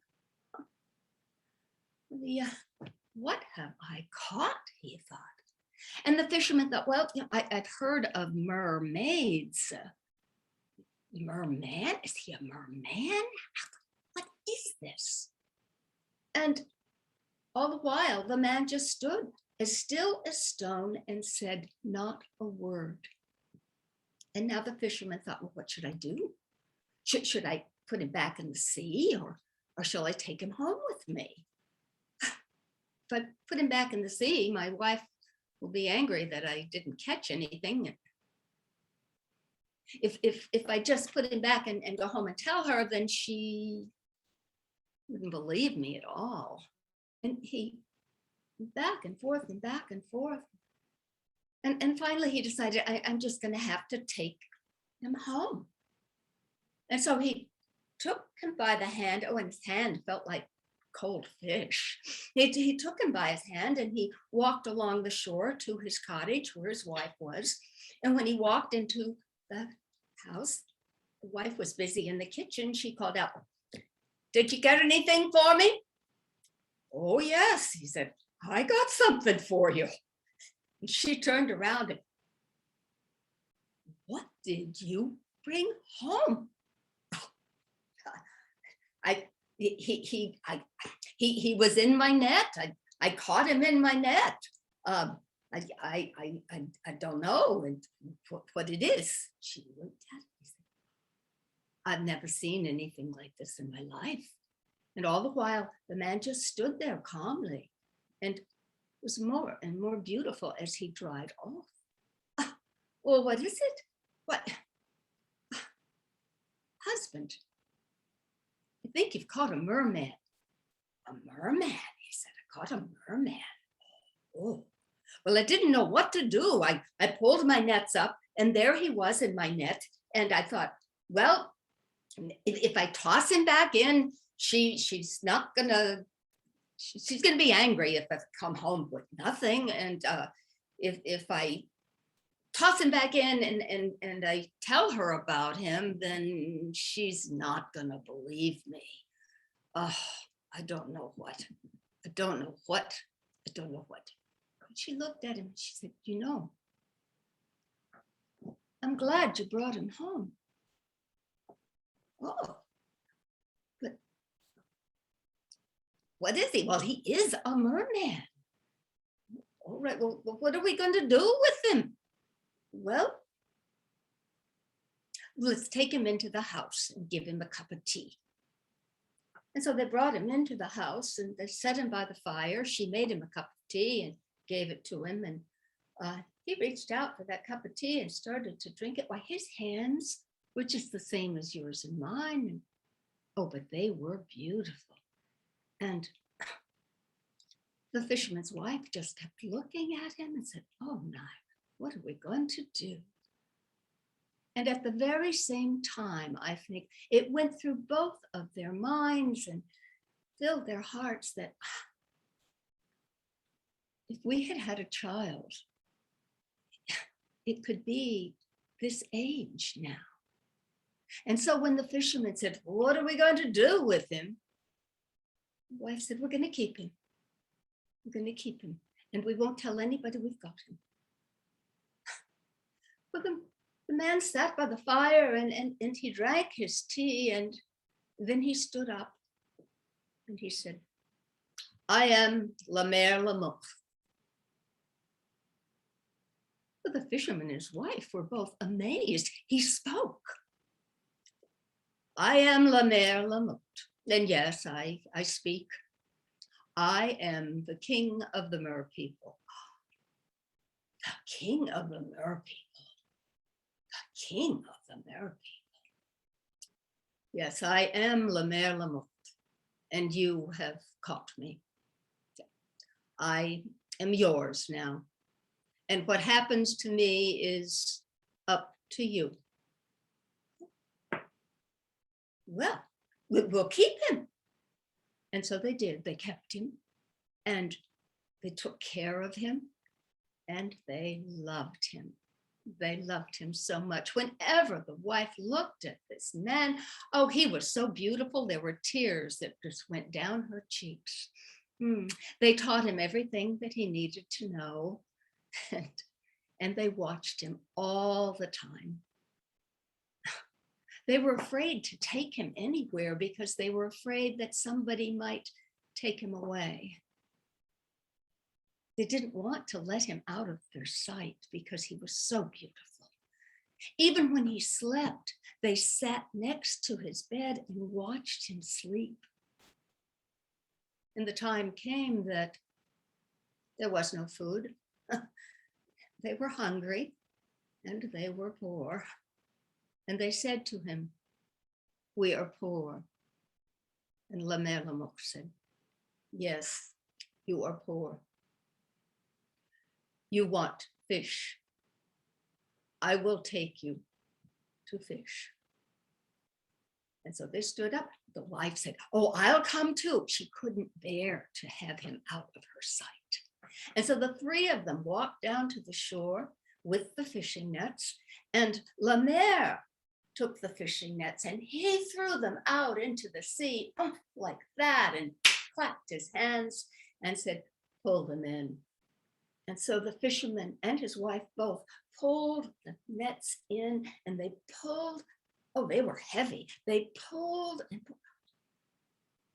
What have I caught, he thought. And the fisherman thought, well, I'd heard of mermaids. Merman? Is he a merman? What is this? And all the while, the man just stood as still as stone and said not a word. And now the fisherman thought, well, what should I do? Should I put him back in the sea, or shall I take him home with me? If I put him back in the sea, my wife will be angry that I didn't catch anything. If I just put him back and go home and tell her, then she wouldn't believe me at all. And he back and forth and back and forth. And finally he decided, I'm just going to have to take him home. And so he took him by the hand. Oh, and his hand felt like cold fish. He took him by his hand and he walked along the shore to his cottage where his wife was. And when he walked into the house, the wife was busy in the kitchen. She called out, "Did you get anything for me?" "Oh, yes," he said, "I got something for you." And she turned around and, "What did you bring home?" He was in my net. I caught him in my net. I don't know what it is. She looked at me. I've never seen anything like this in my life. And all the while, the man just stood there calmly, and it was more and more beautiful as he dried off. Well, what is it? What? Husband, I think you've caught a merman. A merman, he said. I caught a merman. Oh, well, I didn't know what to do. I pulled my nets up, and there he was in my net. And I thought, well, if I toss him back in, she's gonna be angry if I come home with nothing. And if I toss him back in and I tell her about him, then she's not gonna believe me. Oh, I don't know what. I don't know what. I don't know what. She looked at him and she said, you know, I'm glad you brought him home. Oh, but what is he? Well, he is a merman. All right, well, what are we going to do with him? Well, let's take him into the house and give him a cup of tea. And so they brought him into the house and they set him by the fire. She made him a cup of tea and gave it to him. And he reached out for that cup of tea and started to drink it. Why, his hands were just the same as yours and mine. And, oh, but they were beautiful. And the fisherman's wife just kept looking at him and said, oh, no, what are we going to do? And at the very same time, I think it went through both of their minds and filled their hearts that if we had had a child, it could be this age now. And so when the fisherman said, what are we going to do with him? The wife said, we're going to keep him. We're going to keep him. And we won't tell anybody we've got him. Well, the man sat by the fire and he drank his tea, and then he stood up and he said, I am la Mère Lamour. But the fisherman and his wife were both amazed. He spoke. I am la Mère Lamour. And yes, I speak. I am the king of the Mer people. The king of the Mer people. The king of the Mer people. Yes, I am la Mère Lamour, and you have caught me. I am yours now. And what happens to me is up to you. Well, we'll keep him. And so they did. They kept him and they took care of him and they loved him. They loved him so much. Whenever the wife looked at this man, oh, he was so beautiful. There were tears that just went down her cheeks. They taught him everything that he needed to know. And they watched him all the time. They were afraid to take him anywhere because they were afraid that somebody might take him away. They didn't want to let him out of their sight because he was so beautiful. Even when he slept, they sat next to his bed and watched him sleep. And the time came that there was no food. They were hungry and they were poor. And they said to him, we are poor. And la Mère Lamour said, yes, you are poor. You want fish. I will take you to fish. And so they stood up. The wife said, oh, I'll come too. She couldn't bear to have him out of her sight. And so the three of them walked down to the shore with the fishing nets, and La Mère took the fishing nets and he threw them out into the sea like that and clapped his hands and said, pull them in. And so the fisherman and his wife both pulled the nets in and they pulled, oh, they were heavy. They pulled and pulled.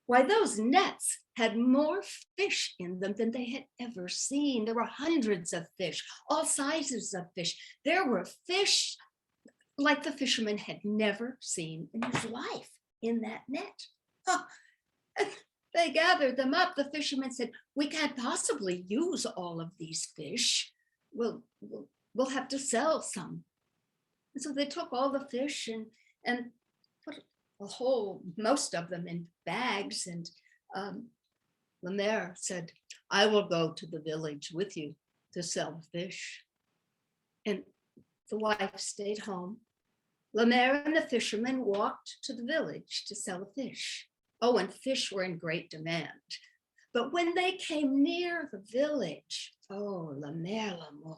Why, those nets had more fish in them than they had ever seen. There were hundreds of fish, all sizes of fish. There were fish like the fisherman had never seen in his life in that net. Oh, they gathered them up. The fisherman said, we can't possibly use all of these fish. We'll have to sell some. And so they took all the fish and put most of them in bags. And La Mère said, I will go to the village with you to sell the fish. And the wife stayed home. La Mère and the fisherman walked to the village to sell the fish. Oh, and fish were in great demand. But when they came near the village, oh, La Mère Lamour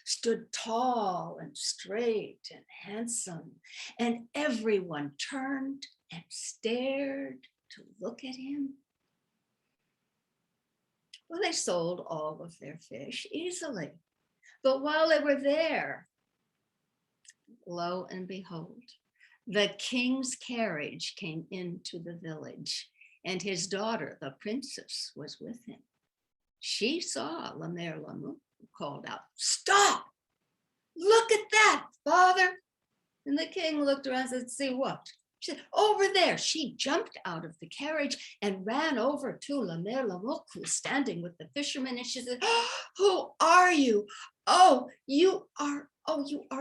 stood tall and straight and handsome, and everyone turned and stared to look at him. Well, they sold all of their fish easily. But while they were there, lo and behold, the king's carriage came into the village, and his daughter, the princess, was with him. She saw La Mère Lamour, called out, "Stop! Look at that, father!" And the king looked around and said, "See what?" She said, "Over there." She jumped out of the carriage and ran over to La Mère Lamour, who was standing with the fisherman, and she said, "Who are you? Oh, you are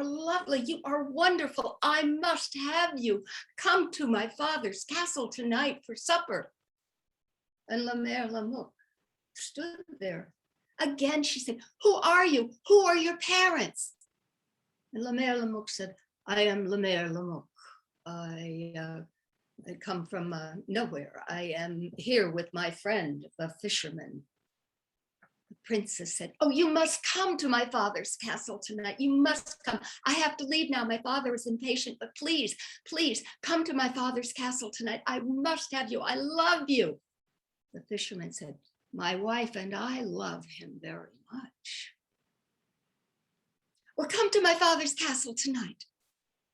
lovely. You are wonderful. I must have you. Come to my father's castle tonight for supper." And La Mère Lamour stood there. Again, she said, "Who are you? Who are your parents?" And La Mère Lamour said, "I am La Mère Lamour. I come from nowhere. I am here with my friend, the fisherman." The princess said, "Oh, you must come to my father's castle tonight. You must come. I have to leave now. My father is impatient, but please, please come to my father's castle tonight. I must have you. I love you." The fisherman said, "My wife and I love him very much." "Well, come to my father's castle tonight."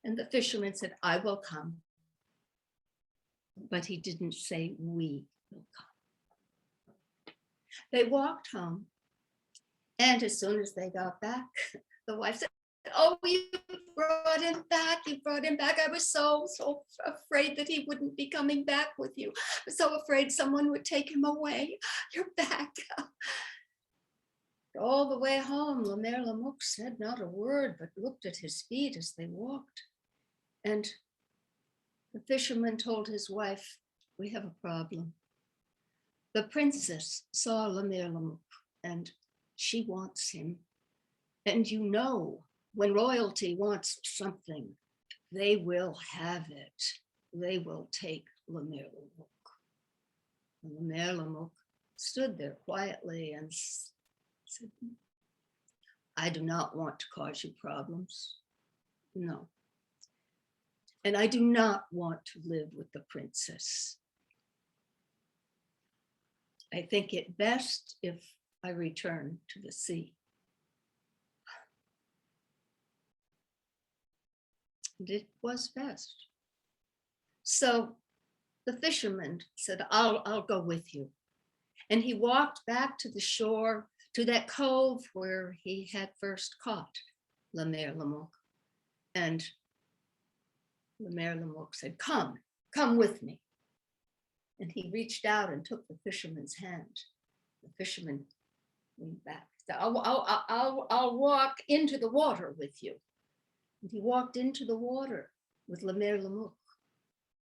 And the fisherman said, "I will come." But he didn't say, "We will come." They walked home. And as soon as they got back, the wife said, "Oh, you brought him back. You brought him back. I was so afraid that he wouldn't be coming back with you. I was so afraid someone would take him away. You're back." All the way home, La Mère Lamour said not a word, but looked at his feet as they walked. And the fisherman told his wife, "We have a problem. The princess saw La Mère Lamour and she wants him. And you know, when royalty wants something, they will have it. They will take La Mère Lamour." And La Mère Lamour stood there quietly and said, "I do not want to cause you problems. No. And I do not want to live with the princess. I think it best if I return to the sea." And it was best. So the fisherman said, I'll go with you." And he walked back to the shore, to that cove where he had first caught La Mère Lamour. And La Mère Lamour said, come with me." And he reached out and took the fisherman's hand. The fisherman leaned back. Said, I'll walk into the water with you." And he walked into the water with La Mère Lamour,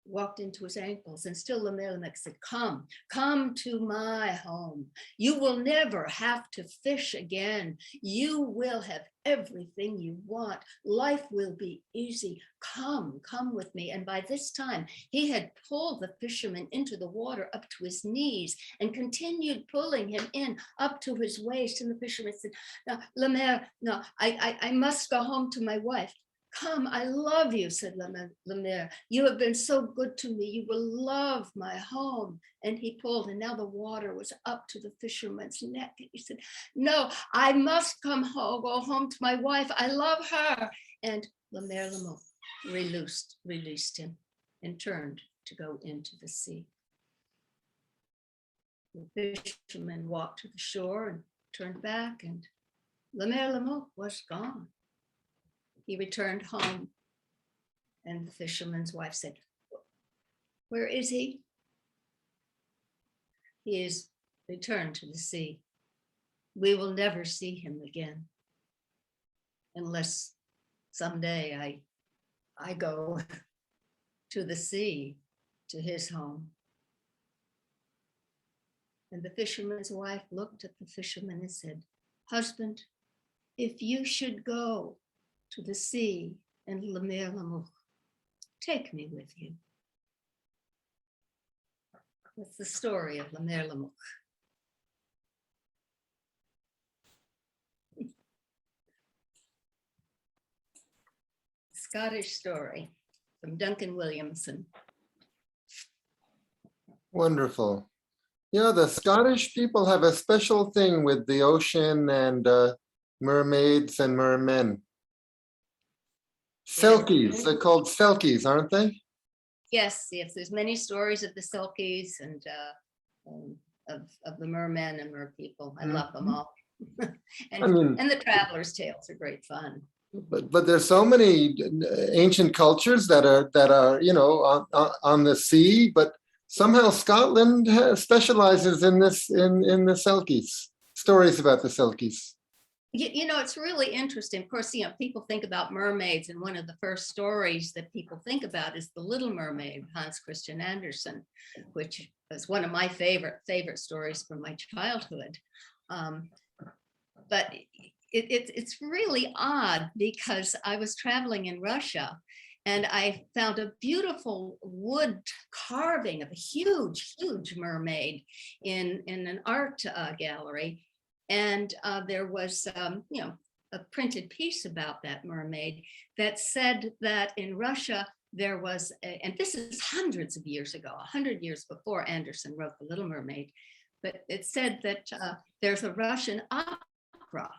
walked into his ankles, and still La Mère Lamour said, come to my home. You will never have to fish again. You will have everything you want. Life will be easy. Come with me." And by this time, he had pulled the fisherman into the water up to his knees and continued pulling him in up to his waist. And the fisherman said, "No, La Mère, no, I must go home to my wife." "Come, I love you," said La Mère. "You have been so good to me. You will love my home." And he pulled, and now the water was up to the fisherman's neck. And he said, "No, I must go home to my wife. I love her." And La Mère Lamour released him and turned to go into the sea. The fisherman walked to the shore and turned back, and La Mère Lamour was gone. He returned home, and the fisherman's wife said, "Where is he?" "He is returned to the sea. We will never see him again, unless someday I go to the sea, to his home." And the fisherman's wife looked at the fisherman and said, "Husband, if you should go to the sea and La Mère Lamour, take me with you." That's the story of La Mère Lamour. Scottish story from Duncan Williamson. Wonderful. Yeah, the Scottish people have a special thing with the ocean and mermaids and mermen. Selkies, they're called Selkies, aren't they? Yes, yes, there's many stories of the Selkies and of the mermen and merpeople. I love them all. And the travelers' tales are great fun. But there's so many ancient cultures that are on the sea, but somehow Scotland specializes in this in the Selkies, stories about the Selkies. You know, it's really interesting. Of course, people think about mermaids, and one of the first stories that people think about is The Little Mermaid, Hans Christian Andersen, which is one of my favorite stories from my childhood. But it's really odd because I was traveling in Russia and I found a beautiful wood carving of a huge mermaid in an art gallery. And there was, a printed piece about that mermaid that said that in Russia there was, and this is hundreds of years ago, 100 years before Andersen wrote The Little Mermaid, but it said that there's a Russian opera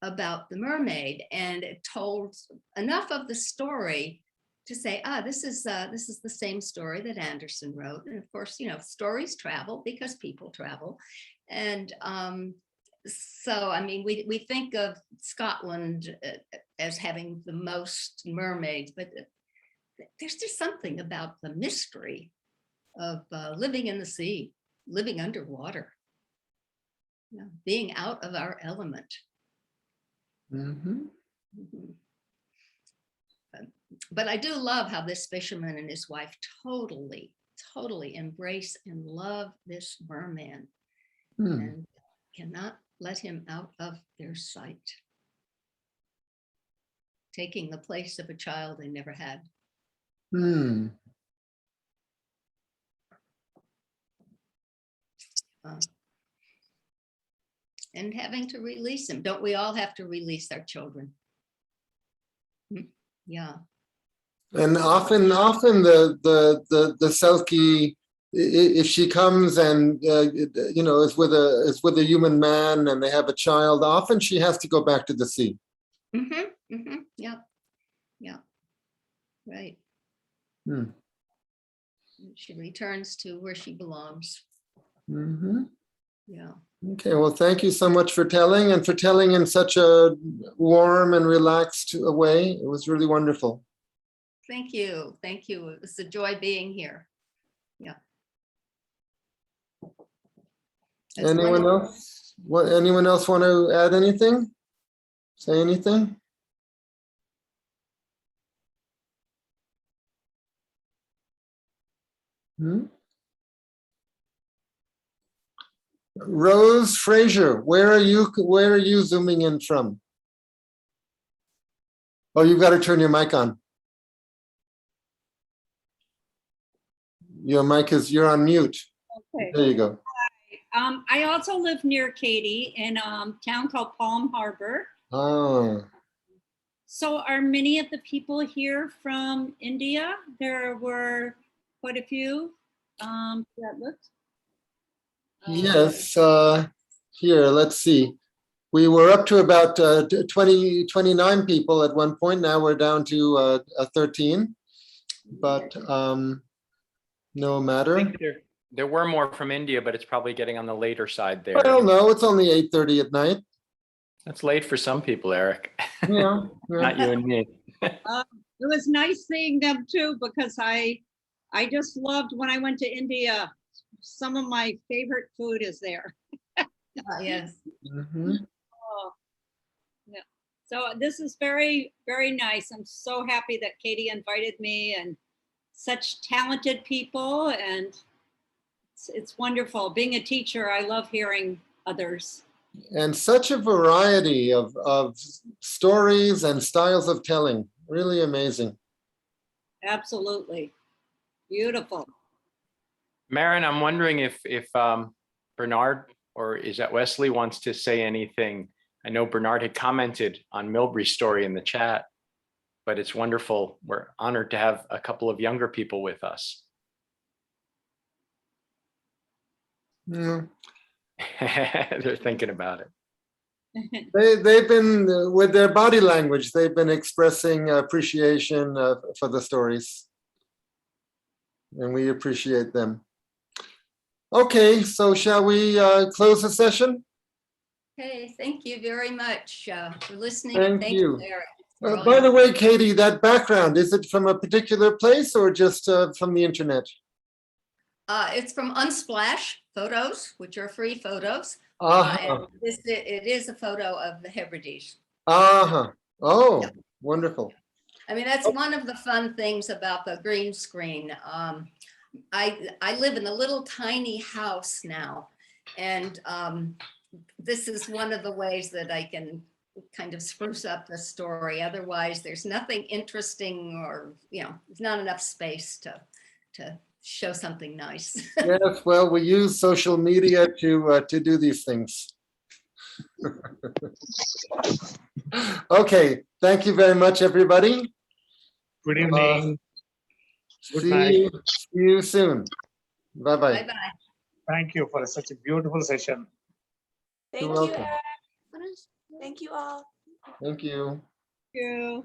about the mermaid, and it told enough of the story to say, this is the same story that Andersen wrote. And of course, stories travel because people travel. And so, I mean, we think of Scotland as having the most mermaids, but there's just something about the mystery of living in the sea, living underwater, being out of our element. Mm-hmm. But I do love how this fisherman and his wife totally embrace and love this merman and cannot let him out of their sight, taking the place of a child they never had. And having to release him. Don't we all have to release our children? Yeah. And often the Selkie, if she comes and is with a human man and they have a child, often she has to go back to the sea. Yeah. Right. She returns to where she belongs. Yeah. Okay, well, thank you so much for telling, and for telling in such a warm and relaxed way. It was really wonderful. Thank you. Thank you. It was a joy being here. Yeah. Anyone else? Anyone else want to add anything? Say anything? Rose Fraser, where are you zooming in from? Oh, you've got to turn your mic on. Your mic you're on mute. Okay. There you go. I also live near Katie in a town called Palm Harbor. Oh. So are many of the people here from India? There were quite a few that looked. Yes, here, let's see. We were up to about 29 people at one point. Now we're down to 13, but no matter. There were more from India, but it's probably getting on the later side there. Well, no, it's only 8:30 at night. That's late for some people, Eric. Yeah. Not you and me. It was nice seeing them too, because I just loved when I went to India. Some of my favorite food is there. Yes. Oh, yeah. So this is very, very nice. I'm so happy that Katie invited me, and such talented people, and it's wonderful. Being a teacher, I love hearing others. And such a variety of stories and styles of telling. Really amazing. Absolutely. Beautiful. Maren, I'm wondering if Bernard, or is that Wesley, wants to say anything. I know Bernard had commented on Milbre's story in the chat. but it's wonderful. We're honored to have a couple of younger people with us. Mm. They're thinking about it. They've been, with their body language, they've been expressing appreciation for the stories. And we appreciate them. Okay, so shall we close the session? Okay, thank you very much for listening. Thank you. Eric. for all By your- the way, Katie, that background, is it from a particular place or just from the internet? It's from Unsplash Photos, which are free photos. Uh-huh. And it is a photo of the Hebrides. Uh-huh. Oh, wonderful. I mean, that's one of the fun things about the green screen. I live in a little tiny house now, and this is one of the ways that I can kind of spruce up the story. Otherwise, there's nothing interesting, or there's not enough space to show something nice. Yes, well, we use social media to do these things. Okay, thank you very much, everybody. Good evening. Good See night. you soon. Bye-bye. Bye-bye. Thank you for such a beautiful session. Thank You're you, welcome. Eric. Thank you all. Thank you. Thank you.